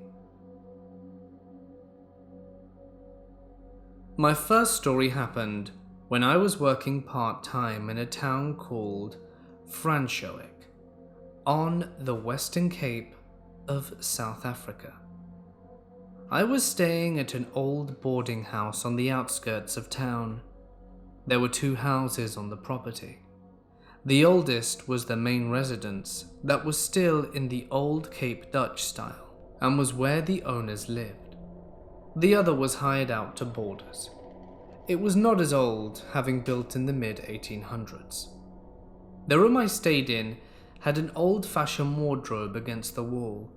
My first story happened when I was working part-time in a town called Franschhoek on the Western Cape of South Africa. I was staying at an old boarding house on the outskirts of town. There were 2 houses on the property. The oldest was the main residence that was still in the old Cape Dutch style and was where the owners lived. The other was hired out to boarders. It was not as old, having built in the mid-1800s. The room I stayed in had an old-fashioned wardrobe against the wall,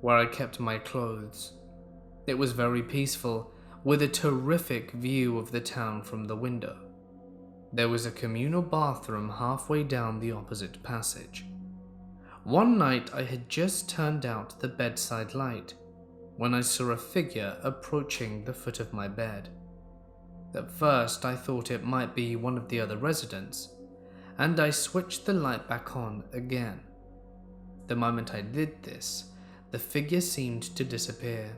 where I kept my clothes. It was very peaceful, with a terrific view of the town from the window. There was a communal bathroom halfway down the opposite passage. One night I had just turned out the bedside light when I saw a figure approaching the foot of my bed. At first I thought it might be one of the other residents, and I switched the light back on again. The moment I did this, the figure seemed to disappear.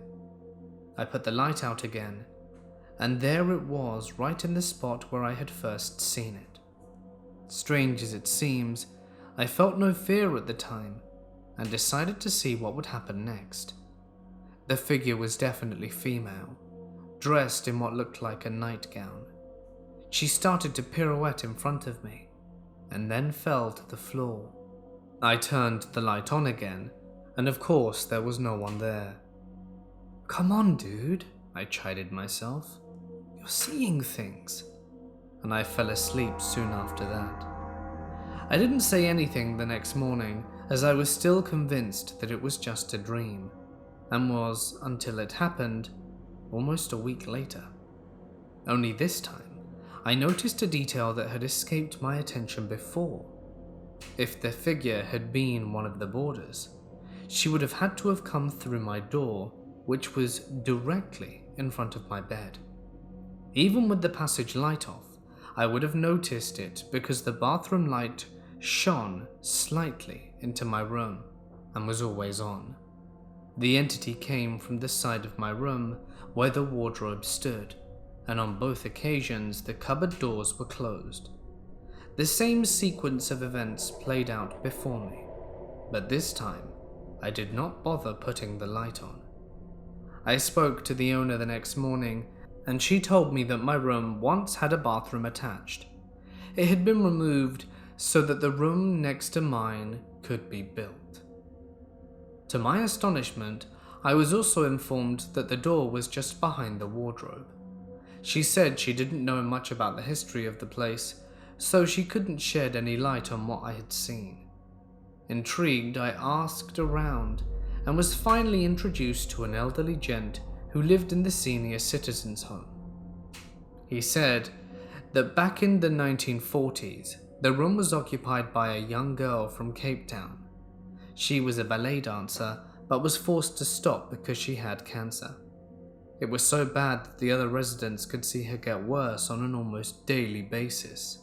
I put the light out again, and there it was, right in the spot where I had first seen it. Strange as it seems, I felt no fear at the time, and decided to see what would happen next. The figure was definitely female, dressed in what looked like a nightgown. She started to pirouette in front of me, and then fell to the floor. I turned the light on again, and of course there was no one there. "Come on, dude," I chided myself. "You're seeing things." And I fell asleep soon after that. I didn't say anything the next morning, as I was still convinced that it was just a dream, and was, until it happened, almost a week later. Only this time, I noticed a detail that had escaped my attention before. If the figure had been one of the boarders, she would have had to have come through my door, which was directly in front of my bed. Even with the passage light off, I would have noticed it because the bathroom light shone slightly into my room and was always on. The entity came from the side of my room where the wardrobe stood, and on both occasions the cupboard doors were closed. The same sequence of events played out before me, but this time I did not bother putting the light on. I spoke to the owner the next morning, and she told me that my room once had a bathroom attached. It had been removed so that the room next to mine could be built. To my astonishment, I was also informed that the door was just behind the wardrobe. She said she didn't know much about the history of the place, so she couldn't shed any light on what I had seen. Intrigued, I asked around and was finally introduced to an elderly gent who lived in the senior citizens' home. He said that back in the 1940s, the room was occupied by a young girl from Cape Town. She was a ballet dancer, but was forced to stop because she had cancer. It was so bad that the other residents could see her get worse on an almost daily basis.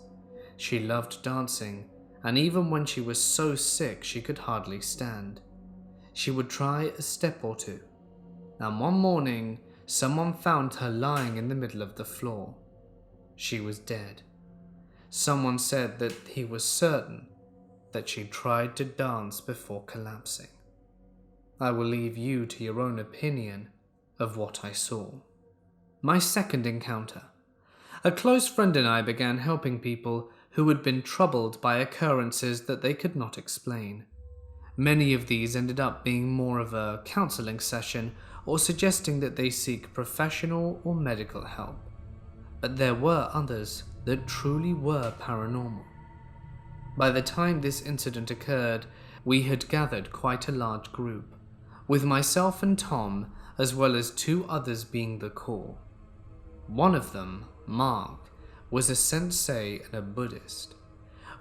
She loved dancing, and even when she was so sick she could hardly stand, she would try a step or two. And one morning, someone found her lying in the middle of the floor. She was dead. Someone said that he was certain that she tried to dance before collapsing. I will leave you to your own opinion of what I saw. My second encounter. A close friend and I began helping people who had been troubled by occurrences that they could not explain. Many of these ended up being more of a counseling session or suggesting that they seek professional or medical help. But there were others that truly were paranormal. By the time this incident occurred, we had gathered quite a large group, with myself and Tom, as well as 2 others being the core. One of them, Mark, was a sensei and a Buddhist.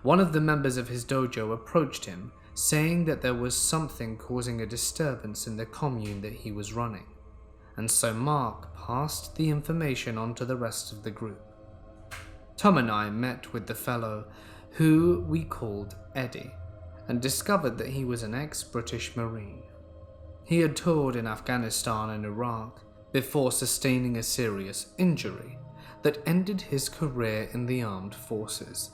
One of the members of his dojo approached him, saying that there was something causing a disturbance in the commune that he was running, and so Mark passed the information on to the rest of the group. Tom and I met with the fellow, who we called Eddie, and discovered that he was an ex-British Marine. He had toured in Afghanistan and Iraq before sustaining a serious injury that ended his career in the armed forces.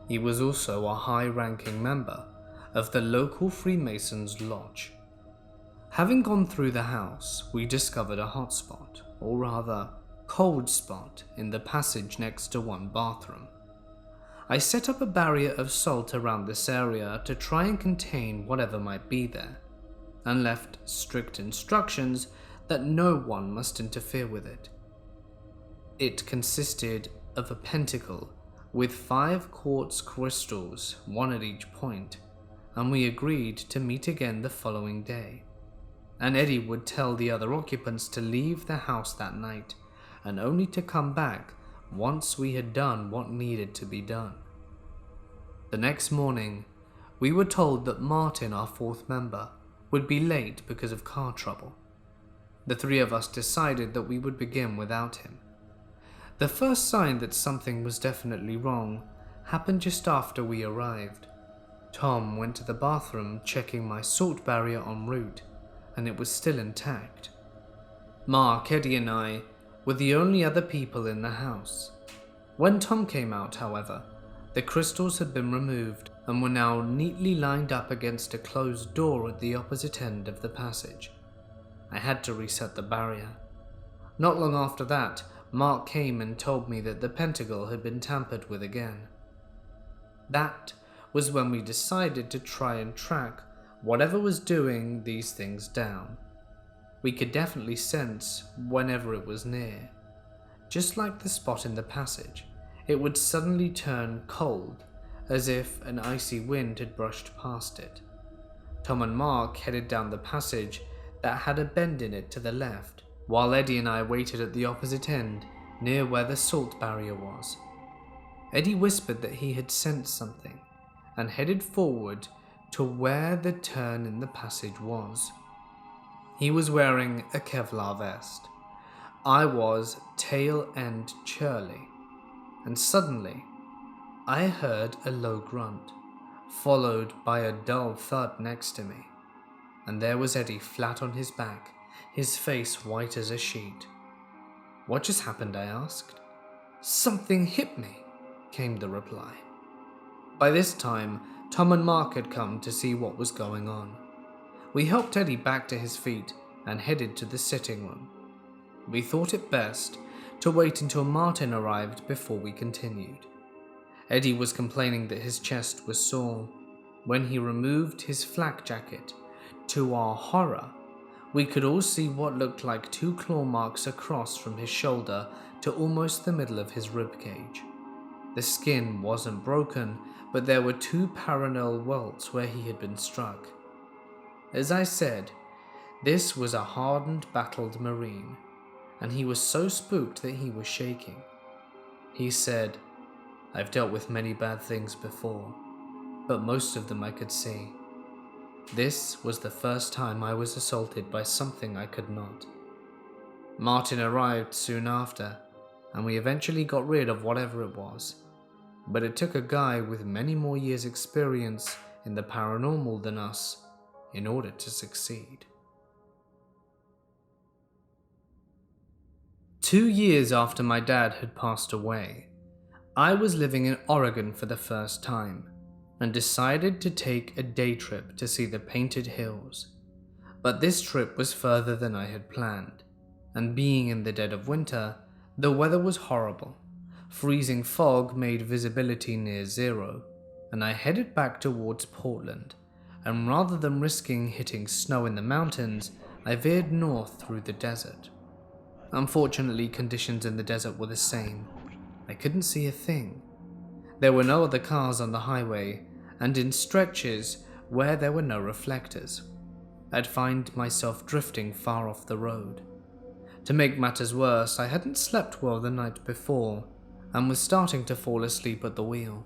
He was also a high-ranking member of the local Freemasons Lodge. Having gone through the house, we discovered a hot spot, or rather, cold spot, in the passage next to one bathroom. I set up a barrier of salt around this area to try and contain whatever might be there, and left strict instructions that no one must interfere with it. It consisted of a pentacle with 5 quartz crystals, one at each point, and we agreed to meet again the following day. And Eddie would tell the other occupants to leave the house that night, and only to come back once we had done what needed to be done. The next morning, we were told that Martin, our 4th member, would be late because of car trouble. The 3 of us decided that we would begin without him. The first sign that something was definitely wrong happened just after we arrived. Tom went to the bathroom checking my salt barrier en route, and it was still intact. Mark, Eddie and I were the only other people in the house. When Tom came out, however, the crystals had been removed and were now neatly lined up against a closed door at the opposite end of the passage. I had to reset the barrier. Not long after that, Mark came and told me that the pentacle had been tampered with again. That was when we decided to try and track whatever was doing these things down. We could definitely sense whenever it was near. Just like the spot in the passage, it would suddenly turn cold, as if an icy wind had brushed past it. Tom and Mark headed down the passage that had a bend in it to the left, while Eddie and I waited at the opposite end, near where the salt barrier was. Eddie whispered that he had sensed something, and headed forward to where the turn in the passage was. He was wearing a Kevlar vest. I was tail-end Churley, and suddenly I heard a low grunt, followed by a dull thud next to me, and there was Eddie flat on his back, his face white as a sheet. "What just happened?" I asked. "Something hit me," came the reply. By this time, Tom and Mark had come to see what was going on. We helped Eddie back to his feet and headed to the sitting room. We thought it best to wait until Martin arrived before we continued. Eddie was complaining that his chest was sore. When he removed his flak jacket, to our horror, we could all see what looked like 2 claw marks across from his shoulder to almost the middle of his ribcage. The skin wasn't broken, but there were 2 parallel welts where he had been struck. As I said, this was a hardened, battled Marine, and he was so spooked that he was shaking. He said, "I've dealt with many bad things before, but most of them I could see. This was the first time I was assaulted by something I could not." Martin arrived soon after, and we eventually got rid of whatever it was. But it took a guy with many more years' experience in the paranormal than us in order to succeed. 2 years after my dad had passed away, I was living in Oregon for the first time, and decided to take a day trip to see the Painted Hills. But this trip was further than I had planned, and being in the dead of winter, the weather was horrible. Freezing fog made visibility near zero, and I headed back towards Portland, and rather than risking hitting snow in the mountains, I veered north through the desert. Unfortunately, conditions in the desert were the same. I couldn't see a thing. There were no other cars on the highway, and in stretches where there were no reflectors, I'd find myself drifting far off the road. To make matters worse, I hadn't slept well the night before, and was starting to fall asleep at the wheel.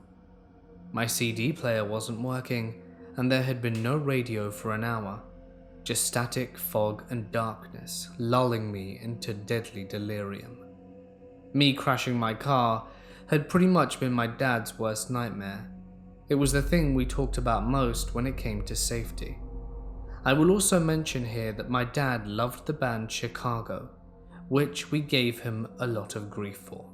My CD player wasn't working, and there had been no radio for an hour. Just static, fog, and darkness, lulling me into deadly delirium. Me crashing my car had pretty much been my dad's worst nightmare. It was the thing we talked about most when it came to safety. I will also mention here that my dad loved the band Chicago, which we gave him a lot of grief for.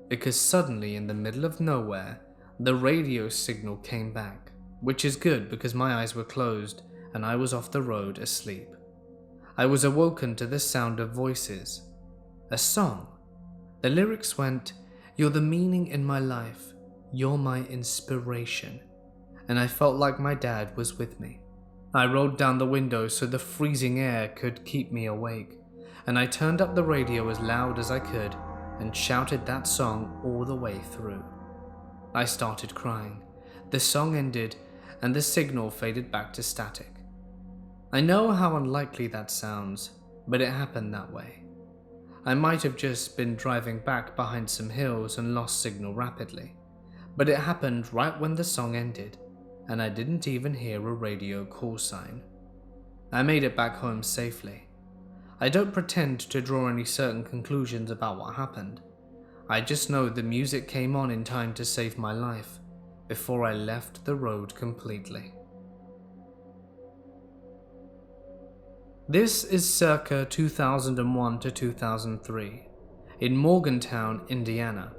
Because suddenly, in the middle of nowhere, the radio signal came back, which is good because my eyes were closed and I was off the road asleep. I was awoken to the sound of voices. A song. The lyrics went, "You're the meaning in my life. You're my inspiration." And I felt like my dad was with me. I rolled down the window so the freezing air could keep me awake, and I turned up the radio as loud as I could and shouted that song all the way through. I started crying. The song ended and the signal faded back to static. I know how unlikely that sounds, but it happened that way. I might have just been driving back behind some hills and lost signal rapidly, but it happened right when the song ended, and I didn't even hear a radio call sign. I made it back home safely. I don't pretend to draw any certain conclusions about what happened. I just know the music came on in time to save my life before I left the road completely. This is circa 2001 to 2003 in Morgantown, Indiana,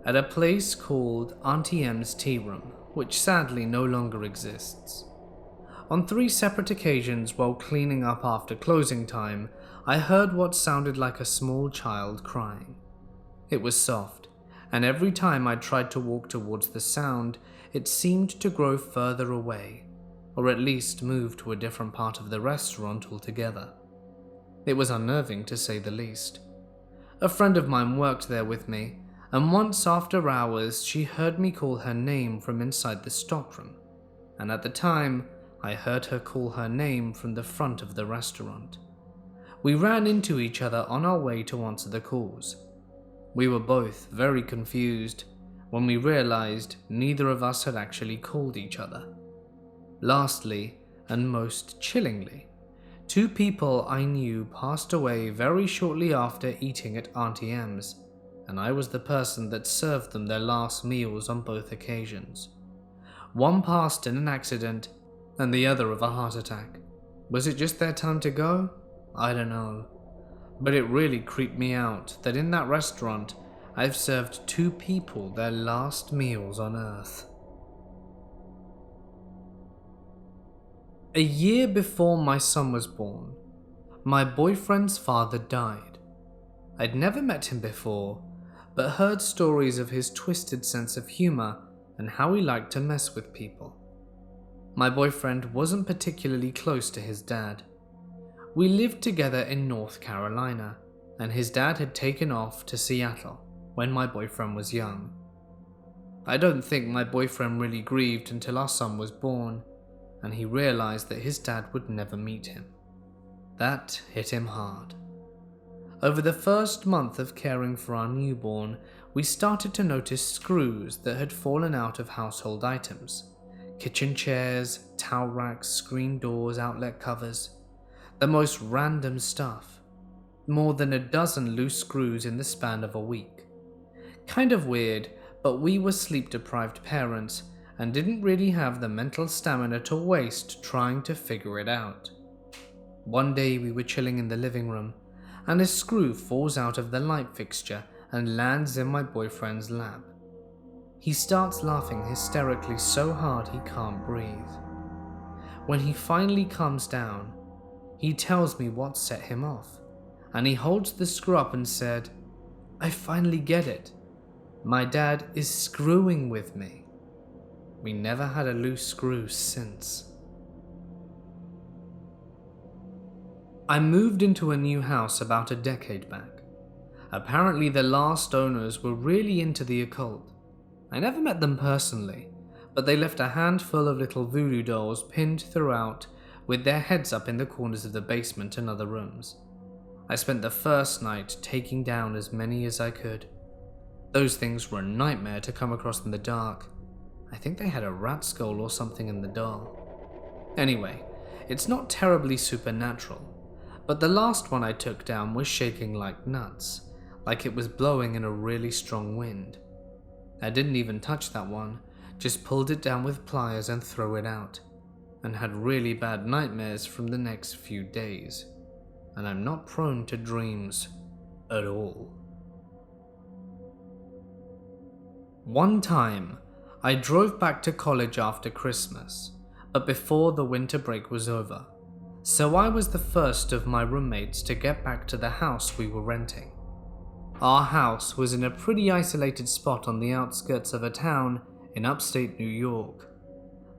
at a place called Auntie M's Tea Room, which sadly no longer exists. On 3 separate occasions while cleaning up after closing time, I heard what sounded like a small child crying. It was soft, and every time I tried to walk towards the sound, it seemed to grow further away, or at least move to a different part of the restaurant altogether. It was unnerving to say the least. A friend of mine worked there with me, and once after hours she heard me call her name from inside the stockroom, and at the time I heard her call her name from the front of the restaurant. We ran into each other on our way to answer the calls. We were both very confused when we realized neither of us had actually called each other. Lastly, and most chillingly, 2 people I knew passed away very shortly after eating at Auntie M's, and I was the person that served them their last meals on both occasions. One passed in an accident, and the other of a heart attack. Was it just their time to go? I don't know. But it really creeped me out that in that restaurant, I've served 2 people their last meals on Earth. A year before my son was born, my boyfriend's father died. I'd never met him before, but heard stories of his twisted sense of humor and how he liked to mess with people. My boyfriend wasn't particularly close to his dad. We lived together in North Carolina, and his dad had taken off to Seattle when my boyfriend was young. I don't think my boyfriend really grieved until our son was born, and he realized that his dad would never meet him. That hit him hard. Over the first month of caring for our newborn, we started to notice screws that had fallen out of household items. Kitchen chairs, towel racks, screen doors, outlet covers. The most random stuff. More than a dozen loose screws in the span of a week. Kind of weird, but we were sleep-deprived parents and didn't really have the mental stamina to waste trying to figure it out. One day we were chilling in the living room, and a screw falls out of the light fixture and lands in my boyfriend's lap. He starts laughing hysterically so hard he can't breathe. When he finally calms down, he tells me what set him off, and he holds the screw up and said, "I finally get it. My dad is screwing with me." We never had a loose screw since. I moved into a new house about a decade back. Apparently the last owners were really into the occult. I never met them personally, but they left a handful of little voodoo dolls pinned throughout with their heads up in the corners of the basement and other rooms. I spent the first night taking down as many as I could. Those things were a nightmare to come across in the dark. I think they had a rat skull or something in the doll. Anyway, it's not terribly supernatural, but the last one I took down was shaking like nuts, like it was blowing in a really strong wind. I didn't even touch that one, just pulled it down with pliers and threw it out, and had really bad nightmares from the next few days. And I'm not prone to dreams at all. One time, I drove back to college after Christmas, but before the winter break was over, so I was the first of my roommates to get back to the house we were renting. Our house was in a pretty isolated spot on the outskirts of a town in upstate New York.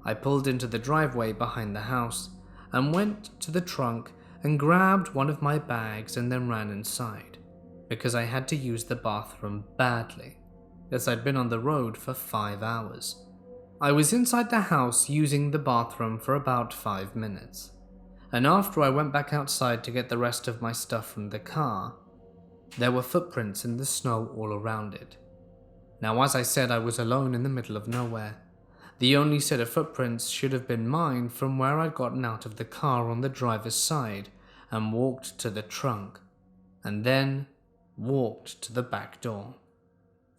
I pulled into the driveway behind the house and went to the trunk and grabbed one of my bags and then ran inside, because I had to use the bathroom badly, as I'd been on the road for 5 hours. I was inside the house using the bathroom for about 5 minutes, and after I went back outside to get the rest of my stuff from the car, there were footprints in the snow all around it. Now, as I said, I was alone in the middle of nowhere. The only set of footprints should have been mine from where I'd gotten out of the car on the driver's side and walked to the trunk, and then walked to the back door.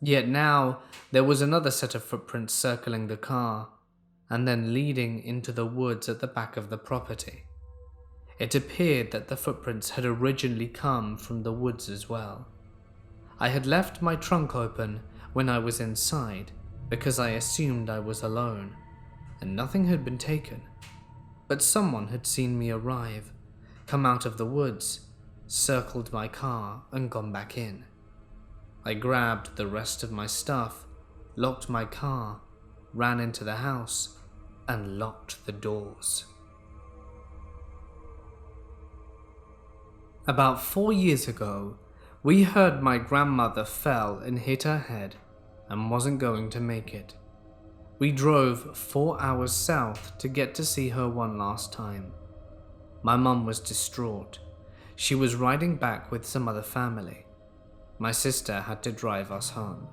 Yet now, there was another set of footprints circling the car, and then leading into the woods at the back of the property. It appeared that the footprints had originally come from the woods as well. I had left my trunk open when I was inside, because I assumed I was alone, and nothing had been taken. But someone had seen me arrive, come out of the woods, circled my car, and gone back in. I grabbed the rest of my stuff, locked my car, ran into the house, and locked the doors. About 4 years ago, we heard my grandmother fell and hit her head and wasn't going to make it. We drove 4 hours south to get to see her one last time. My mum was distraught. She was riding back with some other family. My sister had to drive us home.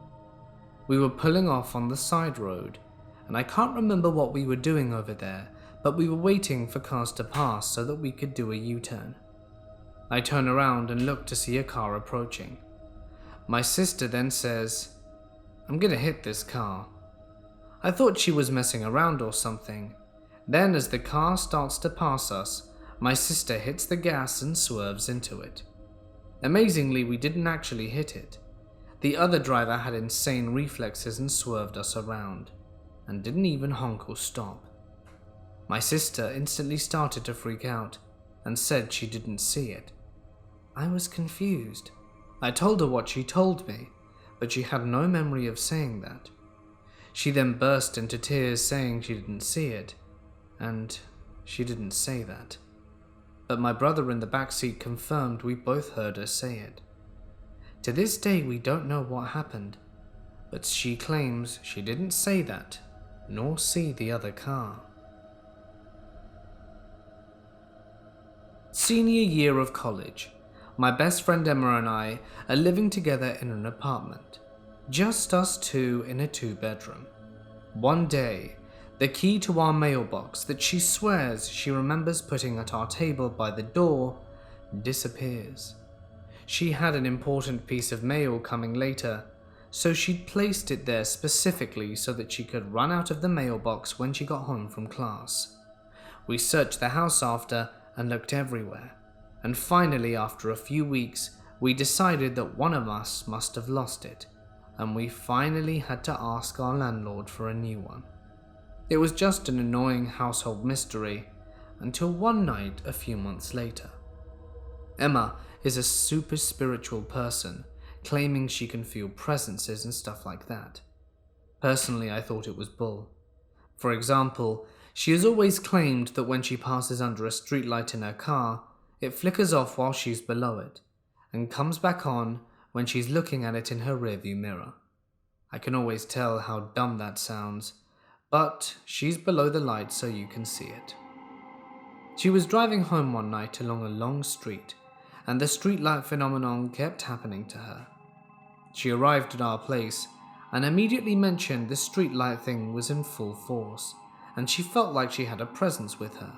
We were pulling off on the side road, and I can't remember what we were doing over there, but we were waiting for cars to pass so that we could do a U-turn. I turn around and look to see a car approaching. My sister then says, "I'm gonna hit this car." I thought she was messing around or something. Then as the car starts to pass us, my sister hits the gas and swerves into it. Amazingly, we didn't actually hit it. The other driver had insane reflexes and swerved us around, and didn't even honk or stop. My sister instantly started to freak out and said she didn't see it. I was confused. I told her what she told me, but she had no memory of saying that. She then burst into tears saying she didn't see it, and she didn't say that. But my brother in the back seat confirmed we both heard her say it. To this day we don't know what happened, but she claims she didn't say that, nor see the other car. Senior year of college. My best friend Emma and I are living together in an apartment. Just us two in a 2-bedroom. One day, the key to our mailbox that she swears she remembers putting at our table by the door disappears. She had an important piece of mail coming later, so she'd placed it there specifically so that she could run out of the mailbox when she got home from class. We searched the house after and looked everywhere, and finally, after a few weeks, we decided that one of us must have lost it, and we finally had to ask our landlord for a new one. It was just an annoying household mystery, until one night a few months later. Emma is a super spiritual person, claiming she can feel presences and stuff like that. Personally, I thought it was bull. For example, she has always claimed that when she passes under a streetlight in her car, it flickers off while she's below it, and comes back on when she's looking at it in her rearview mirror. I can always tell how dumb that sounds, but she's below the light so you can see it. She was driving home one night along a long street, and the streetlight phenomenon kept happening to her. She arrived at our place and immediately mentioned the streetlight thing was in full force, and she felt like she had a presence with her.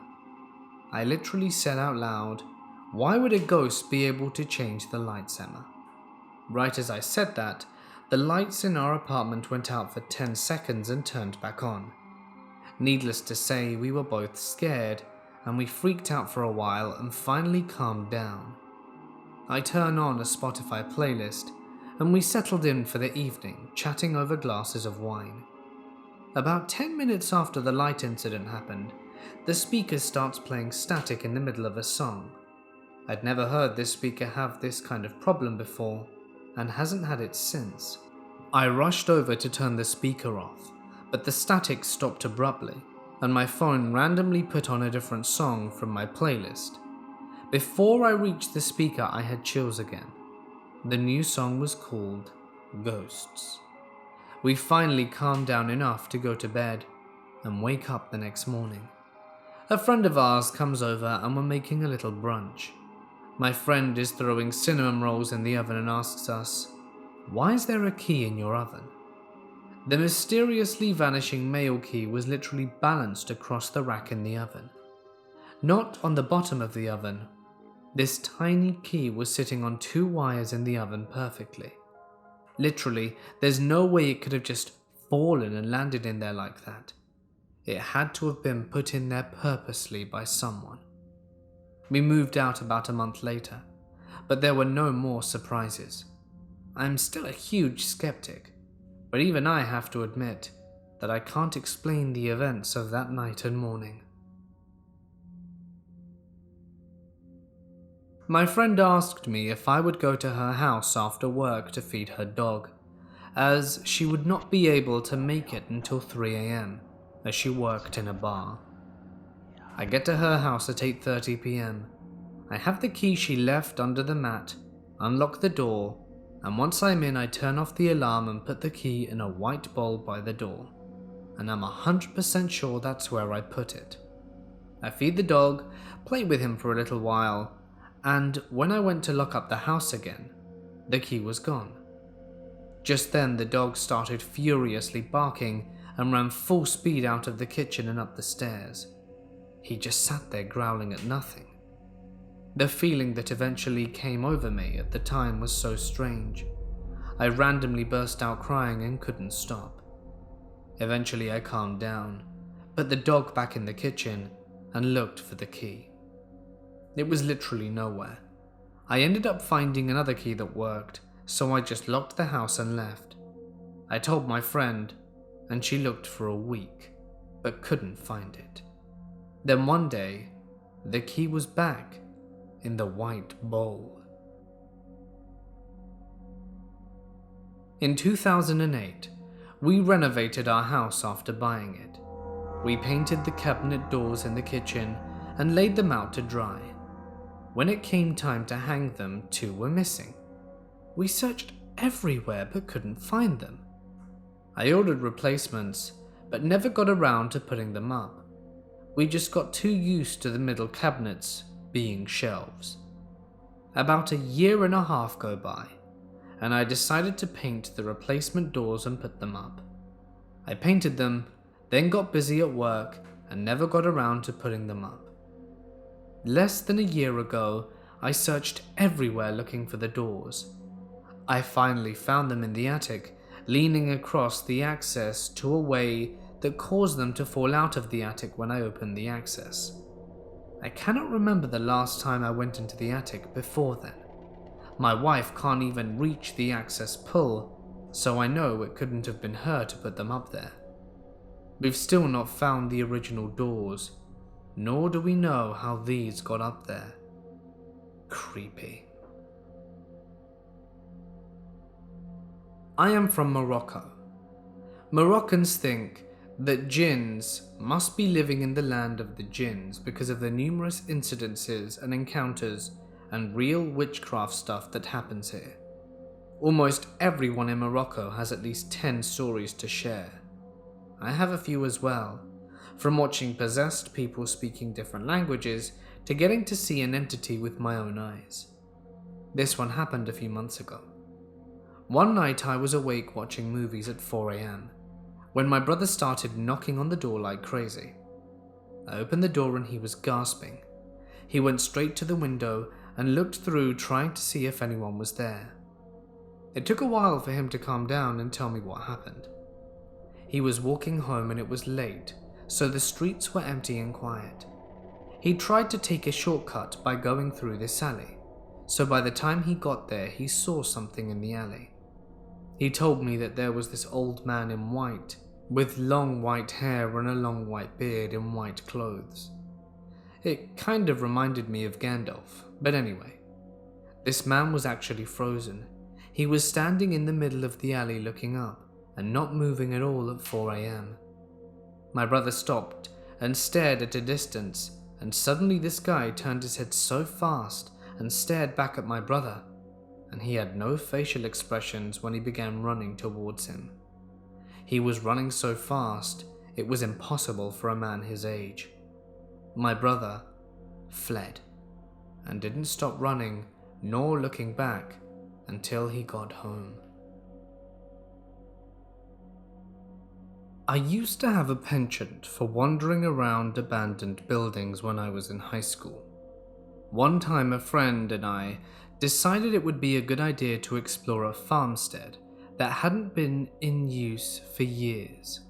I literally said out loud, "Why would a ghost be able to change the lights, Emma?" Right as I said that, the lights in our apartment went out for 10 seconds and turned back on. Needless to say, we were both scared, and we freaked out for a while and finally calmed down. I turned on a Spotify playlist, and we settled in for the evening, chatting over glasses of wine. About 10 minutes after the light incident happened, the speaker starts playing static in the middle of a song. I'd never heard this speaker have this kind of problem before, and hasn't had it since. I rushed over to turn the speaker off, but the static stopped abruptly, and my phone randomly put on a different song from my playlist. Before I reached the speaker, I had chills again. The new song was called Ghosts. We finally calmed down enough to go to bed and wake up the next morning. A friend of ours comes over and we're making a little brunch. My friend is throwing cinnamon rolls in the oven and asks us, "Why is there a key in your oven?" The mysteriously vanishing male key was literally balanced across the rack in the oven. Not on the bottom of the oven. This tiny key was sitting on 2 wires in the oven perfectly. Literally, there's no way it could have just fallen and landed in there like that. It had to have been put in there purposely by someone. We moved out about a month later, but there were no more surprises. I'm still a huge skeptic, but even I have to admit that I can't explain the events of that night and morning. My friend asked me if I would go to her house after work to feed her dog, as she would not be able to make it until 3 a.m, as she worked in a bar. I get to her house at 8:30 p.m. I have the key she left under the mat, unlock the door, and once I'm in, I turn off the alarm and put the key in a white bowl by the door, and I'm 100% sure that's where I put it. I feed the dog, play with him for a little while, and when I went to lock up the house again, the key was gone. Just then the dog started furiously barking and ran full speed out of the kitchen and up the stairs. He just sat there growling at nothing. The feeling that eventually came over me at the time was so strange. I randomly burst out crying and couldn't stop. Eventually I calmed down, put the dog back in the kitchen, and looked for the key. It was literally nowhere. I ended up finding another key that worked, so I just locked the house and left. I told my friend, and she looked for a week, but couldn't find it. Then one day, the key was back in the white bowl. In 2008, we renovated our house after buying it. We painted the cabinet doors in the kitchen and laid them out to dry. When it came time to hang them, 2 were missing. We searched everywhere but couldn't find them. I ordered replacements, but never got around to putting them up. We just got too used to the middle cabinets being shelves. About a year and a half go by, and I decided to paint the replacement doors and put them up. I painted them, then got busy at work and never got around to putting them up. Less than a year ago, I searched everywhere looking for the doors. I finally found them in the attic, leaning across the access to a way that caused them to fall out of the attic when I opened the access. I cannot remember the last time I went into the attic before then. My wife can't even reach the access pull, so I know it couldn't have been her to put them up there. We've still not found the original doors, nor do we know how these got up there. Creepy. I am from Morocco. Moroccans think that jinns must be living in the land of the jinns because of the numerous incidences and encounters and real witchcraft stuff that happens here. Almost everyone in Morocco has at least 10 stories to share. I have a few as well, from watching possessed people speaking different languages to getting to see an entity with my own eyes. This one happened a few months ago. One night I was awake watching movies at 4 a.m. when my brother started knocking on the door like crazy. I opened the door and he was gasping. He went straight to the window and looked through, trying to see if anyone was there. It took a while for him to calm down and tell me what happened. He was walking home and it was late, so the streets were empty and quiet. He tried to take a shortcut by going through this alley, so by the time he got there, he saw something in the alley. He told me that there was this old man in white, with long white hair and a long white beard in white clothes. It kind of reminded me of Gandalf, but anyway. This man was actually frozen. He was standing in the middle of the alley looking up, and not moving at all at 4 a.m. My brother stopped and stared at a distance, and suddenly this guy turned his head so fast and stared back at my brother, and he had no facial expressions when he began running towards him. He was running so fast, it was impossible for a man his age. My brother fled, and didn't stop running nor looking back until he got home. I used to have a penchant for wandering around abandoned buildings when I was in high school. One time a friend and I decided it would be a good idea to explore a farmstead that hadn't been in use for years.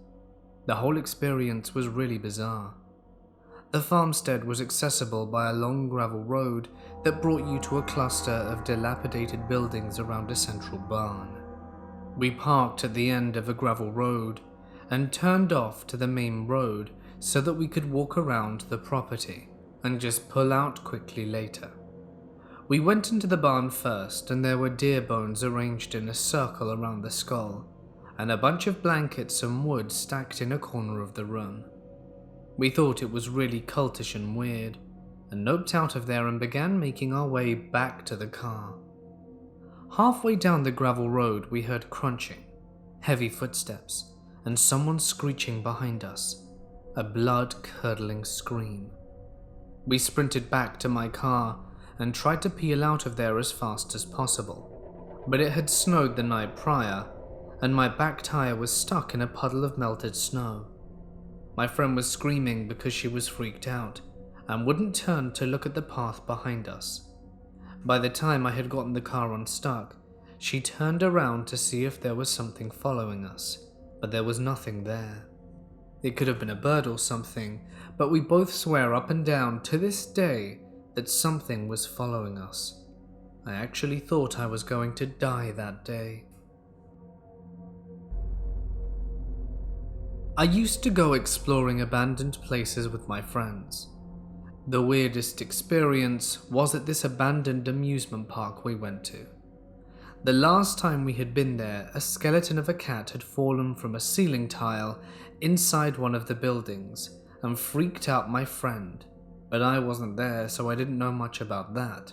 The whole experience was really bizarre. The farmstead was accessible by a long gravel road that brought you to a cluster of dilapidated buildings around a central barn. We parked at the end of a gravel road and turned off to the main road so that we could walk around the property and just pull out quickly later. We went into the barn first, and there were deer bones arranged in a circle around the skull, and a bunch of blankets and wood stacked in a corner of the room. We thought it was really cultish and weird, and noped out of there and began making our way back to the car. Halfway down the gravel road we heard crunching, heavy footsteps, and someone screeching behind us, a blood-curdling scream. We sprinted back to my car and tried to peel out of there as fast as possible, but it had snowed the night prior, and my back tire was stuck in a puddle of melted snow. My friend was screaming because she was freaked out and wouldn't turn to look at the path behind us. By the time I had gotten the car unstuck, she turned around to see if there was something following us, but there was nothing there. It could have been a bird or something, but we both swear up and down to this day that something was following us. I actually thought I was going to die that day. I used to go exploring abandoned places with my friends. The weirdest experience was at this abandoned amusement park we went to. The last time we had been there, a skeleton of a cat had fallen from a ceiling tile inside one of the buildings and freaked out my friend, but I wasn't there, so I didn't know much about that.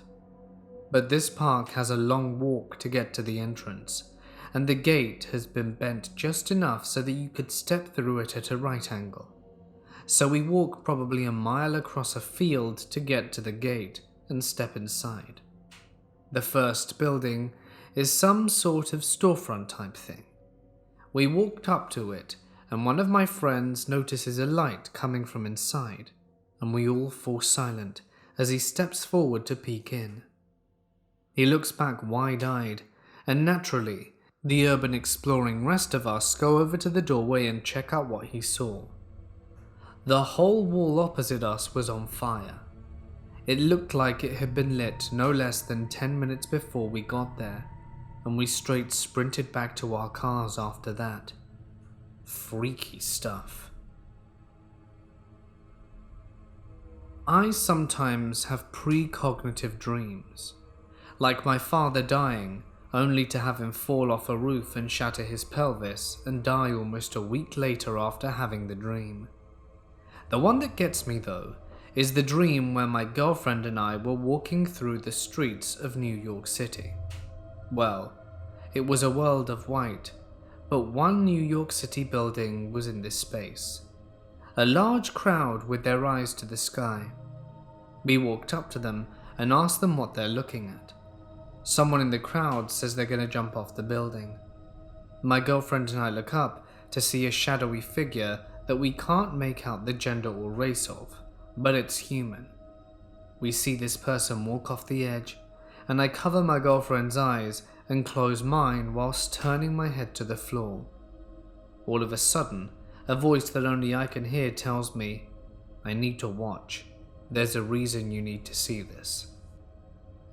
But this park has a long walk to get to the entrance, and the gate has been bent just enough so that you could step through it at a right angle. So we walk probably a mile across a field to get to the gate and step inside. The first building is some sort of storefront type thing. We walked up to it, and one of my friends notices a light coming from inside, and we all fall silent as he steps forward to peek in. He looks back wide-eyed, and naturally, the urban exploring rest of us go over to the doorway and check out what he saw. The whole wall opposite us was on fire. It looked like it had been lit no less than 10 minutes before we got there, and we straight sprinted back to our cars after that. Freaky stuff. I sometimes have precognitive dreams, like my father dying, only to have him fall off a roof and shatter his pelvis and die almost a week later after having the dream. The one that gets me though is the dream where my girlfriend and I were walking through the streets of New York City. Well, it was a world of white, but one New York City building was in this space. A large crowd with their eyes to the sky. We walked up to them and asked them what they're looking at. Someone in the crowd says they're gonna jump off the building. My girlfriend and I look up to see a shadowy figure that we can't make out the gender or race of, but it's human. We see this person walk off the edge, and I cover my girlfriend's eyes and close mine whilst turning my head to the floor. All of a sudden, a voice that only I can hear tells me, "I need to watch. There's a reason you need to see this."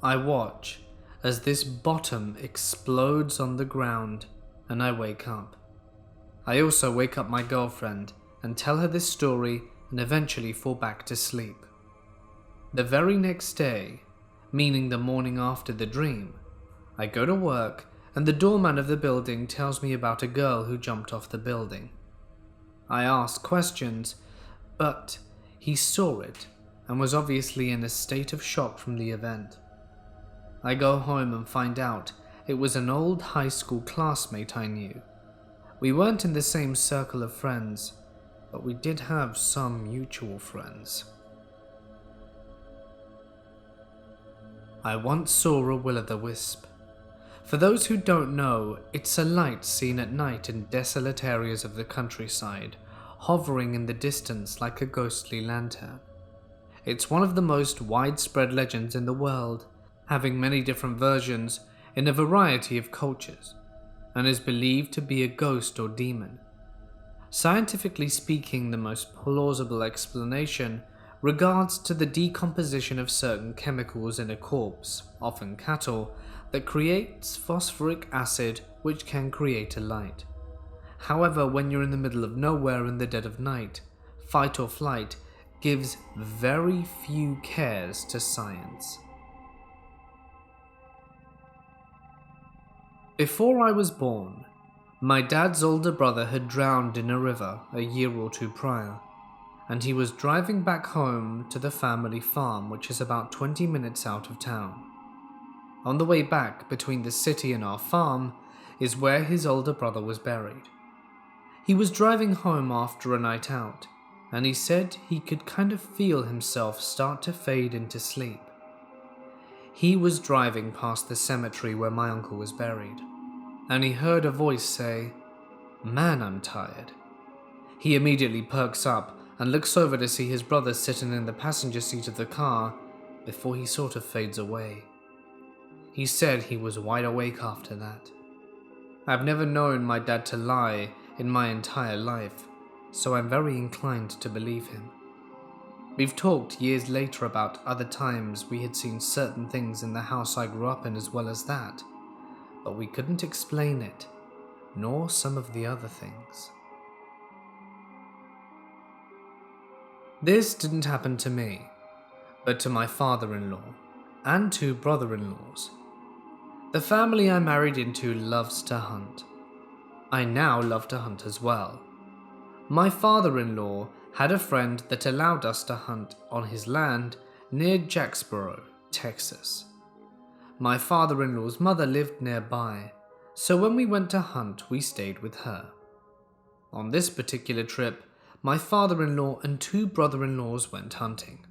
I watch as this bottom explodes on the ground, and I wake up. I also wake up my girlfriend and tell her this story and eventually fall back to sleep. The very next day, meaning the morning after the dream, I go to work and the doorman of the building tells me about a girl who jumped off the building. I ask questions, but he saw it and was obviously in a state of shock from the event. I go home and find out it was an old high school classmate I knew. We weren't in the same circle of friends, but we did have some mutual friends. I once saw a will-o'-the-wisp. For those who don't know, it's a light seen at night in desolate areas of the countryside, hovering in the distance like a ghostly lantern. It's one of the most widespread legends in the world, having many different versions in a variety of cultures, and is believed to be a ghost or demon. Scientifically speaking, the most plausible explanation regards to the decomposition of certain chemicals in a corpse, often cattle, that creates phosphoric acid which can create a light. However, when you're in the middle of nowhere in the dead of night, fight or flight gives very few cares to science. Before I was born, my dad's older brother had drowned in a river a year or two prior, and he was driving back home to the family farm, which is about 20 minutes out of town. On the way back between the city and our farm is where his older brother was buried. He was driving home after a night out, and he said he could kind of feel himself start to fade into sleep. He was driving past the cemetery where my uncle was buried, and he heard a voice say, "Man, I'm tired." He immediately perks up and looks over to see his brother sitting in the passenger seat of the car before he sort of fades away. He said he was wide awake after that. I've never known my dad to lie in my entire life, so I'm very inclined to believe him. We've talked years later about other times we had seen certain things in the house I grew up in as well as that, but we couldn't explain it, nor some of the other things. This didn't happen to me, but to my father-in-law and two brother-in-laws. The family I married into loves to hunt. I now love to hunt as well. My father-in-law had a friend that allowed us to hunt on his land near Jacksboro, Texas. My father-in-law's mother lived nearby, so when we went to hunt, we stayed with her. On this particular trip, my father-in-law and two brother-in-laws went hunting.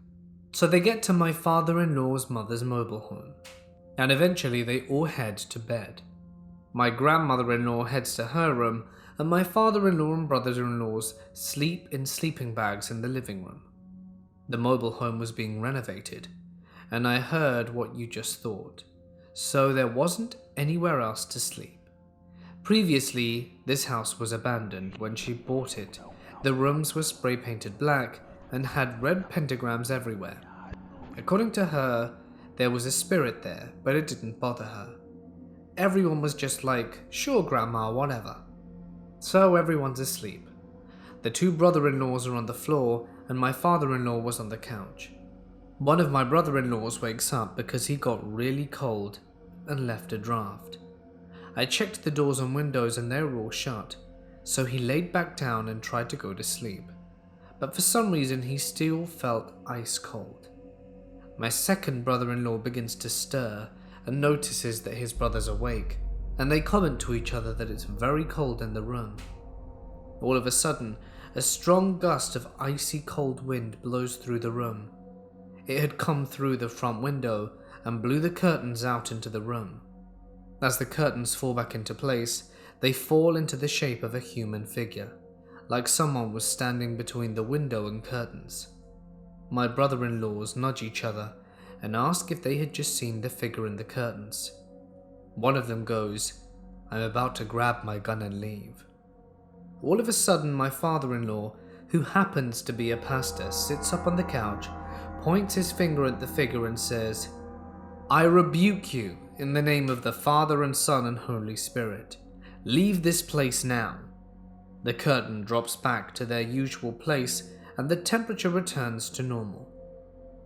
So they get to my father-in-law's mother's mobile home, and eventually they all head to bed. My grandmother-in-law heads to her room, and my father-in-law and brothers-in-laws sleep in sleeping bags in the living room. The mobile home was being renovated, and I heard what you just thought, so there wasn't anywhere else to sleep. Previously, this house was abandoned when she bought it. The rooms were spray-painted black and had red pentagrams everywhere. According to her, there was a spirit there, but it didn't bother her. Everyone was just like, "Sure, Grandma, whatever." So everyone's asleep. The two brother-in-laws are on the floor, and my father-in-law was on the couch. One of my brother-in-laws wakes up because he got really cold and left a draft. I checked the doors and windows and they were all shut, so he laid back down and tried to go to sleep. But for some reason he still felt ice cold. My second brother-in-law begins to stir and notices that his brother's awake, and they comment to each other that it's very cold in the room. All of a sudden, a strong gust of icy cold wind blows through the room. It had come through the front window, and blew the curtains out into the room. As the curtains fall back into place, they fall into the shape of a human figure, like someone was standing between the window and curtains. My brother-in-laws nudge each other and ask if they had just seen the figure in the curtains. One of them goes, "I'm about to grab my gun and leave." All of a sudden, my father-in-law, who happens to be a pastor, sits up on the couch, points his finger at the figure and says, "I rebuke you in the name of the Father and Son and Holy Spirit. Leave this place now." The curtain drops back to their usual place and the temperature returns to normal.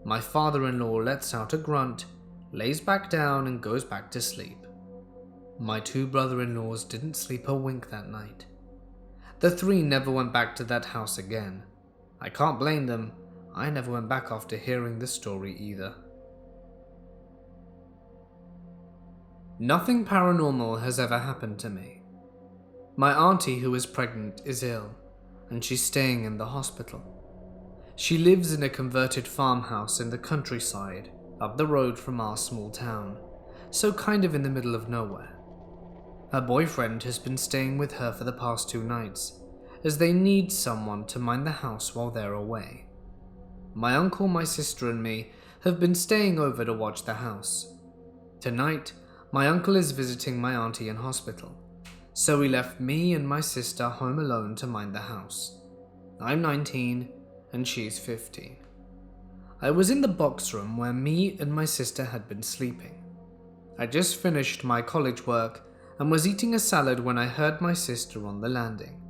My father-in-law lets out a grunt, lays back down and goes back to sleep. My two brother-in-laws didn't sleep a wink that night. The three never went back to that house again. I can't blame them. I never went back after hearing the story either. Nothing paranormal has ever happened to me. My auntie, who is pregnant, is ill, and she's staying in the hospital. She lives in a converted farmhouse in the countryside, up the road from our small town, so kind of in the middle of nowhere. Her boyfriend has been staying with her for the past 2 nights, as they need someone to mind the house while they're away. My uncle, my sister, and me have been staying over to watch the house. Tonight, my uncle is visiting my auntie in hospital, so he left me and my sister home alone to mind the house. I'm 19 and she's 15. I was in the box room where me and my sister had been sleeping. I just finished my college work and was eating a salad when I heard my sister on the landing.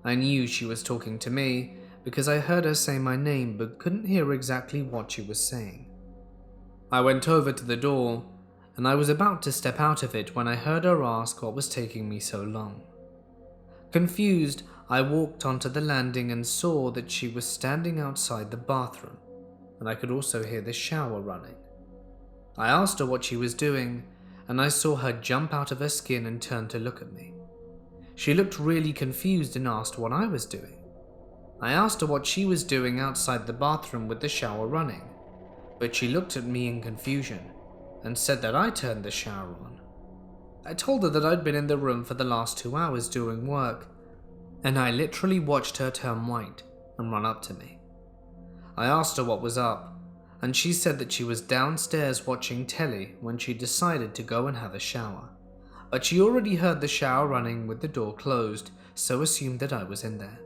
I knew she was talking to me because I heard her say my name but couldn't hear exactly what she was saying. I went over to the door and I was about to step out of it when I heard her ask what was taking me so long. Confused, I walked onto the landing and saw that she was standing outside the bathroom, and I could also hear the shower running. I asked her what she was doing, and I saw her jump out of her skin and turn to look at me. She looked really confused and asked what I was doing. I asked her what she was doing outside the bathroom with the shower running, but she looked at me in confusion and said that I turned the shower on. I told her that I'd been in the room for the last 2 hours doing work, and I literally watched her turn white and run up to me. I asked her what was up, and she said that she was downstairs watching telly when she decided to go and have a shower, but she already heard the shower running with the door closed, so assumed that I was in there.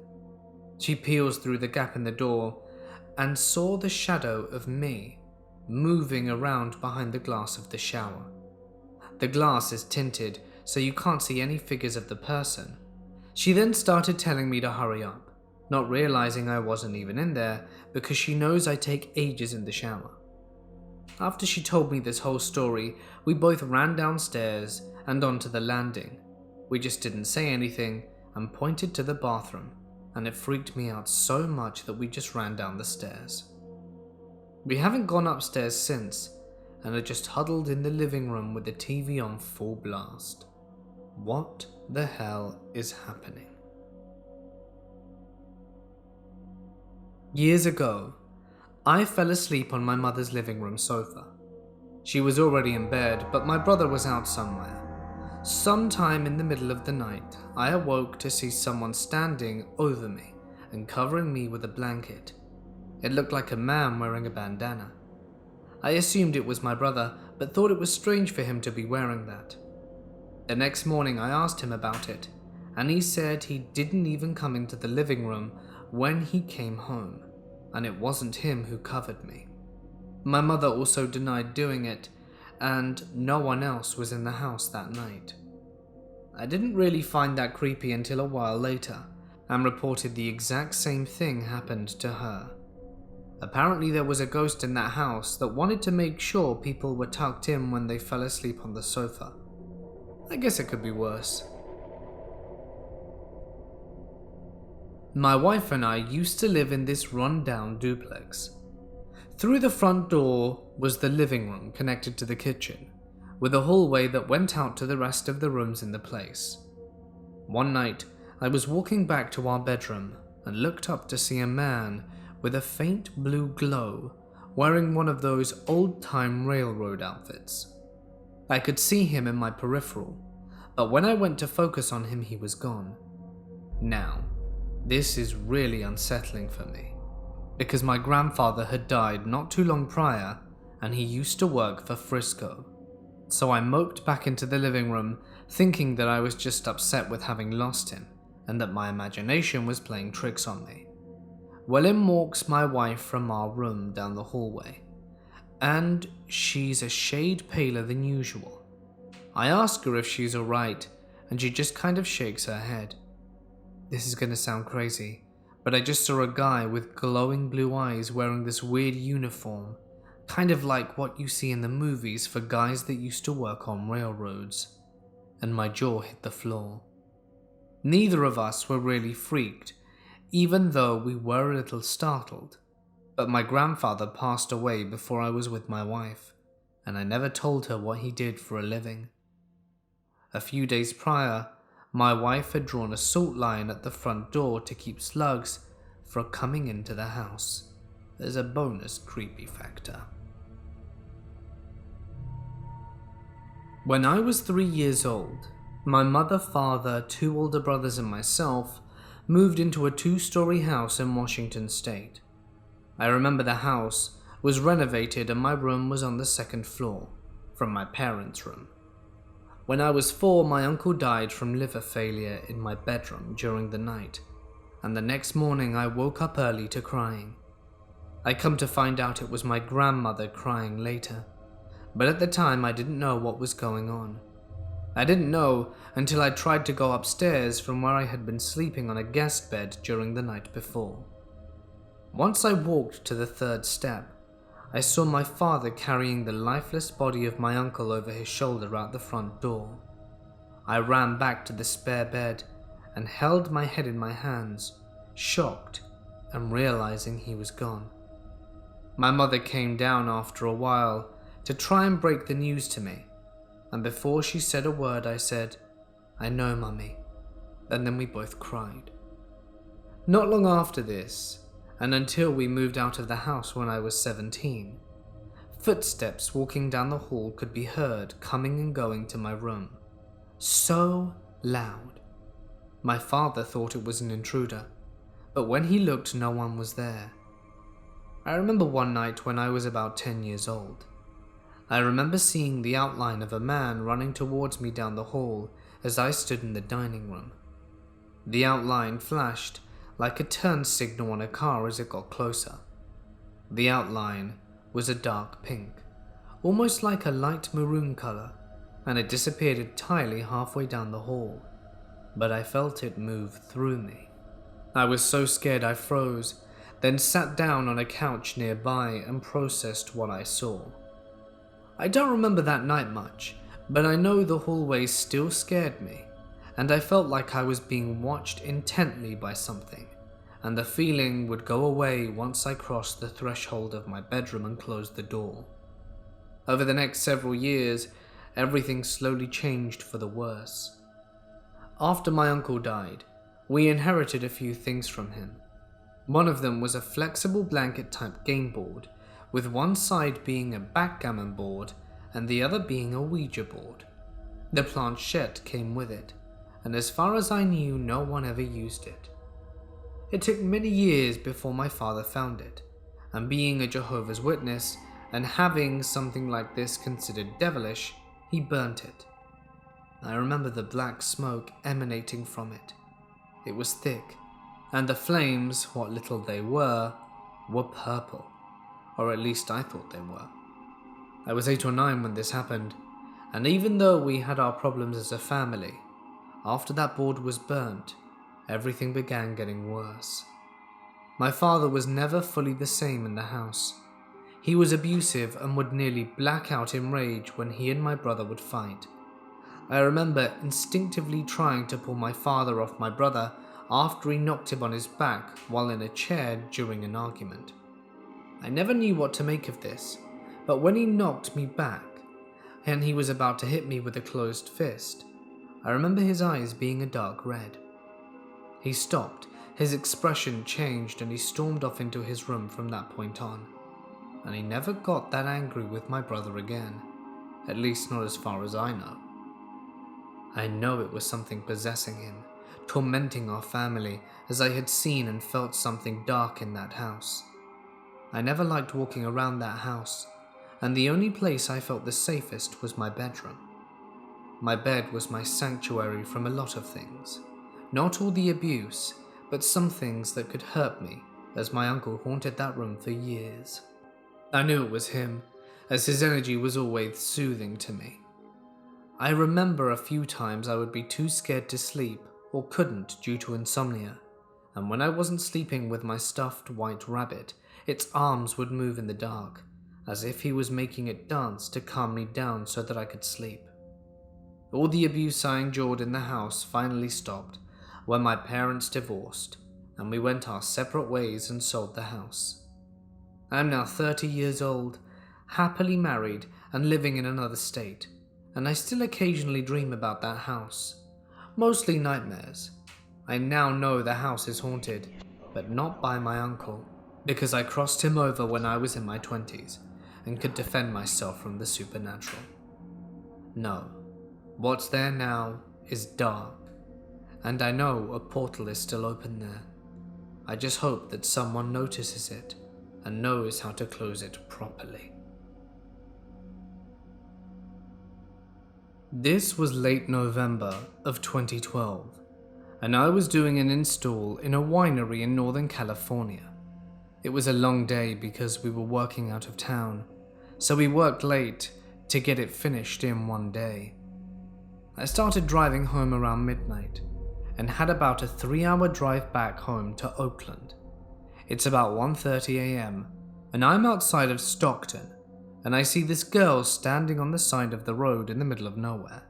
She peels through the gap in the door and saw the shadow of me moving around behind the glass of the shower. The glass is tinted, so you can't see any figures of the person. She then started telling me to hurry up, not realizing I wasn't even in there because she knows I take ages in the shower. After she told me this whole story, we both ran downstairs and onto the landing. We just didn't say anything and pointed to the bathroom, and it freaked me out so much that we just ran down the stairs. We haven't gone upstairs since, and are just huddled in the living room with the TV on full blast. What the hell is happening? Years ago, I fell asleep on my mother's living room sofa. She was already in bed, but my brother was out somewhere. Sometime in the middle of the night, I awoke to see someone standing over me and covering me with a blanket. It looked like a man wearing a bandana. I assumed it was my brother, but thought it was strange for him to be wearing that. The next morning I asked him about it, and he said he didn't even come into the living room when he came home, and it wasn't him who covered me. My mother also denied doing it, and no one else was in the house that night. I didn't really find that creepy until a while later, and reported the exact same thing happened to her. Apparently there was a ghost in that house that wanted to make sure people were tucked in when they fell asleep on the sofa. I guess it could be worse. My wife and I used to live in this run-down duplex. Through the front door was the living room connected to the kitchen, with a hallway that went out to the rest of the rooms in the place. One night, I was walking back to our bedroom and looked up to see a man with a faint blue glow wearing one of those old-time railroad outfits. I could see him in my peripheral, but when I went to focus on him, he was gone. Now, this is really unsettling for me, because my grandfather had died not too long prior, and he used to work for Frisco. So I moped back into the living room, thinking that I was just upset with having lost him, and that my imagination was playing tricks on me. Well, in walks my wife from our room down the hallway, and she's a shade paler than usual. I ask her if she's alright, and she just kind of shakes her head. This is gonna sound crazy, but I just saw a guy with glowing blue eyes wearing this weird uniform, kind of like what you see in the movies for guys that used to work on railroads, and my jaw hit the floor. Neither of us were really freaked, even though we were a little startled, but my grandfather passed away before I was with my wife, and I never told her what he did for a living. A few days prior, my wife had drawn a salt line at the front door to keep slugs from coming into the house. There's a bonus creepy factor. When I was 3 years old, my mother, father, 2 older brothers and myself moved into a 2-story house in Washington State. I remember the house was renovated and my room was on the 2nd floor, from my parents' room. When I was 4, my uncle died from liver failure in my bedroom during the night, and the next morning I woke up early to crying. I come to find out it was my grandmother crying later, but at the time I didn't know what was going on. I didn't know until I tried to go upstairs from where I had been sleeping on a guest bed during the night before. Once I walked to the 3rd step, I saw my father carrying the lifeless body of my uncle over his shoulder out the front door. I ran back to the spare bed and held my head in my hands, shocked and realizing he was gone. My mother came down after a while to try and break the news to me, and before she said a word I said, "I know, Mummy," and then we both cried. Not long after this, and until we moved out of the house when I was 17, footsteps walking down the hall could be heard coming and going to my room. So loud. My father thought it was an intruder, but when he looked, no one was there. I remember one night when I was about 10 years old. I remember seeing the outline of a man running towards me down the hall as I stood in the dining room. The outline flashed like a turn signal on a car as it got closer. The outline was a dark pink, almost like a light maroon color, and it disappeared entirely halfway down the hall, but I felt it move through me. I was so scared I froze, then sat down on a couch nearby and processed what I saw. I don't remember that night much, but I know the hallway still scared me, and I felt like I was being watched intently by something, and the feeling would go away once I crossed the threshold of my bedroom and closed the door. Over the next several years, everything slowly changed for the worse. After my uncle died, we inherited a few things from him. One of them was a flexible blanket-type game board, with one side being a backgammon board and the other being a Ouija board. The planchette came with it, and as far as I knew, no one ever used it. It took many years before my father found it, and being a Jehovah's Witness and having something like this considered devilish, he burnt it. I remember the black smoke emanating from it. It was thick, and the flames, what little they were purple, or at least I thought they were. I was 8 or 9 when this happened, and even though we had our problems as a family, after that board was burnt, everything began getting worse. My father was never fully the same in the house. He was abusive and would nearly black out in rage when he and my brother would fight. I remember instinctively trying to pull my father off my brother after he knocked him on his back while in a chair during an argument. I never knew what to make of this, but when he knocked me back and he was about to hit me with a closed fist, I remember his eyes being a dark red. He stopped, his expression changed, and he stormed off into his room from that point on. and he never got that angry with my brother again, at least not as far as I know. I know it was something possessing him, tormenting our family, as I had seen and felt something dark in that house. I never liked walking around that house, and the only place I felt the safest was my bedroom. My bed was my sanctuary from a lot of things. Not all the abuse, but some things that could hurt me, as my uncle haunted that room for years. I knew it was him, as his energy was always soothing to me. I remember a few times I would be too scared to sleep or couldn't due to insomnia, and when I wasn't sleeping with my stuffed white rabbit, its arms would move in the dark, as if he was making it dance to calm me down so that I could sleep. All the abuse I endured in the house finally stopped when my parents divorced, and we went our separate ways and sold the house. I'm now 30 years old, happily married and living in another state, and I still occasionally dream about that house. Mostly nightmares. I now know the house is haunted, but not by my uncle, because I crossed him over when I was in my 20s and could defend myself from the supernatural. No, what's there now is dark, and I know a portal is still open there. I just hope that someone notices it and knows how to close it properly. This was late November of 2012, and I was doing an install in a winery in Northern California. It was a long day because we were working out of town, so we worked late to get it finished in one day. I started driving home around midnight and had about a 3-hour drive back home to Oakland. It's about 1:30 a.m. and I'm outside of Stockton, and I see this girl standing on the side of the road in the middle of nowhere.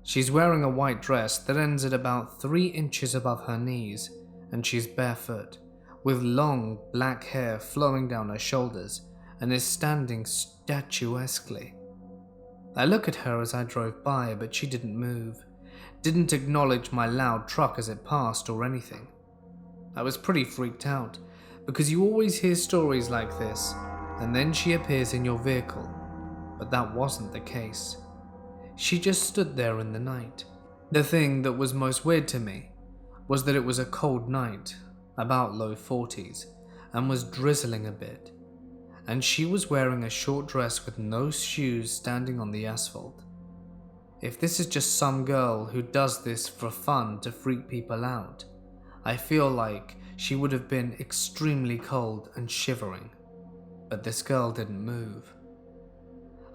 She's wearing a white dress that ends at about 3 inches above her knees, and she's barefoot, with long black hair flowing down her shoulders, and is standing statuesquely. I look at her as I drove by, but she didn't move, didn't acknowledge my loud truck as it passed or anything. I was pretty freaked out, because you always hear stories like this, and then she appears in your vehicle, but that wasn't the case. She just stood there in the night. The thing that was most weird to me was that it was a cold night, about low 40s, and was drizzling a bit, and she was wearing a short dress with no shoes standing on the asphalt. If this is just some girl who does this for fun to freak people out, I feel like she would have been extremely cold and shivering. But this girl didn't move.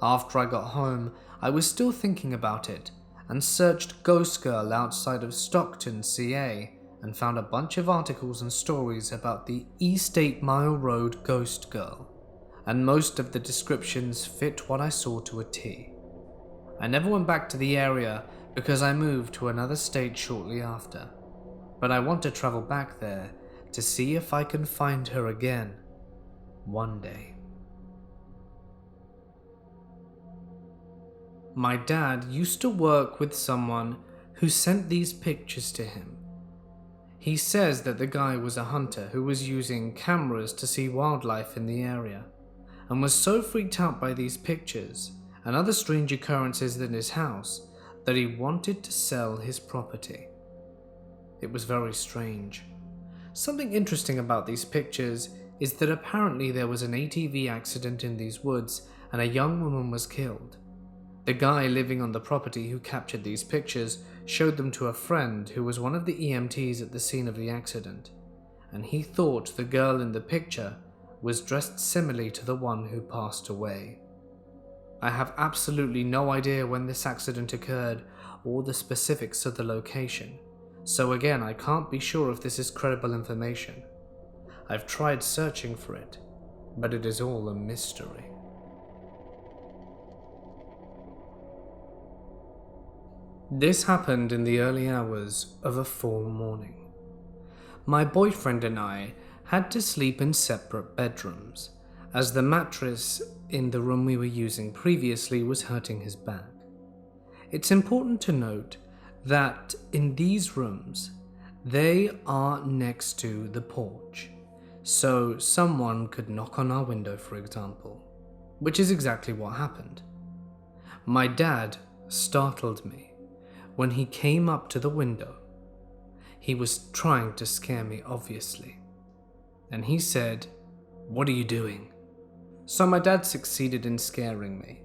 After I got home, I was still thinking about it and searched Ghost Girl outside of Stockton, CA, and found a bunch of articles and stories about the East 8 Mile Road Ghost Girl, and most of the descriptions fit what I saw to a T. I never went back to the area because I moved to another state shortly after, but I want to travel back there to see if I can find her again one day. My dad used to work with someone who sent these pictures to him. He says that the guy was a hunter who was using cameras to see wildlife in the area, and was so freaked out by these pictures and other strange occurrences in his house that he wanted to sell his property. It was very strange. Something interesting about these pictures is that apparently there was an ATV accident in these woods and a young woman was killed. The guy living on the property who captured these pictures showed them to a friend who was one of the EMTs at the scene of the accident, and he thought the girl in the picture was dressed similarly to the one who passed away. I have absolutely no idea when this accident occurred or the specifics of the location, so again I can't be sure if this is credible information. I've tried searching for it, but it is all a mystery. This happened in the early hours of a fall morning. My boyfriend and I had to sleep in separate bedrooms, as the mattress in the room we were using previously was hurting his back. It's important to note that in these rooms, they are next to the porch, so someone could knock on our window, for example, which is exactly what happened. My dad startled me when he came up to the window. He was trying to scare me, obviously, and he said, "What are you doing?" So my dad succeeded in scaring me.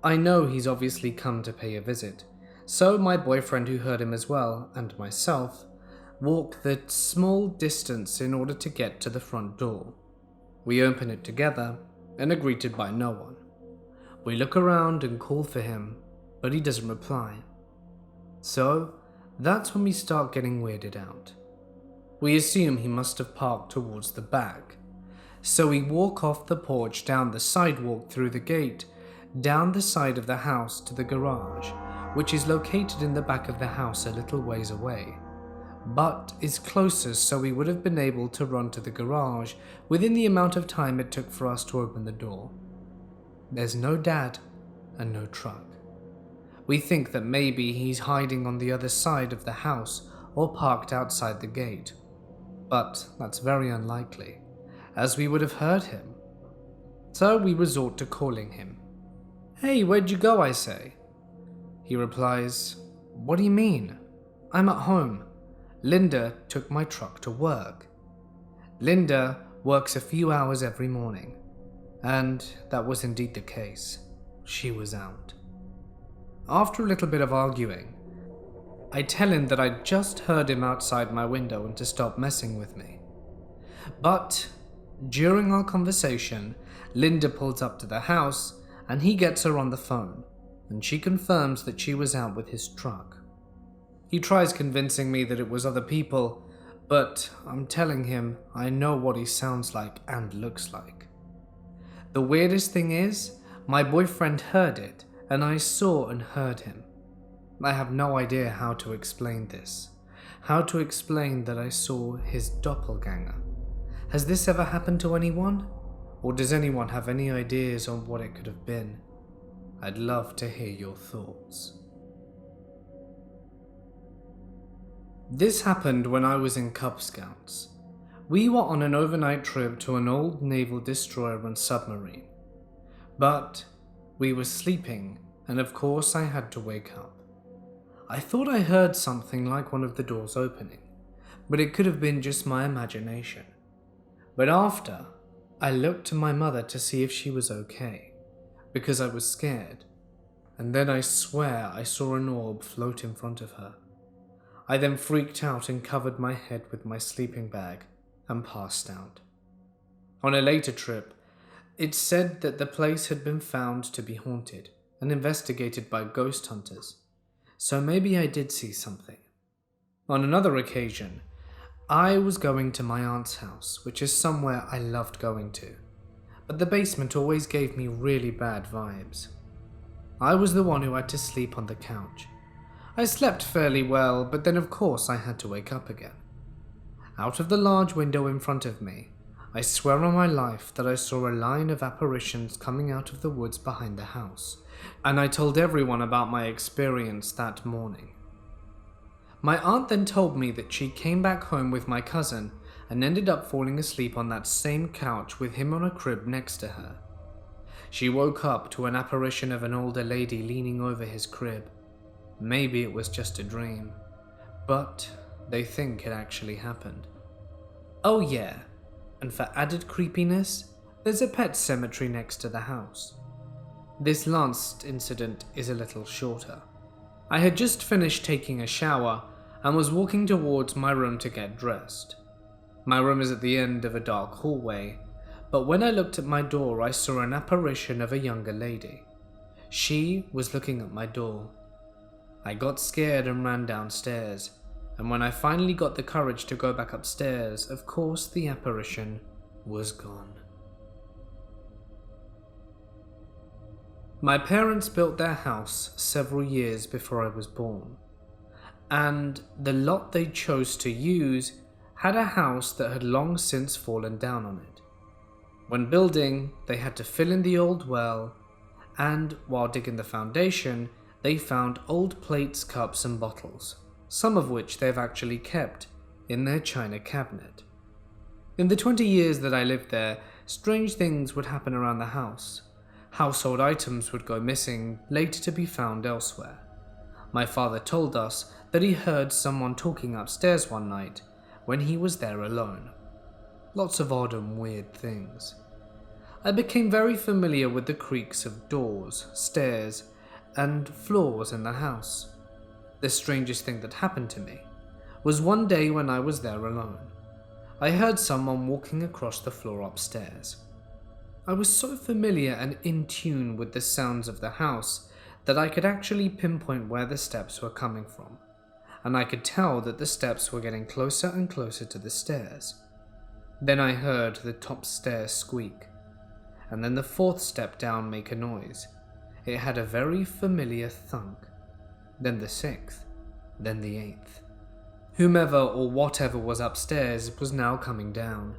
I know he's obviously come to pay a visit, so my boyfriend, who heard him as well, and myself, walk the small distance in order to get to the front door. We open it together and are greeted by no one. We look around and call for him, but he doesn't reply. So that's when we start getting weirded out. We assume he must have parked towards the back. So we walk off the porch, down the sidewalk, through the gate, down the side of the house to the garage, which is located in the back of the house a little ways away, but is closer, so we would have been able to run to the garage within the amount of time it took for us to open the door. There's no dad and no truck. We think that maybe he's hiding on the other side of the house or parked outside the gate, but that's very unlikely, as we would have heard him. So we resort to calling him. "Hey, where'd you go?" I say. He replies, "What do you mean? I'm at home. Linda took my truck to work." Linda works a few hours every morning, and that was indeed the case. She was out. After a little bit of arguing, I tell him that I just heard him outside my window and to stop messing with me. But during our conversation, Linda pulls up to the house and he gets her on the phone, and she confirms that she was out with his truck. He tries convincing me that it was other people, but I'm telling him I know what he sounds like and looks like. The weirdest thing is, my boyfriend heard it, and I saw and heard him. I have no idea how to explain this. How to explain that I saw his doppelganger. Has this ever happened to anyone? Or does anyone have any ideas on what it could have been? I'd love to hear your thoughts. This happened when I was in Cub Scouts. We were on an overnight trip to an old naval destroyer and submarine. But we were sleeping, and of course I had to wake up. I thought I heard something like one of the doors opening, but it could have been just my imagination. But after, I looked to my mother to see if she was okay, because I was scared, and then I swear I saw an orb float in front of her. I then freaked out and covered my head with my sleeping bag and passed out. On a later trip, it said that the place had been found to be haunted and investigated by ghost hunters, so maybe I did see something. On another occasion, I was going to my aunt's house, which is somewhere I loved going to, but the basement always gave me really bad vibes. I was the one who had to sleep on the couch. I slept fairly well, but then of course I had to wake up again. Out of the large window in front of me, I swear on my life that I saw a line of apparitions coming out of the woods behind the house, and I told everyone about my experience that morning. My aunt then told me that she came back home with my cousin and ended up falling asleep on that same couch with him on a crib next to her. She woke up to an apparition of an older lady leaning over his crib. Maybe it was just a dream, but they think it actually happened. Oh yeah, and for added creepiness, there's a pet cemetery next to the house. This last incident is a little shorter. I had just finished taking a shower and was walking towards my room to get dressed. My room is at the end of a dark hallway, but when I looked at my door, I saw an apparition of a younger lady. She was looking at my door. I got scared and ran downstairs, and when I finally got the courage to go back upstairs, of course the apparition was gone. My parents built their house several years before I was born, and the lot they chose to use had a house that had long since fallen down on it. When building, they had to fill in the old well, and while digging the foundation, they found old plates, cups, and bottles, some of which they've actually kept in their china cabinet. In the 20 years that I lived there, strange things would happen around the house. Household items would go missing, later to be found elsewhere. My father told us that he heard someone talking upstairs one night when he was there alone. Lots of odd and weird things. I became very familiar with the creaks of doors, stairs, and floors in the house. The strangest thing that happened to me was one day when I was there alone. I heard someone walking across the floor upstairs. I was so familiar and in tune with the sounds of the house that I could actually pinpoint where the steps were coming from, and I could tell that the steps were getting closer and closer to the stairs. Then I heard the top stairs squeak, and then the fourth step down make a noise. It had a very familiar thunk. Then the sixth, then the eighth. Whomever or whatever was upstairs was now coming down.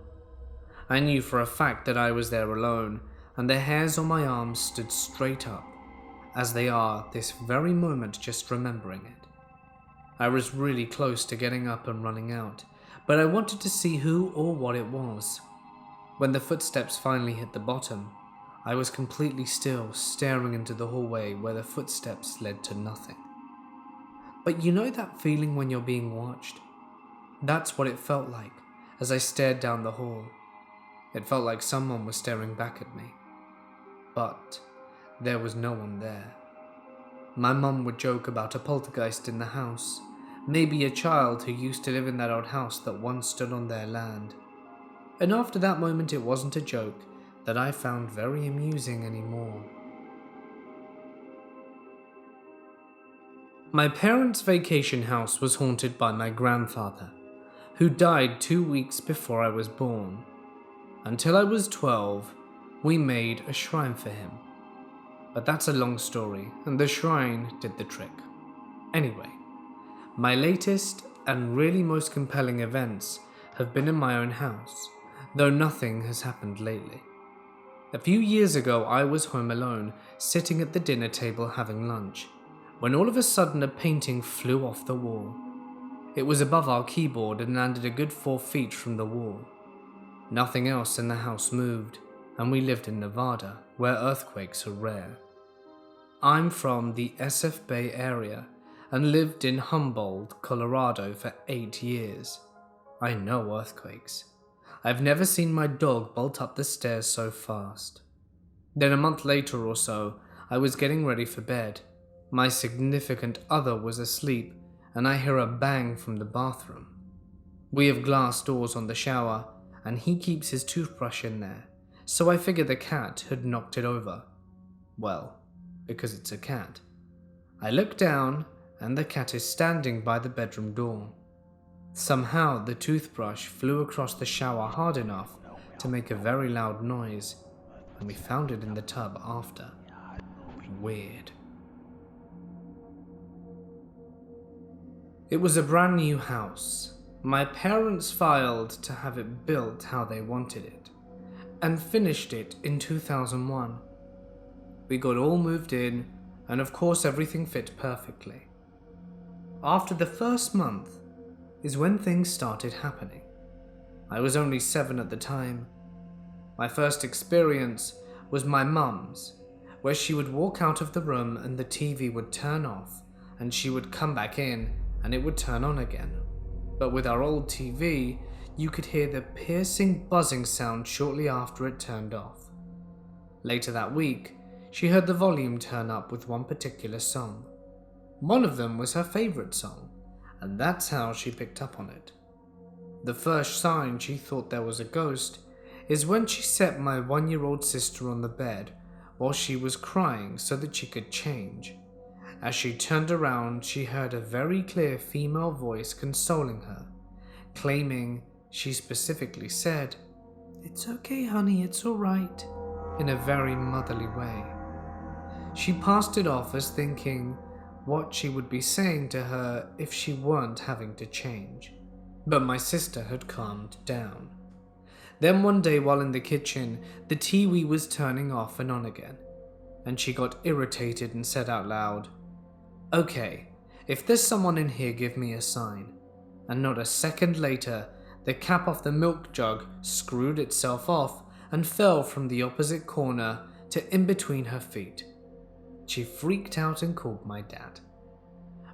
I knew for a fact that I was there alone, and the hairs on my arms stood straight up, as they are this very moment just remembering it. I was really close to getting up and running out, but I wanted to see who or what it was. When the footsteps finally hit the bottom, I was completely still, staring into the hallway where the footsteps led to nothing. But you know that feeling when you're being watched? That's what it felt like as I stared down the hall. It felt like someone was staring back at me. But there was no one there. My mum would joke about a poltergeist in the house, maybe a child who used to live in that old house that once stood on their land. And after that moment it wasn't a joke that I found very amusing anymore. My parents' vacation house was haunted by my grandfather, who died 2 weeks before I was born. Until I was 12, we made a shrine for him. But that's a long story, and the shrine did the trick. Anyway, my latest and really most compelling events have been in my own house, though nothing has happened lately. A few years ago, I was home alone, sitting at the dinner table having lunch, when all of a sudden a painting flew off the wall. It was above our keyboard and landed a good 4 feet from the wall. Nothing else in the house moved, and we lived in Nevada, where earthquakes are rare. I'm from the SF Bay area and lived in Humboldt, Colorado for 8 years. I know earthquakes. I've never seen my dog bolt up the stairs so fast. Then a month later or so, I was getting ready for bed. My significant other was asleep, and I hear a bang from the bathroom. We have glass doors on the shower, and he keeps his toothbrush in there, so I figure the cat had knocked it over. Well, because it's a cat. I look down, and the cat is standing by the bedroom door. Somehow the toothbrush flew across the shower hard enough to make a very loud noise, and we found it in the tub after. Weird. It was a brand new house. My parents filed to have it built how they wanted it, and finished it in 2001. We got all moved in, and of course everything fit perfectly. After the first month is when things started happening. I was only 7 at the time. My first experience was my mum's, where she would walk out of the room and the TV would turn off, and she would come back in and it would turn on again. But with our old TV, you could hear the piercing buzzing sound shortly after it turned off. Later that week, she heard the volume turn up with one particular song. One of them was her favorite song, and that's how she picked up on it. The first sign she thought there was a ghost is when she set my 1-year-old sister on the bed while she was crying so that she could change. As she turned around, she heard a very clear female voice consoling her, claiming she specifically said, "It's okay, honey, it's all right," in a very motherly way. She passed it off as thinking what she would be saying to her if she weren't having to change. But my sister had calmed down. Then one day while in the kitchen, the TV was turning off and on again, and she got irritated and said out loud, "Okay, if there's someone in here, give me a sign." And not a second later, The cap off the milk jug screwed itself off and fell from the opposite corner to in between her feet. She freaked out and called my dad.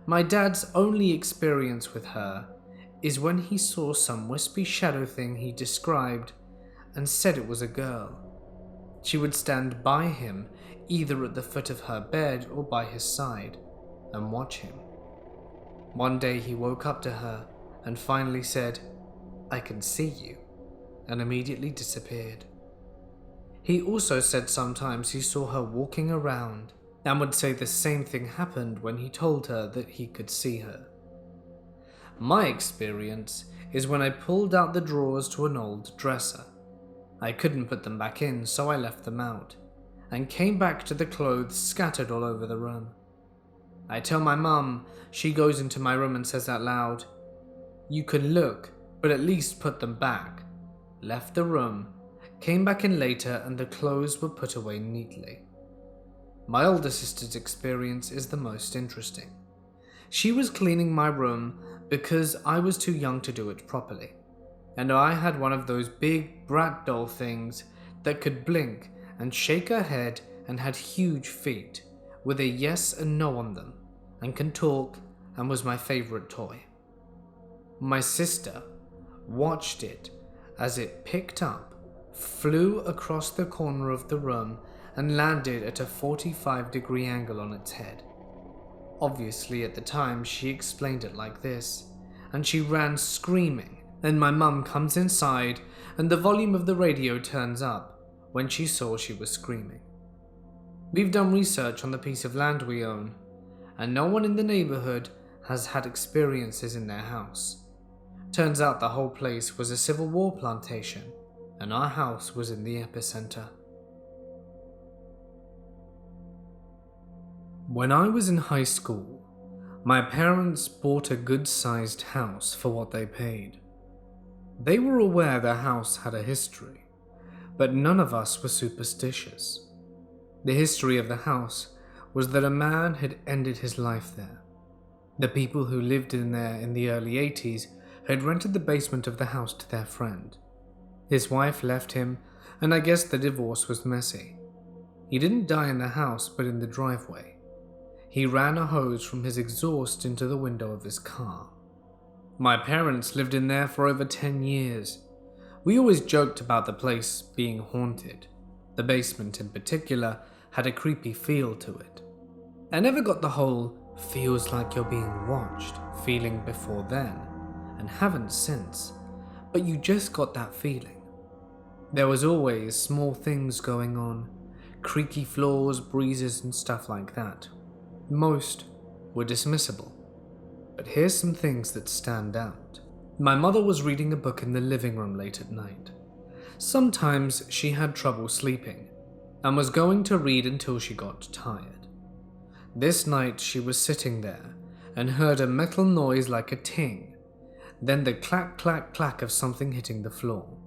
My dad's only experience with her is when he saw some wispy shadow thing he described and said it was a girl. She would stand by him, either at the foot of her bed or by his side, and watch him. One day he woke up to her and finally said, "I can see you," and immediately disappeared. He also said sometimes he saw her walking around and would say the same thing happened when he told her that he could see her. My experience is when I pulled out the drawers to an old dresser. I couldn't put them back in, so I left them out and came back to the clothes scattered all over the room. I tell my mum, she goes into my room and says out loud, "You can look, but at least put them back." Left the room, came back in later, and the clothes were put away neatly. My older sister's experience is the most interesting. She was cleaning my room because I was too young to do it properly, and I had one of those big brat doll things that could blink and shake her head and had huge feet with a yes and no on them and can talk and was my favorite toy. My sister watched it as it picked up, flew across the corner of the room and landed at a 45-degree angle on its head. Obviously at the time she explained it like this, and she ran screaming, and my mum comes inside and the volume of the radio turns up when she saw she was screaming. We've done research on the piece of land we own, and no one in the neighborhood has had experiences in their house. Turns out the whole place was a Civil War plantation, and our house was in the epicenter. When I was in high school, my parents bought a good-sized house for what they paid. They were aware the house had a history, but none of us were superstitious. The history of the house was that a man had ended his life there. The people who lived in there in the early 80s had rented the basement of the house to their friend. His wife left him, and I guess the divorce was messy. He didn't die in the house, but in the driveway. He ran a hose from his exhaust into the window of his car. My parents lived in there for over 10 years. We always joked about the place being haunted. The basement in particular had a creepy feel to it. I never got the whole "feels like you're being watched" feeling before then, and haven't since, but you just got that feeling. There was always small things going on, creaky floors, breezes and stuff like that. Most were dismissible, but here's some things that stand out. My mother was reading a book in the living room late at night. Sometimes she had trouble sleeping and was going to read until she got tired. This night she was sitting there and heard a metal noise like a ting, then the clack clack clack of something hitting the floor.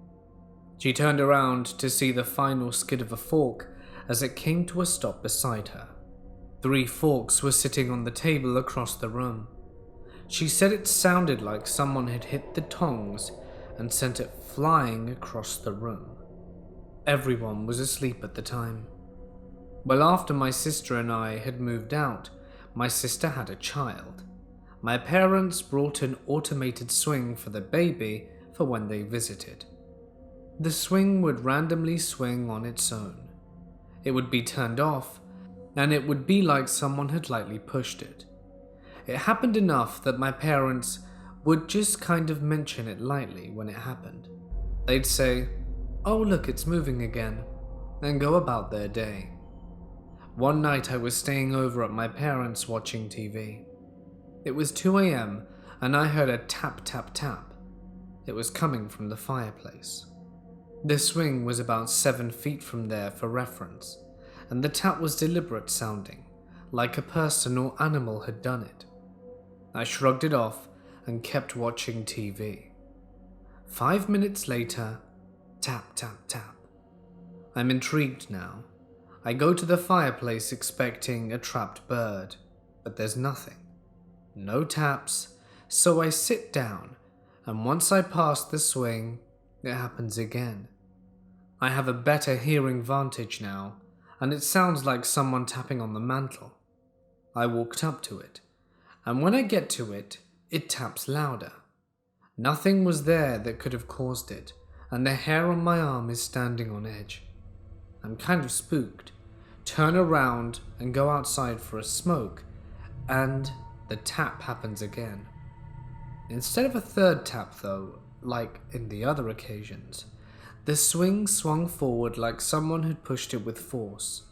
She turned around to see the final skid of a fork as it came to a stop beside her. 3 forks were sitting on the table across the room. She said it sounded like someone had hit the tongs and sent it flying across the room. Everyone was asleep at the time. Well, after my sister and I had moved out, my sister had a child. My parents brought an automated swing for the baby for when they visited. The swing would randomly swing on its own. It would be turned off, and it would be like someone had lightly pushed it. It happened enough that my parents would just kind of mention it lightly when it happened. They'd say, "Oh look, it's moving again," and go about their day. One night I was staying over at my parents' watching TV. It was 2 a.m. and I heard a tap tap tap. It was coming from the fireplace. The swing was about 7 feet from there for reference, and the tap was deliberate sounding, like a person or animal had done it. I shrugged it off and kept watching TV. 5 minutes later, tap, tap, tap. I'm intrigued now. I go to the fireplace expecting a trapped bird, but there's nothing. No taps, so I sit down and once I pass the swing, it happens again. I have a better hearing vantage now, and it sounds like someone tapping on the mantel. I walked up to it, and when I get to it, it taps louder. Nothing was there that could have caused it, and the hair on my arm is standing on edge. I'm kind of spooked, turn around and go outside for a smoke, and the tap happens again. Instead of a third tap though, like in the other occasions, the swing swung forward like someone had pushed it with force.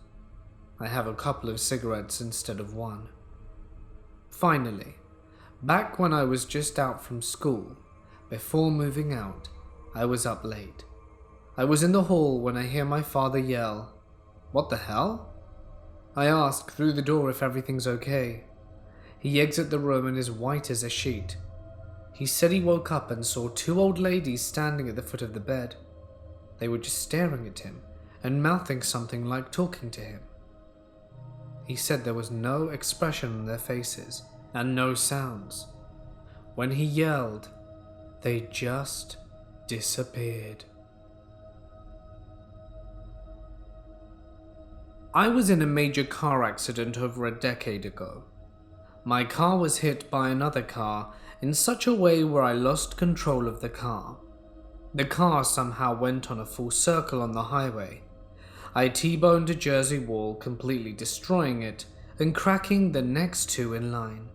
I have a couple of cigarettes instead of one. Finally, back when I was just out from school, before moving out, I was up late. I was in the hall when I hear my father yell, "What the hell?" I ask through the door if everything's okay. He exits the room and is white as a sheet. He said he woke up and saw two old ladies standing at the foot of the bed. They were just staring at him and mouthing something like talking to him. He said there was no expression on their faces and no sounds. When he yelled, they just disappeared. I was in a major car accident over a decade ago. My car was hit by another car in such a way where I lost control of the car. The car somehow went on a full circle on the highway. I T-boned a Jersey wall, completely destroying it and cracking the next two in line.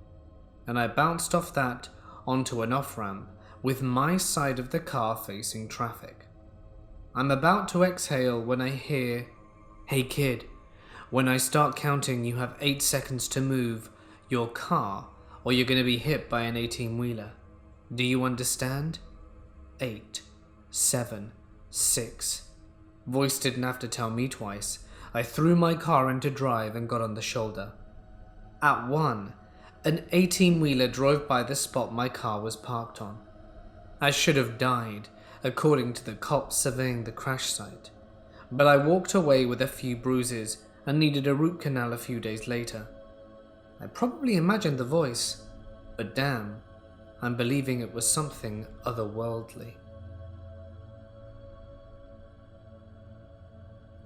And I bounced off that onto an off-ramp with my side of the car facing traffic. I'm about to exhale when I hear, "Hey kid, when I start counting you have 8 seconds to move your car or you're going to be hit by an 18-wheeler. Do you understand?" 8, 7, 6. Voice didn't have to tell me twice. I threw my car into drive and got on the shoulder. At 1, an 18-wheeler drove by the spot my car was parked on. I should have died, according to the cops surveying the crash site. But I walked away with a few bruises and needed a root canal a few days later. I probably imagined the voice, but damn, I'm believing it was something otherworldly.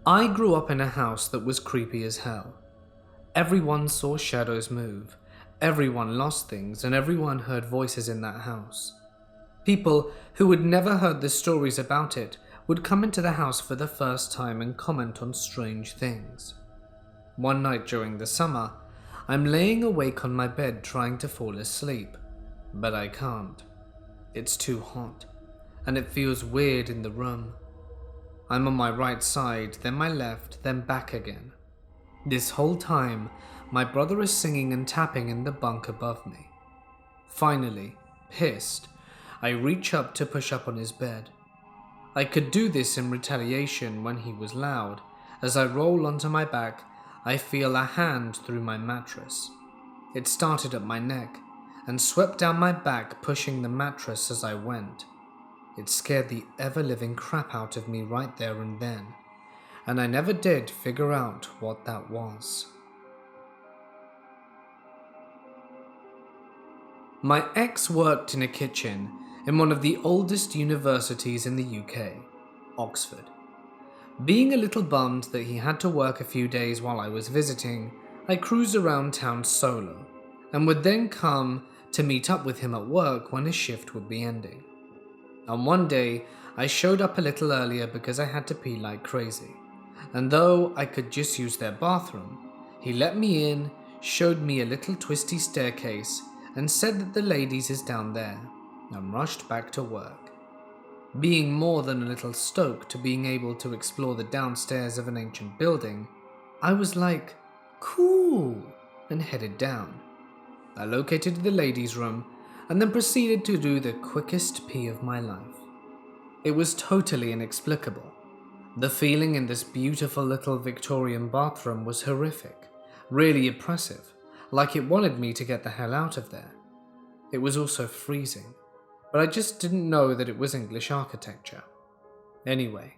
I grew up in a house that was creepy as hell. Everyone saw shadows move, everyone lost things, and everyone heard voices in that house. People who had never heard the stories about it would come into the house for the first time and comment on strange things. One night during the summer, I'm laying awake on my bed trying to fall asleep, but I can't. It's too hot, and it feels weird in the room. I'm on my right side, then my left, then back again. This whole time, my brother is singing and tapping in the bunk above me. Finally, pissed, I reach up to push up on his bed. I could do this in retaliation when he was loud. As I roll onto my back, I feel a hand through my mattress. It started at my neck and swept down my back, pushing the mattress as I went. It scared the ever-living crap out of me right there and then, and I never did figure out what that was. My ex worked in a kitchen in one of the oldest universities in the UK, Oxford. Being a little bummed that he had to work a few days while I was visiting, I cruised around town solo, and would then come to meet up with him at work when his shift would be ending. And one day, I showed up a little earlier because I had to pee like crazy, and though I could just use their bathroom, he let me in, showed me a little twisty staircase, and said that the ladies is down there, and rushed back to work. Being more than a little stoked to being able to explore the downstairs of an ancient building, I was like, cool, and headed down. I located the ladies' room, and then proceeded to do the quickest pee of my life. It was totally inexplicable. The feeling in this beautiful little Victorian bathroom was horrific, really oppressive, like it wanted me to get the hell out of there. It was also freezing, but I just didn't know that it was English architecture. Anyway,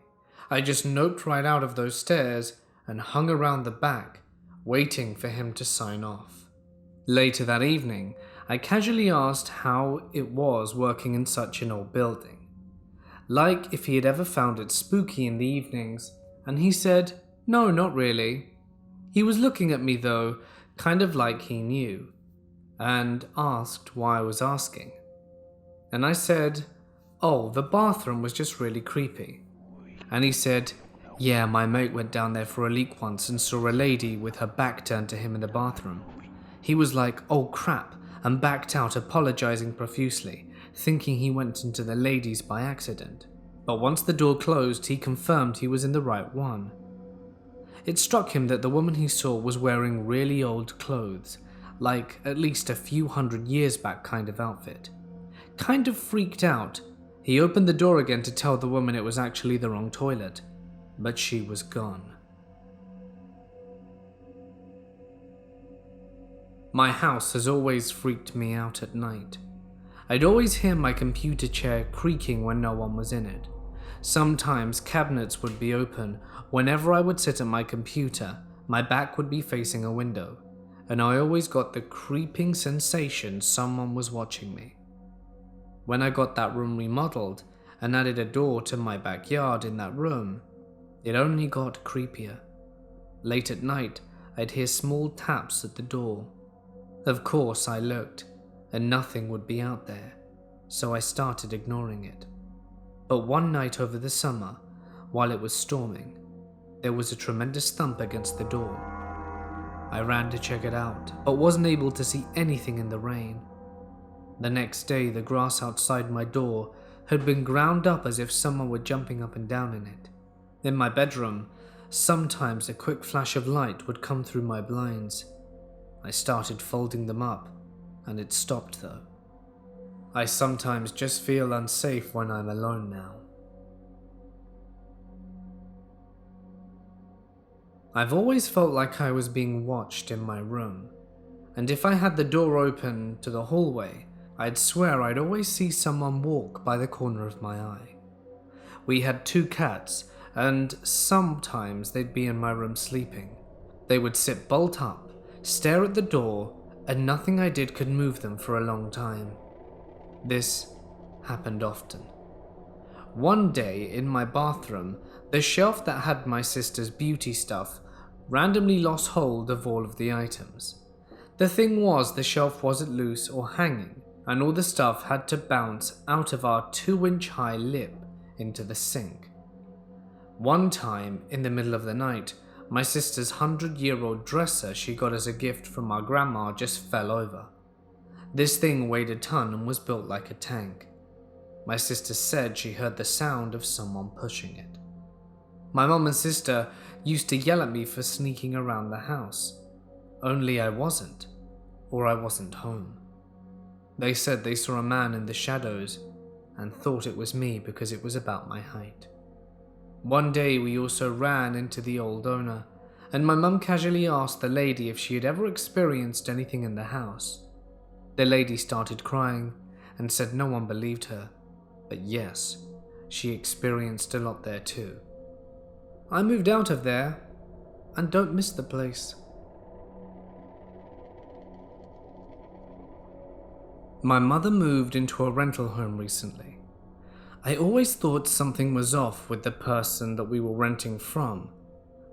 I just noped right out of those stairs and hung around the back, waiting for him to sign off. Later that evening, I casually asked how it was working in such an old building, like if he had ever found it spooky in the evenings, and he said, "No, not really." He was looking at me though, kind of like he knew, and asked why I was asking. And I said, "Oh, the bathroom was just really creepy." And he said, "Yeah, my mate went down there for a leak once and saw a lady with her back turned to him in the bathroom. He was like, 'Oh crap,' and backed out, apologizing profusely, thinking he went into the ladies by accident. But once the door closed, he confirmed he was in the right one." It struck him that the woman he saw was wearing really old clothes, like at least a few 100 years back kind of outfit. Kind of freaked out, he opened the door again to tell the woman it was actually the wrong toilet, but she was gone. My house has always freaked me out at night. I'd always hear my computer chair creaking when no one was in it. Sometimes cabinets would be open. Whenever I would sit at my computer, my back would be facing a window, and I always got the creeping sensation someone was watching me. When I got that room remodeled and added a door to my backyard in that room, it only got creepier. Late at night, I'd hear small taps at the door. Of course, I looked, and nothing would be out there, so I started ignoring it. But one night over the summer, while it was storming, there was a tremendous thump against the door. I ran to check it out, but wasn't able to see anything in the rain. The next day, the grass outside my door had been ground up as if someone were jumping up and down in it. In my bedroom, sometimes a quick flash of light would come through my blinds. I started folding them up, and it stopped though. I sometimes just feel unsafe when I'm alone now. I've always felt like I was being watched in my room, and if I had the door open to the hallway, I'd swear I'd always see someone walk by the corner of my eye. We had 2 cats, and sometimes they'd be in my room sleeping. They would sit bolt up, stare at the door, and nothing I did could move them for a long time. This happened often. One day in my bathroom, the shelf that had my sister's beauty stuff randomly lost hold of all of the items. The thing was, the shelf wasn't loose or hanging, and all the stuff had to bounce out of our 2-inch high lip into the sink. One time, in the middle of the night, my sister's 100-year-old dresser she got as a gift from our grandma just fell over. This thing weighed a ton and was built like a tank. My sister said she heard the sound of someone pushing it. My mum and sister used to yell at me for sneaking around the house, only I wasn't, or I wasn't home. They said they saw a man in the shadows and thought it was me because it was about my height. One day we also ran into the old owner, and my mum casually asked the lady if she had ever experienced anything in the house. The lady started crying and said no one believed her, but yes, she experienced a lot there too. I moved out of there and don't miss the place. My mother moved into a rental home recently. I always thought something was off with the person that we were renting from,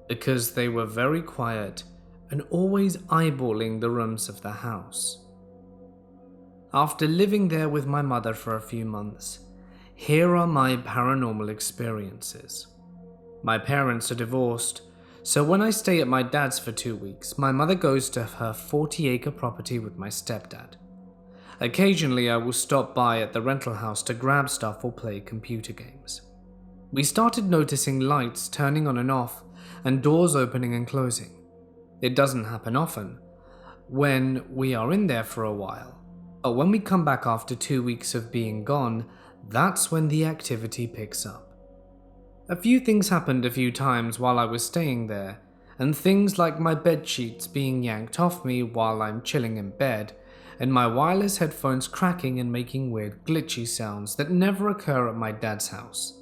because they were very quiet and always eyeballing the rooms of the house. After living there with my mother for a few months, here are my paranormal experiences. My parents are divorced, so when I stay at my dad's for 2 weeks, my mother goes to her 40-acre property with my stepdad. Occasionally, I will stop by at the rental house to grab stuff or play computer games. We started noticing lights turning on and off and doors opening and closing. It doesn't happen often when we are in there for a while, but when we come back after 2 weeks of being gone, that's when the activity picks up. A few things happened a few times while I was staying there, and things like my bed sheets being yanked off me while I'm chilling in bed, and my wireless headphones cracking and making weird glitchy sounds that never occur at my dad's house.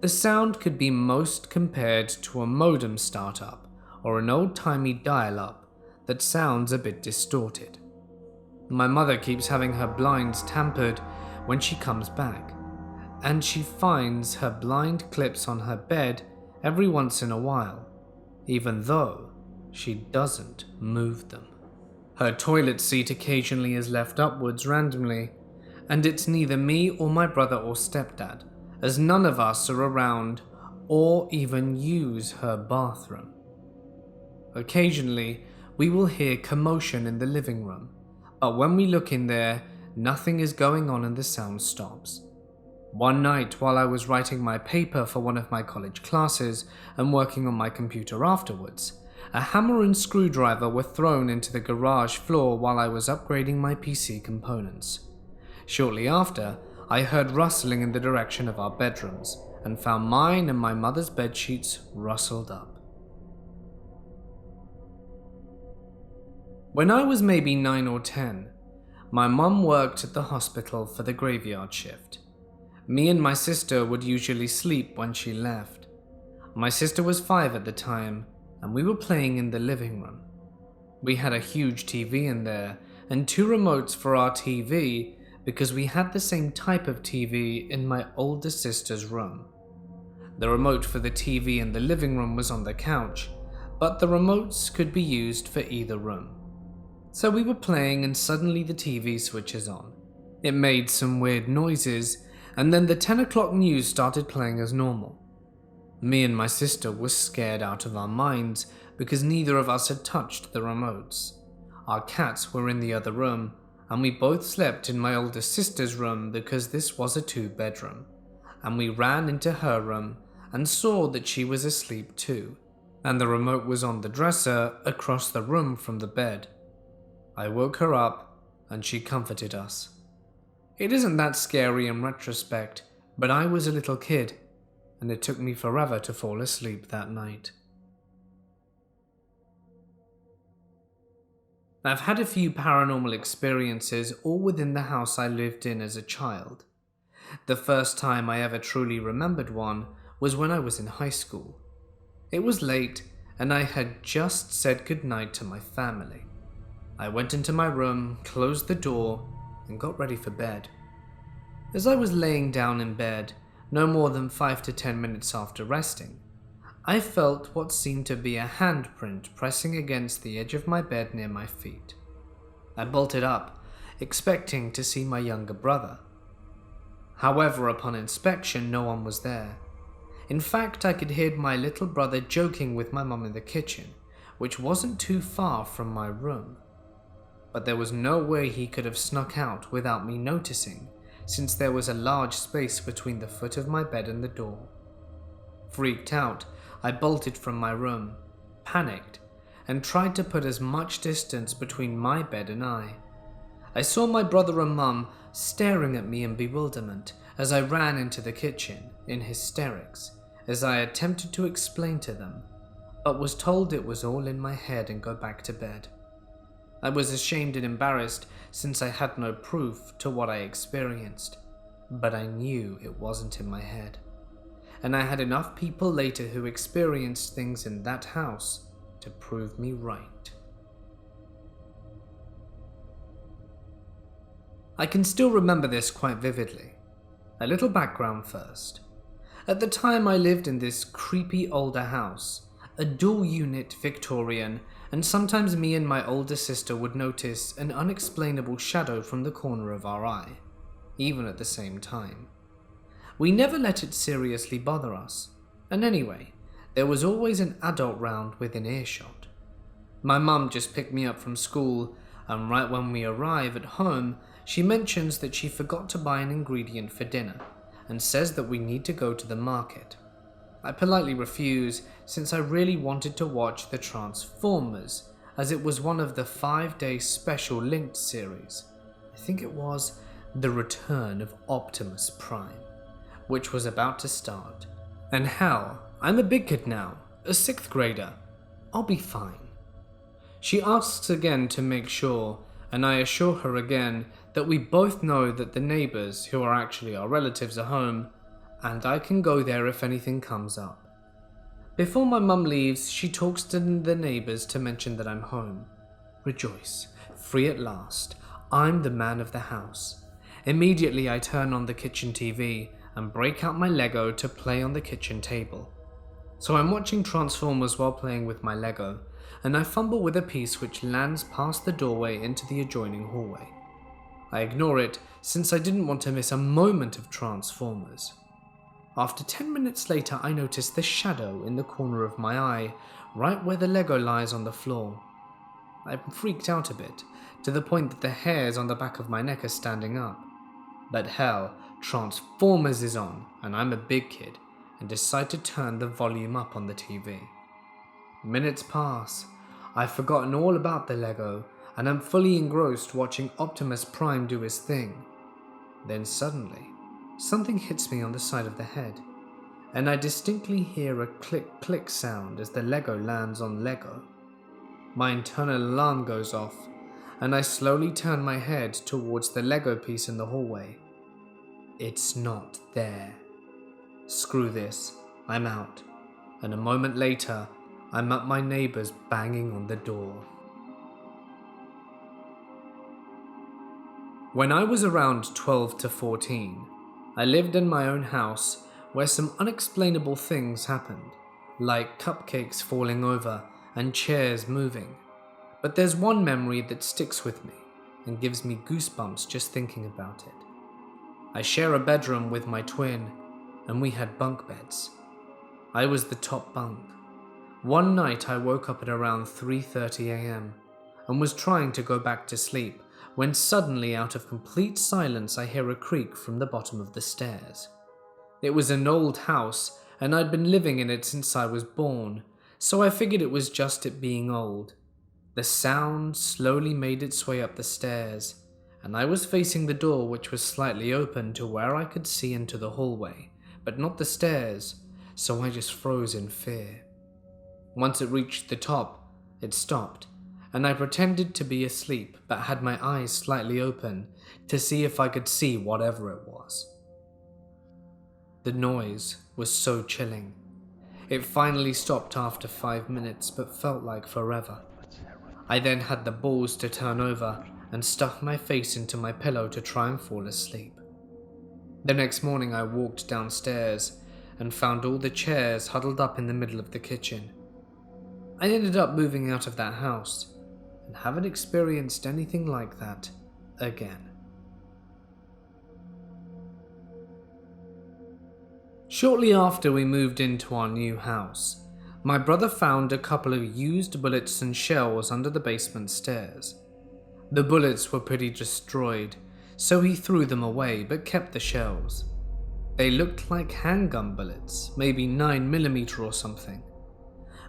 The sound could be most compared to a modem startup or an old-timey dial-up that sounds a bit distorted. My mother keeps having her blinds tampered when she comes back, and she finds her blind clips on her bed every once in a while, even though she doesn't move them. Her toilet seat occasionally is left upwards randomly, and it's neither me or my brother or stepdad, as none of us are around or even use her bathroom. Occasionally, we will hear commotion in the living room, but when we look in there, nothing is going on and the sound stops. One night, while I was writing my paper for one of my college classes and working on my computer afterwards, a hammer and screwdriver were thrown into the garage floor while I was upgrading my PC components. Shortly after, I heard rustling in the direction of our bedrooms and found mine and my mother's bedsheets rustled up. When I was maybe 9 or 10, my mum worked at the hospital for the graveyard shift. Me and my sister would usually sleep when she left. My sister was 5 at the time, and we were playing in the living room. We had a huge TV in there and 2 remotes for our TV because we had the same type of TV in my older sister's room. The remote for the TV in the living room was on the couch, but the remotes could be used for either room. So we were playing and suddenly the TV switches on. It made some weird noises, and then the 10 o'clock news started playing as normal. Me and my sister were scared out of our minds because neither of us had touched the remotes. Our cats were in the other room, and we both slept in my older sister's room because this was a 2-bedroom, and we ran into her room and saw that she was asleep too, and the remote was on the dresser across the room from the bed. I woke her up and she comforted us. It isn't that scary in retrospect, but I was a little kid, and it took me forever to fall asleep that night. I've had a few paranormal experiences all within the house I lived in as a child. The first time I ever truly remembered one was when I was in high school. It was late, and I had just said goodnight to my family. I went into my room, closed the door, and got ready for bed. As I was laying down in bed, no more than 5 to 10 minutes after resting, I felt what seemed to be a handprint pressing against the edge of my bed near my feet. I bolted up, expecting to see my younger brother. However, upon inspection, no one was there. In fact, I could hear my little brother joking with my mum in the kitchen, which wasn't too far from my room. But there was no way he could have snuck out without me noticing, since there was a large space between the foot of my bed and the door. Freaked out, I bolted from my room, panicked, and tried to put as much distance between my bed and I. I saw my brother and mum staring at me in bewilderment as I ran into the kitchen, in hysterics, as I attempted to explain to them, but was told it was all in my head and go back to bed. I was ashamed and embarrassed since I had no proof to what I experienced, but I knew it wasn't in my head. And I had enough people later who experienced things in that house to prove me right. I can still remember this quite vividly. A little background first. At the time I lived in this creepy older house, a dual-unit Victorian, and sometimes me and my older sister would notice an unexplainable shadow from the corner of our eye, even at the same time. We never let it seriously bother us, and anyway, there was always an adult round within earshot. My mum just picked me up from school, and right when we arrive at home, she mentions that she forgot to buy an ingredient for dinner, and says that we need to go to the market. I politely refuse, since I really wanted to watch the Transformers, as it was one of the 5-day special linked series. I think it was The Return of Optimus Prime, which was about to start. And hell, I'm a big kid now, a 6th grader. I'll be fine. She asks again to make sure, and I assure her again that we both know that the neighbors, who are actually our relatives, are home, and I can go there if anything comes up. Before my mum leaves, she talks to the neighbors to mention that I'm home. Rejoice, free at last. I'm the man of the house. Immediately I turn on the kitchen TV and break out my Lego to play on the kitchen table. So I'm watching Transformers while playing with my Lego, and I fumble with a piece which lands past the doorway into the adjoining hallway. I ignore it since I didn't want to miss a moment of Transformers. After 10 minutes later, I notice the shadow in the corner of my eye, right where the Lego lies on the floor. I'm freaked out a bit, to the point that the hairs on the back of my neck are standing up. But hell, Transformers is on, and I'm a big kid, and decide to turn the volume up on the TV. Minutes pass. I've forgotten all about the Lego, and I'm fully engrossed watching Optimus Prime do his thing. Then suddenly, something hits me on the side of the head, and I distinctly hear a click-click sound as the Lego lands on Lego. My internal alarm goes off, and I slowly turn my head towards the Lego piece in the hallway. It's not there. Screw this, I'm out, and a moment later, I'm at my neighbor's banging on the door. When I was around 12 to 14, I lived in my own house where some unexplainable things happened, like cupcakes falling over and chairs moving. But there's one memory that sticks with me and gives me goosebumps just thinking about it. I share a bedroom with my twin, and we had bunk beds. I was the top bunk. One night I woke up at around 3:30 a.m. and was trying to go back to sleep when suddenly, out of complete silence, I hear a creak from the bottom of the stairs. It was an old house, and I'd been living in it since I was born, so I figured it was just it being old. The sound slowly made its way up the stairs, and I was facing the door, which was slightly open to where I could see into the hallway, but not the stairs, so I just froze in fear. Once it reached the top, it stopped, and I pretended to be asleep but had my eyes slightly open to see if I could see whatever it was. The noise was so chilling. It finally stopped after 5 minutes but felt like forever. I then had the balls to turn over and stuff my face into my pillow to try and fall asleep. The next morning I walked downstairs and found all the chairs huddled up in the middle of the kitchen. I ended up moving out of that house and haven't experienced anything like that again. Shortly after we moved into our new house, my brother found a couple of used bullets and shells under the basement stairs. The bullets were pretty destroyed, so he threw them away but kept the shells. They looked like handgun bullets, maybe 9mm or something.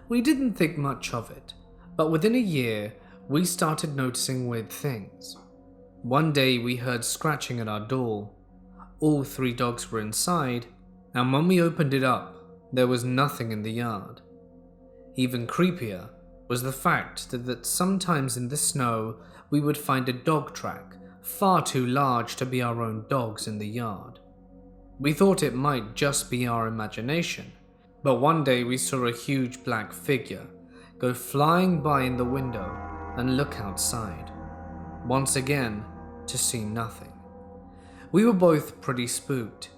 We didn't think much of it, but within a year, we started noticing weird things. One day we heard scratching at our door. All 3 dogs were inside, and when we opened it up, there was nothing in the yard. Even creepier was the fact that sometimes in the snow we would find a dog track far too large to be our own dogs in the yard. We thought it might just be our imagination, but one day we saw a huge black figure go flying by in the window and look outside, once again to see nothing. We were both pretty spooked.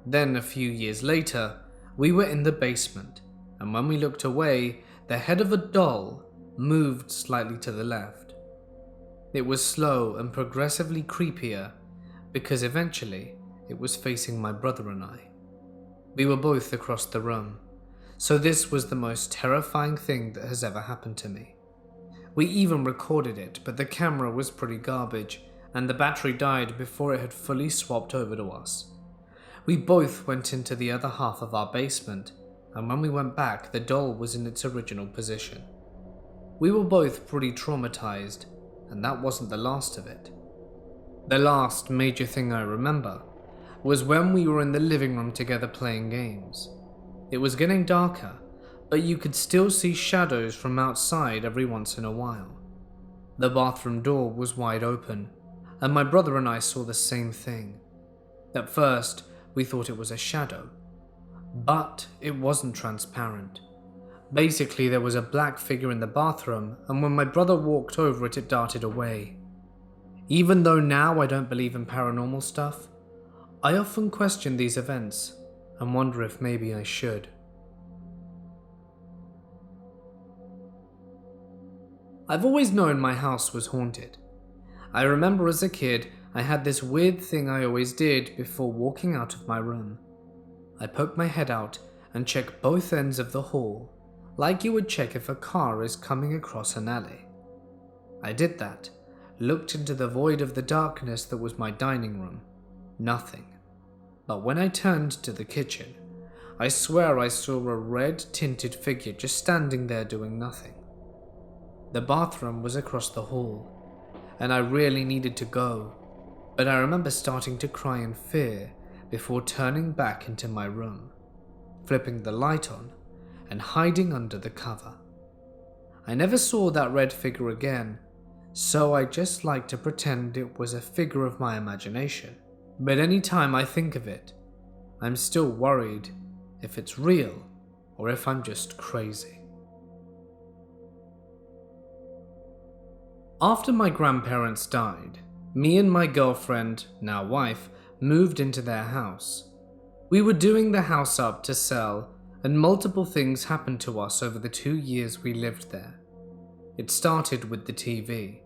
Then a few years later, we were in the basement, and when we looked away, the head of a doll moved slightly to the left. It was slow and progressively creepier because eventually it was facing my brother and I. We were both across the room, so this was the most terrifying thing that has ever happened to me. We even recorded it, but the camera was pretty garbage, and the battery died before it had fully swapped over to us. We both went into the other half of our basement, and when we went back, the doll was in its original position. We were both pretty traumatized, and that wasn't the last of it. The last major thing I remember was when we were in the living room together playing games. It was getting darker, but you could still see shadows from outside every once in a while. The bathroom door was wide open, and my brother and I saw the same thing. At first, we thought it was a shadow, but it wasn't transparent. Basically, there was a black figure in the bathroom, and when my brother walked over it, it darted away. Even though now I don't believe in paranormal stuff, I often question these events and wonder if maybe I should. I've always known my house was haunted. I remember as a kid, I had this weird thing I always did before walking out of my room. I poke my head out and check both ends of the hall, like you would check if a car is coming across an alley. I did that, looked into the void of the darkness that was my dining room. Nothing. But when I turned to the kitchen, I swear I saw a red-tinted figure just standing there doing nothing. The bathroom was across the hall, and I really needed to go, but I remember starting to cry in fear before turning back into my room, flipping the light on, and hiding under the cover. I never saw that red figure again, so I just like to pretend it was a figure of my imagination. But any time I think of it, I'm still worried if it's real or if I'm just crazy. After my grandparents died, me and my girlfriend, now wife, moved into their house. We were doing the house up to sell, and multiple things happened to us over the 2 years we lived there. It started with the TV.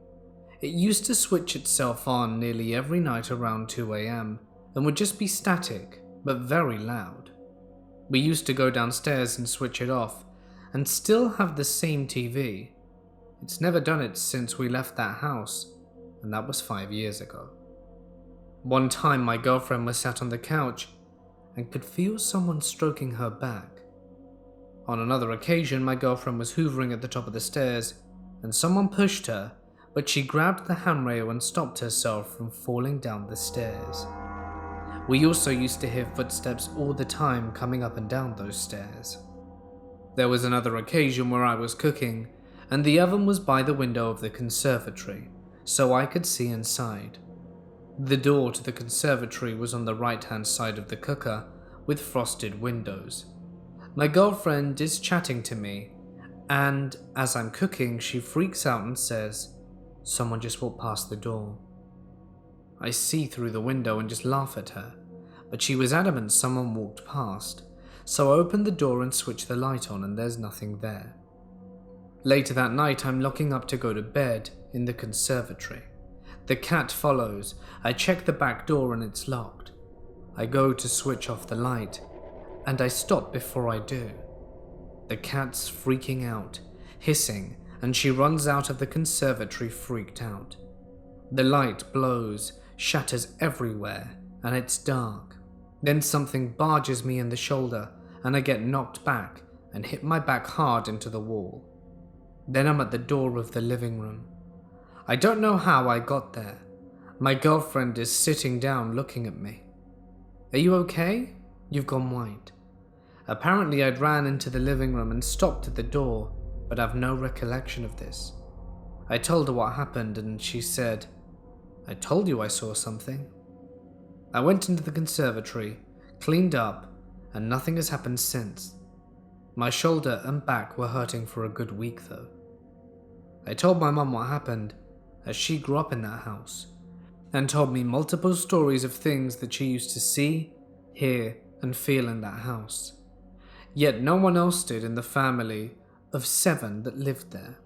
It used to switch itself on nearly every night around 2 a.m. and would just be static, but very loud. We used to go downstairs and switch it off, and still have the same TV. It's never done it since we left that house, and that was 5 years ago. One time my girlfriend was sat on the couch and could feel someone stroking her back. On another occasion, my girlfriend was hoovering at the top of the stairs, and someone pushed her, but she grabbed the handrail and stopped herself from falling down the stairs. We also used to hear footsteps all the time coming up and down those stairs. There was another occasion where I was cooking, and the oven was by the window of the conservatory, so I could see inside. The door to the conservatory was on the right-hand side of the cooker, with frosted windows. My girlfriend is chatting to me, and as I'm cooking, she freaks out and says, "Someone just walked past the door." I see through the window and just laugh at her, but she was adamant someone walked past, so I open the door and switch the light on, and there's nothing there. Later that night, I'm locking up to go to bed in the conservatory. The cat follows. I check the back door and it's locked. I go to switch off the light, and I stop before I do. The cat's freaking out, hissing, and she runs out of the conservatory freaked out. The light blows, shatters everywhere, and it's dark. Then something barges me in the shoulder, and I get knocked back and hit my back hard into the wall. Then I'm at the door of the living room. I don't know how I got there. My girlfriend is sitting down looking at me. "Are you okay? You've gone white." Apparently I'd ran into the living room and stopped at the door, but I've no recollection of this. I told her what happened and she said, "I told you I saw something." I went into the conservatory, cleaned up, and nothing has happened since. My shoulder and back were hurting for a good week though. I told my mum what happened, as she grew up in that house, and told me multiple stories of things that she used to see, hear, and feel in that house. Yet no one else did in the family of 7 that lived there.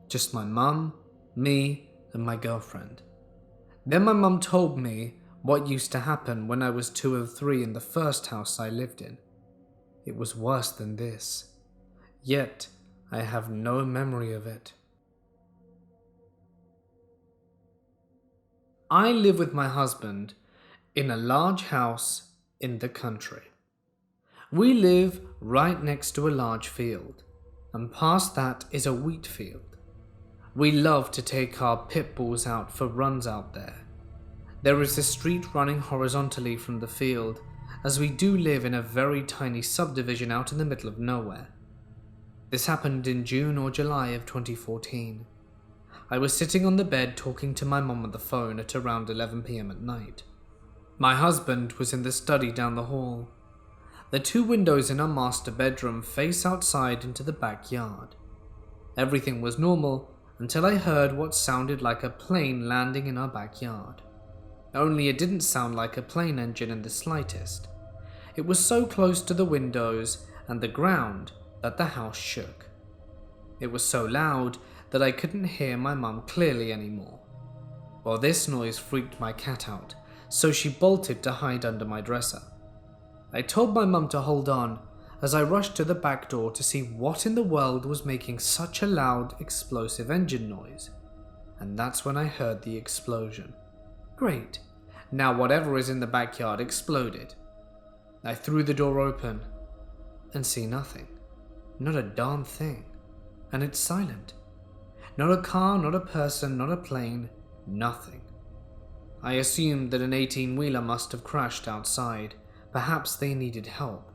Just my mum, me, and my girlfriend. Then my mum told me what used to happen when I was 2 or 3 in the first house I lived in. It was worse than this. Yet I have no memory of it. I live with my husband in a large house in the country. We live right next to a large field, and past that is a wheat field. We love to take our pit bulls out for runs out there. There is a street running horizontally from the field, as we do live in a very tiny subdivision out in the middle of nowhere. This happened in June or July of 2014. I was sitting on the bed talking to my mum on the phone at around 11 p.m. at night. My husband was in the study down the hall. The 2 windows in our master bedroom face outside into the backyard. Everything was normal until I heard what sounded like a plane landing in our backyard. Only it didn't sound like a plane engine in the slightest. It was so close to the windows and the ground that the house shook. It was so loud that I couldn't hear my mum clearly anymore. Well, this noise freaked my cat out, so she bolted to hide under my dresser. I told my mum to hold on as I rushed to the back door to see what in the world was making such a loud, explosive engine noise. And that's when I heard the explosion. Great. Now whatever is in the backyard exploded. I threw the door open and see nothing. Not a darn thing. And it's silent. Not a car, not a person, not a plane, nothing. I assumed that an 18-wheeler must have crashed outside. Perhaps they needed help.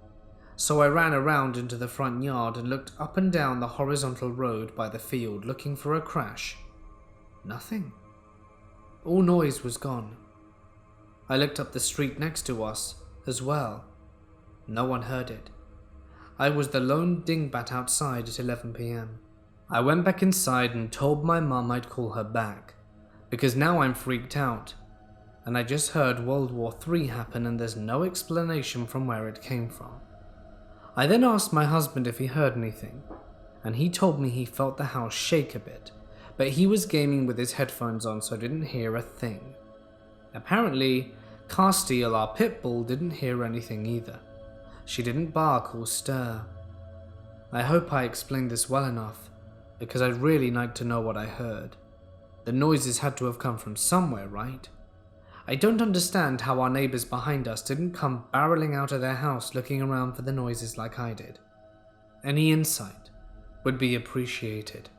So I ran around into the front yard and looked up and down the horizontal road by the field looking for a crash. Nothing. All noise was gone. I looked up the street next to us as well. No one heard it. I was the lone dingbat outside at 11 p.m. I went back inside and told my mum I'd call her back, because now I'm freaked out, and I just heard World War III happen and there's no explanation from where it came from. I then asked my husband if he heard anything, and he told me he felt the house shake a bit, but he was gaming with his headphones on so didn't hear a thing. Apparently, Castile, our pit bull, didn't hear anything either. She didn't bark or stir. I hope I explained this well enough, because I'd really like to know what I heard. The noises had to have come from somewhere, right? I don't understand how our neighbors behind us didn't come barreling out of their house looking around for the noises like I did. Any insight would be appreciated.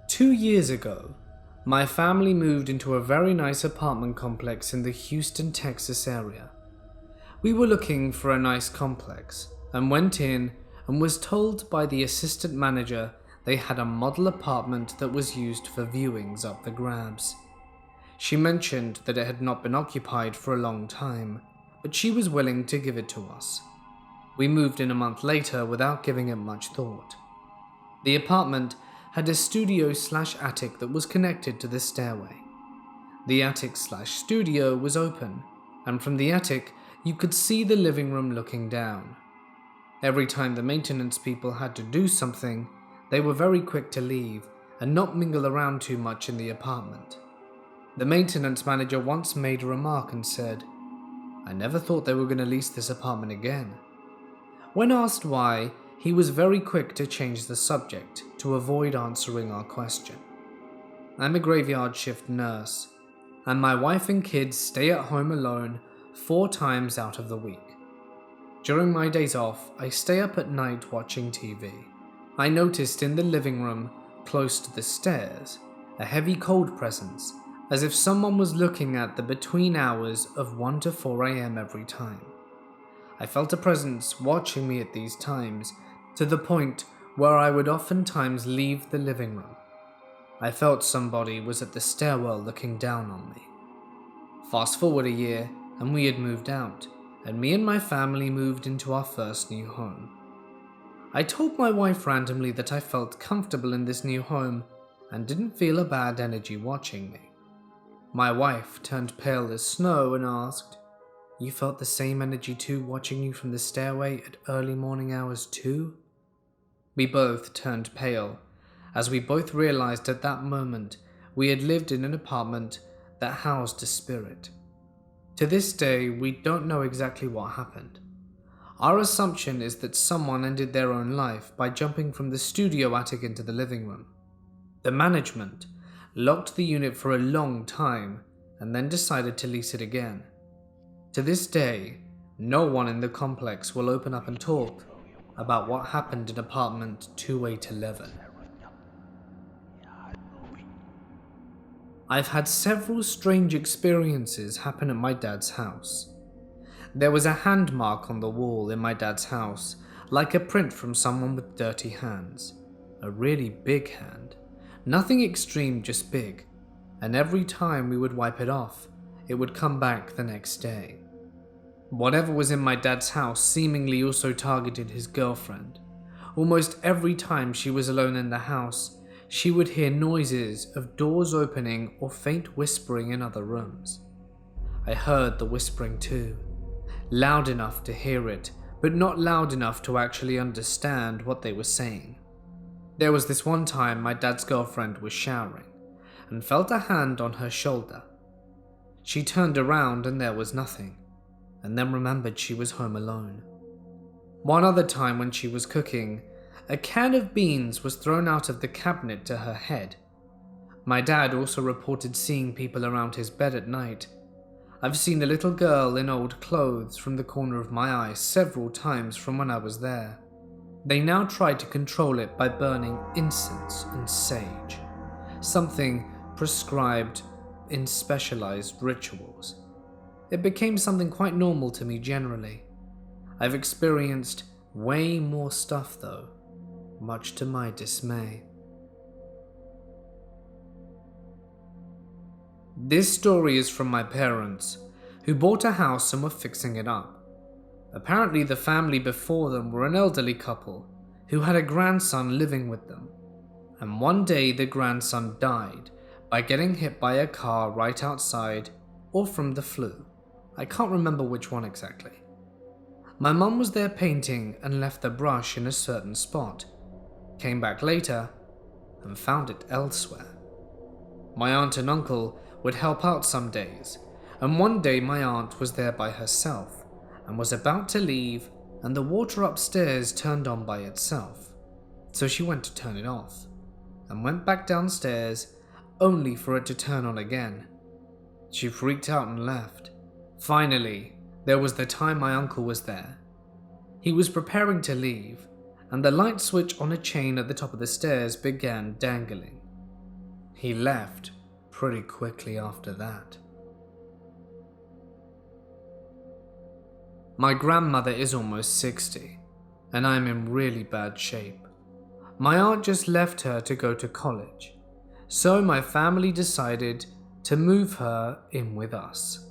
2 years ago, my family moved into a very nice apartment complex in the Houston, Texas area. We were looking for a nice complex and went in and was told by the assistant manager they had a model apartment that was used for viewings up the grabs. She mentioned that it had not been occupied for a long time, but she was willing to give it to us. We moved in a month later without giving it much thought. The apartment had a studio/attic that was connected to the stairway. The attic/studio was open, and from the attic you could see the living room looking down. Every time the maintenance people had to do something, they were very quick to leave and not mingle around too much in the apartment. The maintenance manager once made a remark and said, "I never thought they were going to lease this apartment again." When asked why, he was very quick to change the subject to avoid answering our question. I'm a graveyard shift nurse, and my wife and kids stay at home alone 4 times out of the week. During my days off, I stay up at night watching TV. I noticed in the living room, close to the stairs, a heavy cold presence, as if someone was looking at the between hours of 1 to 4 a.m. every time. I felt a presence watching me at these times, to the point where I would oftentimes leave the living room. I felt somebody was at the stairwell looking down on me. Fast forward a year, and we had moved out, and me and my family moved into our first new home. I told my wife randomly that I felt comfortable in this new home and didn't feel a bad energy watching me. My wife turned pale as snow and asked, "You felt the same energy too watching you from the stairway at early morning hours too?" We both turned pale, as we both realized at that moment we had lived in an apartment that housed a spirit. To this day, we don't know exactly what happened. Our assumption is that someone ended their own life by jumping from the studio attic into the living room. The management locked the unit for a long time and then decided to lease it again. To this day, no one in the complex will open up and talk about what happened in apartment 2811. I've had several strange experiences happen at my dad's house. There was a hand mark on the wall in my dad's house, like a print from someone with dirty hands. A really big hand. Nothing extreme, just big. And every time we would wipe it off, it would come back the next day. Whatever was in my dad's house seemingly also targeted his girlfriend. Almost every time she was alone in the house, she would hear noises of doors opening or faint whispering in other rooms. I heard the whispering too, loud enough to hear it, but not loud enough to actually understand what they were saying. There was this one time my dad's girlfriend was showering and felt a hand on her shoulder. She turned around and there was nothing, and then remembered she was home alone. One other time when she was cooking, a can of beans was thrown out of the cabinet to her head. My dad also reported seeing people around his bed at night. I've seen a little girl in old clothes from the corner of my eye several times from when I was there. They now try to control it by burning incense and sage, something prescribed in specialized rituals. It became something quite normal to me generally. I've experienced way more stuff though, much to my dismay. This story is from my parents, who bought a house and were fixing it up. Apparently the family before them were an elderly couple who had a grandson living with them, and one day the grandson died by getting hit by a car right outside, or from the flu. I can't remember which one exactly. My mum was there painting and left the brush in a certain spot, came back later and found it elsewhere. My aunt and uncle would help out some days, and one day my aunt was there by herself and was about to leave, and the water upstairs turned on by itself, so she went to turn it off and went back downstairs only for it to turn on again. She freaked out and left. Finally, there was the time my uncle was there. He was preparing to leave, and the light switch on a chain at the top of the stairs began dangling. He left pretty quickly after that. My grandmother is almost 60, and I'm in really bad shape. My aunt just left her to go to college, so my family decided to move her in with us.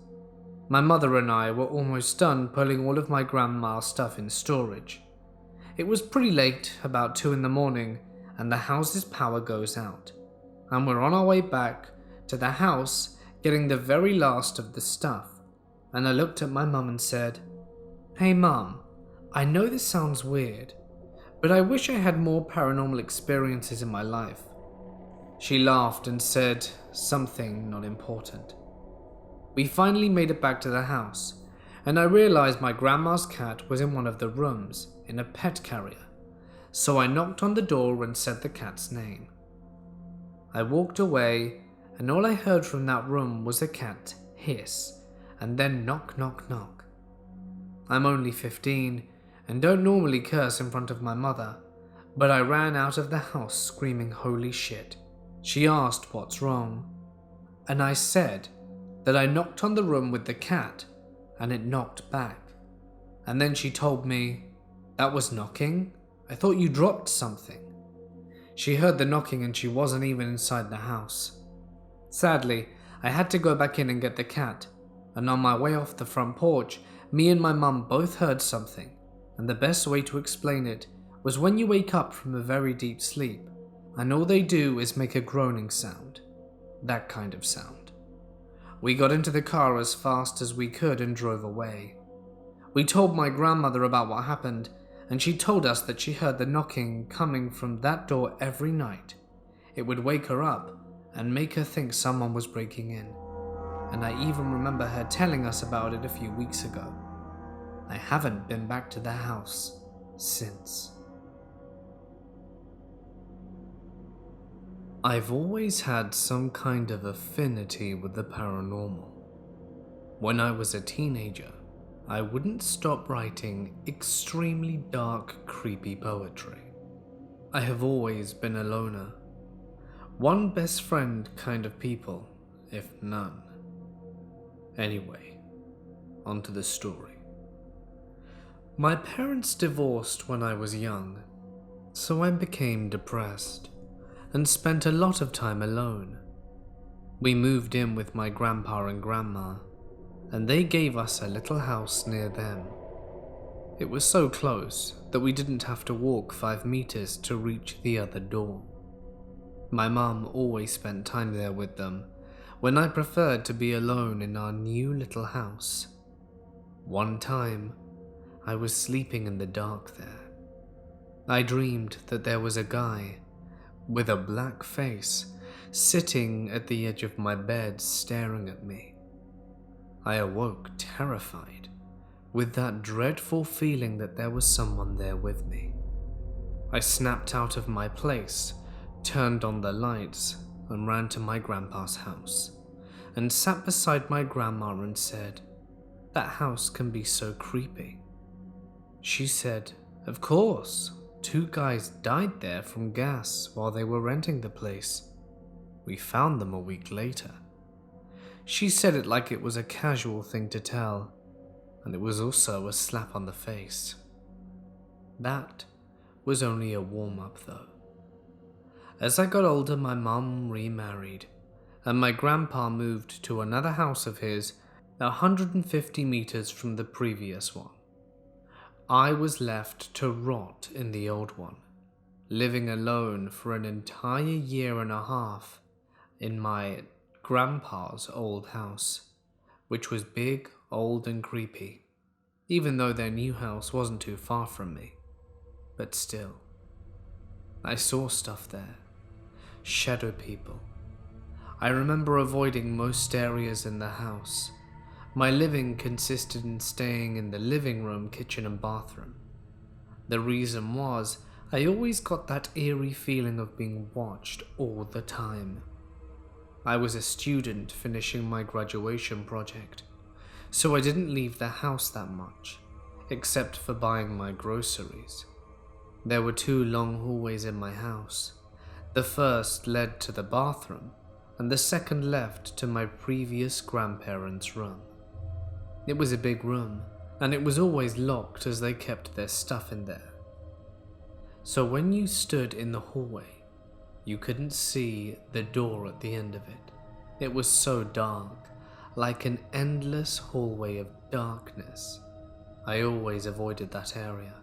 My mother and I were almost done pulling all of my grandma's stuff in storage. It was pretty late, about 2 a.m, and the house's power goes out, and we're on our way back to the house getting the very last of the stuff, and I looked at my mum and said, "Hey Mum, I know this sounds weird, but I wish I had more paranormal experiences in my life." She laughed and said something not important. We finally made it back to the house, and I realized my grandma's cat was in one of the rooms in a pet carrier, so I knocked on the door and said the cat's name. I walked away, and all I heard from that room was a cat hiss, and then knock, knock, knock. I'm only 15 and don't normally curse in front of my mother, but I ran out of the house screaming holy shit. She asked what's wrong, and I said that I knocked on the room with the cat and it knocked back. And then she told me, "That was knocking? I thought you dropped something." She heard the knocking and she wasn't even inside the house. Sadly, I had to go back in and get the cat, and on my way off the front porch, me and my mum both heard something, and the best way to explain it was when you wake up from a very deep sleep, and all they do is make a groaning sound. That kind of sound. We got into the car as fast as we could and drove away. We told my grandmother about what happened, and she told us that she heard the knocking coming from that door every night. It would wake her up and make her think someone was breaking in, and I even remember her telling us about it a few weeks ago. I haven't been back to the house since. I've always had some kind of affinity with the paranormal. When I was a teenager, I wouldn't stop writing extremely dark, creepy poetry. I have always been a loner. One best friend kind of people, if none. Anyway, on to the story. My parents divorced when I was young, so I became depressed and spent a lot of time alone. We moved in with my grandpa and grandma, and they gave us a little house near them. It was so close that we didn't have to walk 5 meters to reach the other door. My mum always spent time there with them, when I preferred to be alone in our new little house. One time, I was sleeping in the dark there. I dreamed that there was a guy with a black face sitting at the edge of my bed staring at me. I awoke terrified, with that dreadful feeling that there was someone there with me. I snapped out of my place, turned on the lights, and ran to my grandpa's house, and sat beside my grandma and said, "That house can be so creepy." She said, "Of course, 2 guys died there from gas while they were renting the place. We found them a week later." She said it like it was a casual thing to tell, and it was also a slap on the face. That was only a warm-up though. As I got older, my mum remarried, and my grandpa moved to another house of his 150 meters from the previous one. I was left to rot in the old one, living alone for an entire year and a half in my grandpa's old house, which was big, old and creepy, even though their new house wasn't too far from me. But still, I saw stuff there. Shadow people. I remember avoiding most areas in the house. My living consisted in staying in the living room, kitchen and bathroom. The reason was, I always got that eerie feeling of being watched all the time. I was a student finishing my graduation project, so I didn't leave the house that much, except for buying my groceries. There were 2 long hallways in my house. The first led to the bathroom, and the second left to my previous grandparents' room. It was a big room, and it was always locked as they kept their stuff in there. So when you stood in the hallway, you couldn't see the door at the end of it. It was so dark, like an endless hallway of darkness. I always avoided that area.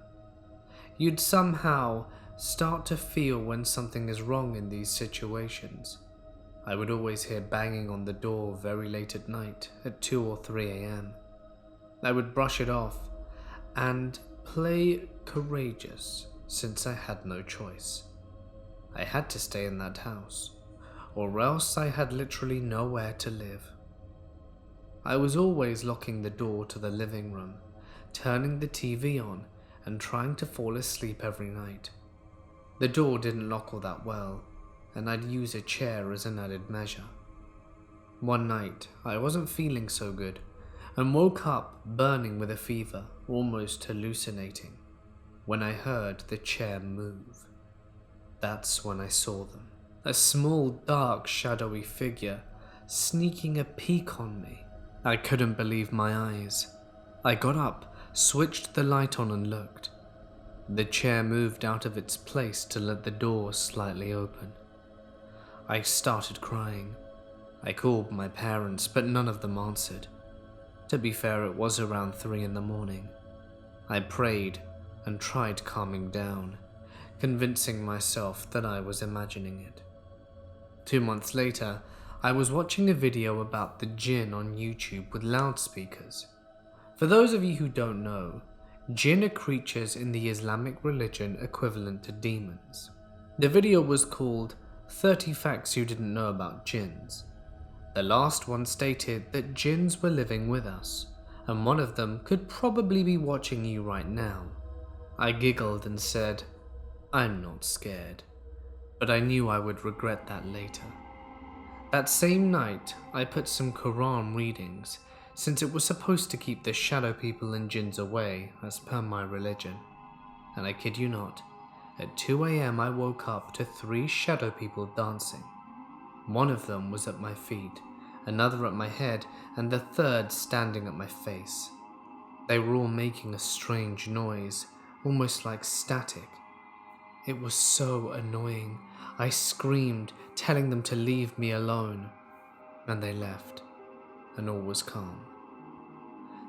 You'd somehow start to feel when something is wrong in these situations. I would always hear banging on the door very late at night, at 2 or 3 a.m. I would brush it off and play courageous since I had no choice. I had to stay in that house, or else I had literally nowhere to live. I was always locking the door to the living room, turning the TV on and trying to fall asleep every night. The door didn't lock all that well, and I'd use a chair as an added measure. One night, I wasn't feeling so good, and woke up burning with a fever, almost hallucinating, when I heard the chair move. That's when I saw them. A small, dark, shadowy figure sneaking a peek on me. I couldn't believe my eyes. I got up, switched the light on and looked. The chair moved out of its place to let the door slightly open. I started crying. I called my parents, but none of them answered. To be fair, it was around 3 in the morning. I prayed and tried calming down, convincing myself that I was imagining it. 2 months later, I was watching a video about the jinn on YouTube with loudspeakers. For those of you who don't know, jinn are creatures in the Islamic religion equivalent to demons. The video was called 30 Facts You Didn't Know About Jinns. The last one stated that jinns were living with us, and one of them could probably be watching you right now. I giggled and said, "I'm not scared," but I knew I would regret that later. That same night, I put some Quran readings, since it was supposed to keep the shadow people and jinns away, as per my religion. And I kid you not, at 2 a.m. I woke up to 3 shadow people dancing. One of them was at my feet, another at my head, and the third standing at my face. They were all making a strange noise, almost like static. It was so annoying. I screamed, telling them to leave me alone, and they left, and all was calm.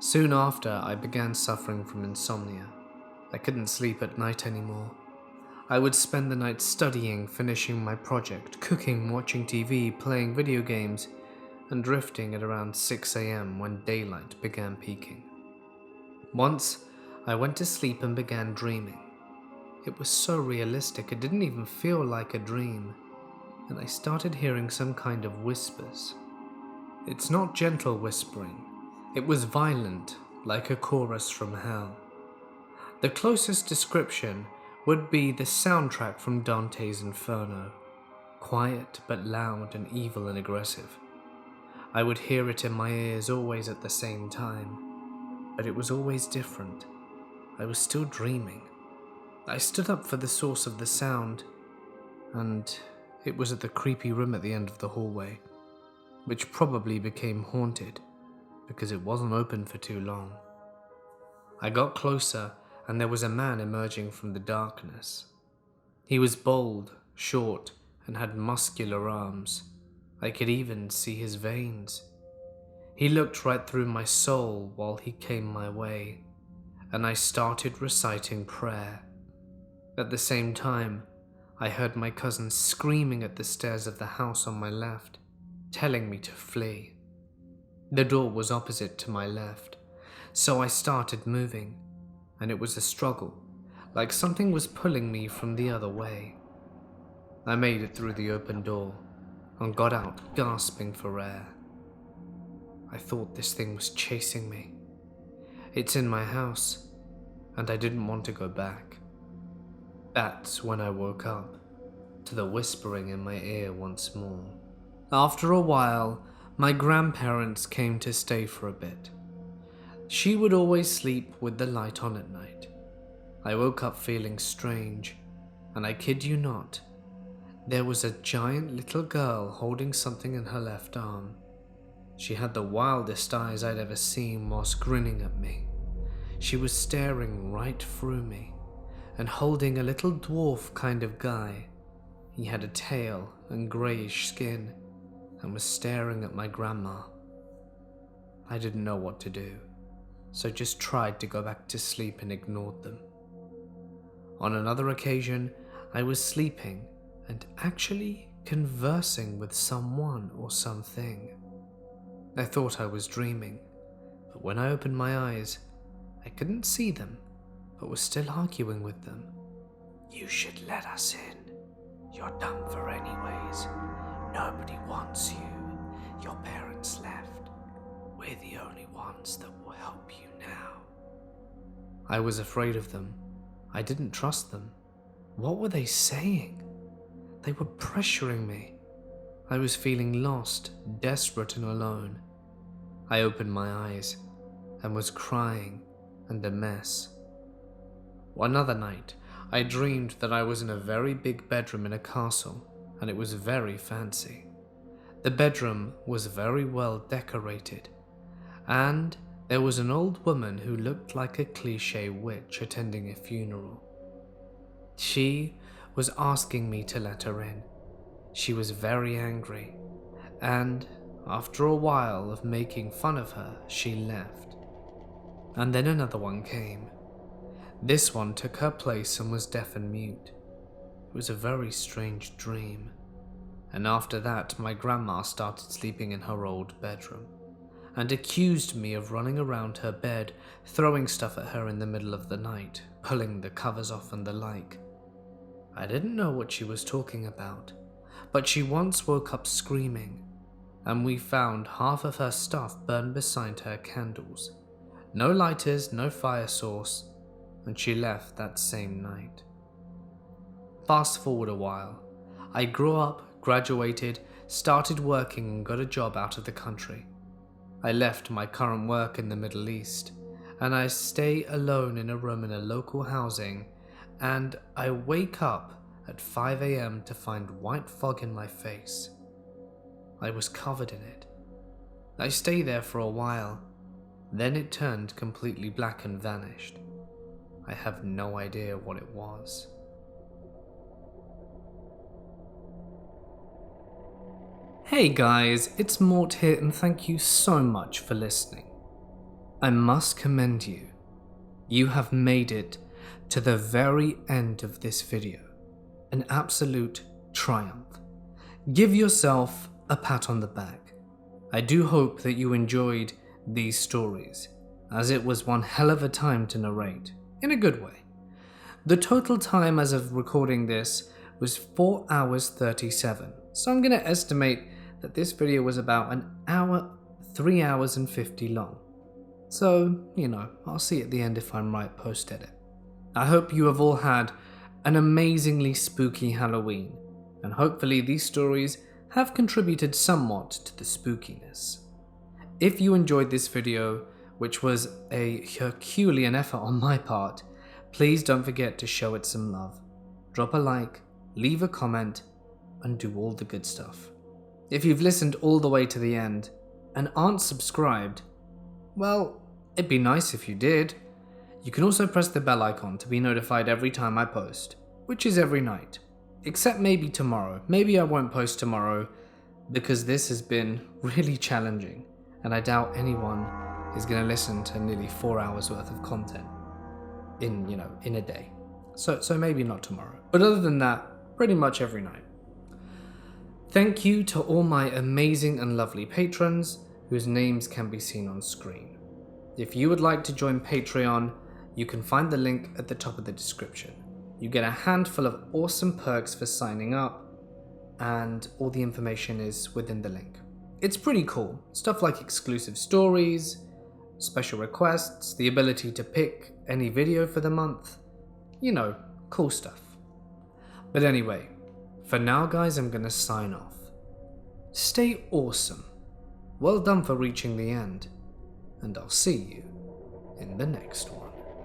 Soon after, I began suffering from insomnia. I couldn't sleep at night anymore. I would spend the night studying, finishing my project, cooking, watching TV, playing video games, and drifting at around 6 a.m. when daylight began peaking. Once, I went to sleep and began dreaming. It was so realistic it didn't even feel like a dream, and I started hearing some kind of whispers. It's not gentle whispering. It was violent, like a chorus from hell. The closest description would be the soundtrack from Dante's Inferno. Quiet but loud and evil and aggressive. I would hear it in my ears always at the same time, but it was always different. I was still dreaming. I stood up for the source of the sound, and it was at the creepy room at the end of the hallway, which probably became haunted because it wasn't open for too long. I got closer, and there was a man emerging from the darkness. He was bald, short, and had muscular arms. I could even see his veins. He looked right through my soul while he came my way, and I started reciting prayer. At the same time, I heard my cousin screaming at the stairs of the house on my left, telling me to flee. The door was opposite to my left, so I started moving, and it was a struggle, like something was pulling me from the other way. I made it through the open door and got out gasping for air. I thought this thing was chasing me. It's in my house, and I didn't want to go back. That's when I woke up, to the whispering in my ear once more. After a while, my grandparents came to stay for a bit. She would always sleep with the light on at night. I woke up feeling strange, and I kid you not, there was a giant little girl holding something in her left arm. She had the wildest eyes I'd ever seen whilst grinning at me. She was staring right through me and holding a little dwarf kind of guy. He had a tail and greyish skin and was staring at my grandma. I didn't know what to do, so just tried to go back to sleep and ignored them. On another occasion, I was sleeping and actually conversing with someone or something. I thought I was dreaming, but when I opened my eyes, I couldn't see them, but was still arguing with them. "You should let us in. You're done for anyways. Nobody wants you. Your parents left. We're the only ones that will help you now." I was afraid of them. I didn't trust them. What were they saying? They were pressuring me. I was feeling lost, desperate and alone. I opened my eyes and was crying and a mess. One other night, I dreamed that I was in a very big bedroom in a castle, and it was very fancy. The bedroom was very well decorated, and there was an old woman who looked like a cliché witch attending a funeral. She was asking me to let her in. She was very angry, and after a while of making fun of her, she left. And then another one came. This one took her place and was deaf and mute. It was a very strange dream. And after that, my grandma started sleeping in her old bedroom and accused me of running around her bed, throwing stuff at her in the middle of the night, pulling the covers off and the like. I didn't know what she was talking about, but she once woke up screaming, and we found half of her stuff burned beside her candles. No lighters, no fire source, and she left that same night. Fast forward a while. I grew up, graduated, started working and got a job out of the country. I left my current work in the Middle East, and I stay alone in a room in a local housing, and I wake up at 5 a.m. to find white fog in my face. I was covered in it. I stayed there for a while, then it turned completely black and vanished. I have no idea what it was. Hey guys, it's Mort here and thank you so much for listening. I must commend you. You have made it to the very end of this video. An absolute triumph. Give yourself a pat on the back. I do hope that you enjoyed these stories, as it was one hell of a time to narrate, in a good way. The total time as of recording this was 4 hours 37, so I'm going to estimate that this video was about 3 hours and 50 long. So, I'll see at the end if I'm right post-edit. I hope you have all had an amazingly spooky Halloween, and hopefully these stories have contributed somewhat to the spookiness. If you enjoyed this video, which was a Herculean effort on my part, please don't forget to show it some love. Drop a like, leave a comment, and do all the good stuff. If you've listened all the way to the end and aren't subscribed, well, it'd be nice if you did. You can also press the bell icon to be notified every time I post, which is every night. Except maybe tomorrow. Maybe I won't post tomorrow because this has been really challenging and I doubt anyone is going to listen to nearly 4 hours worth of content in a day. So maybe not tomorrow. But other than that, pretty much every night. Thank you to all my amazing and lovely patrons whose names can be seen on screen. If you would like to join Patreon, you can find the link at the top of the description. You get a handful of awesome perks for signing up, and all the information is within the link. It's pretty cool. Stuff like exclusive stories, special requests, the ability to pick any video for the month. Cool stuff. But anyway, for now guys, I'm gonna sign off. Stay awesome. Well done for reaching the end, and I'll see you in the next one.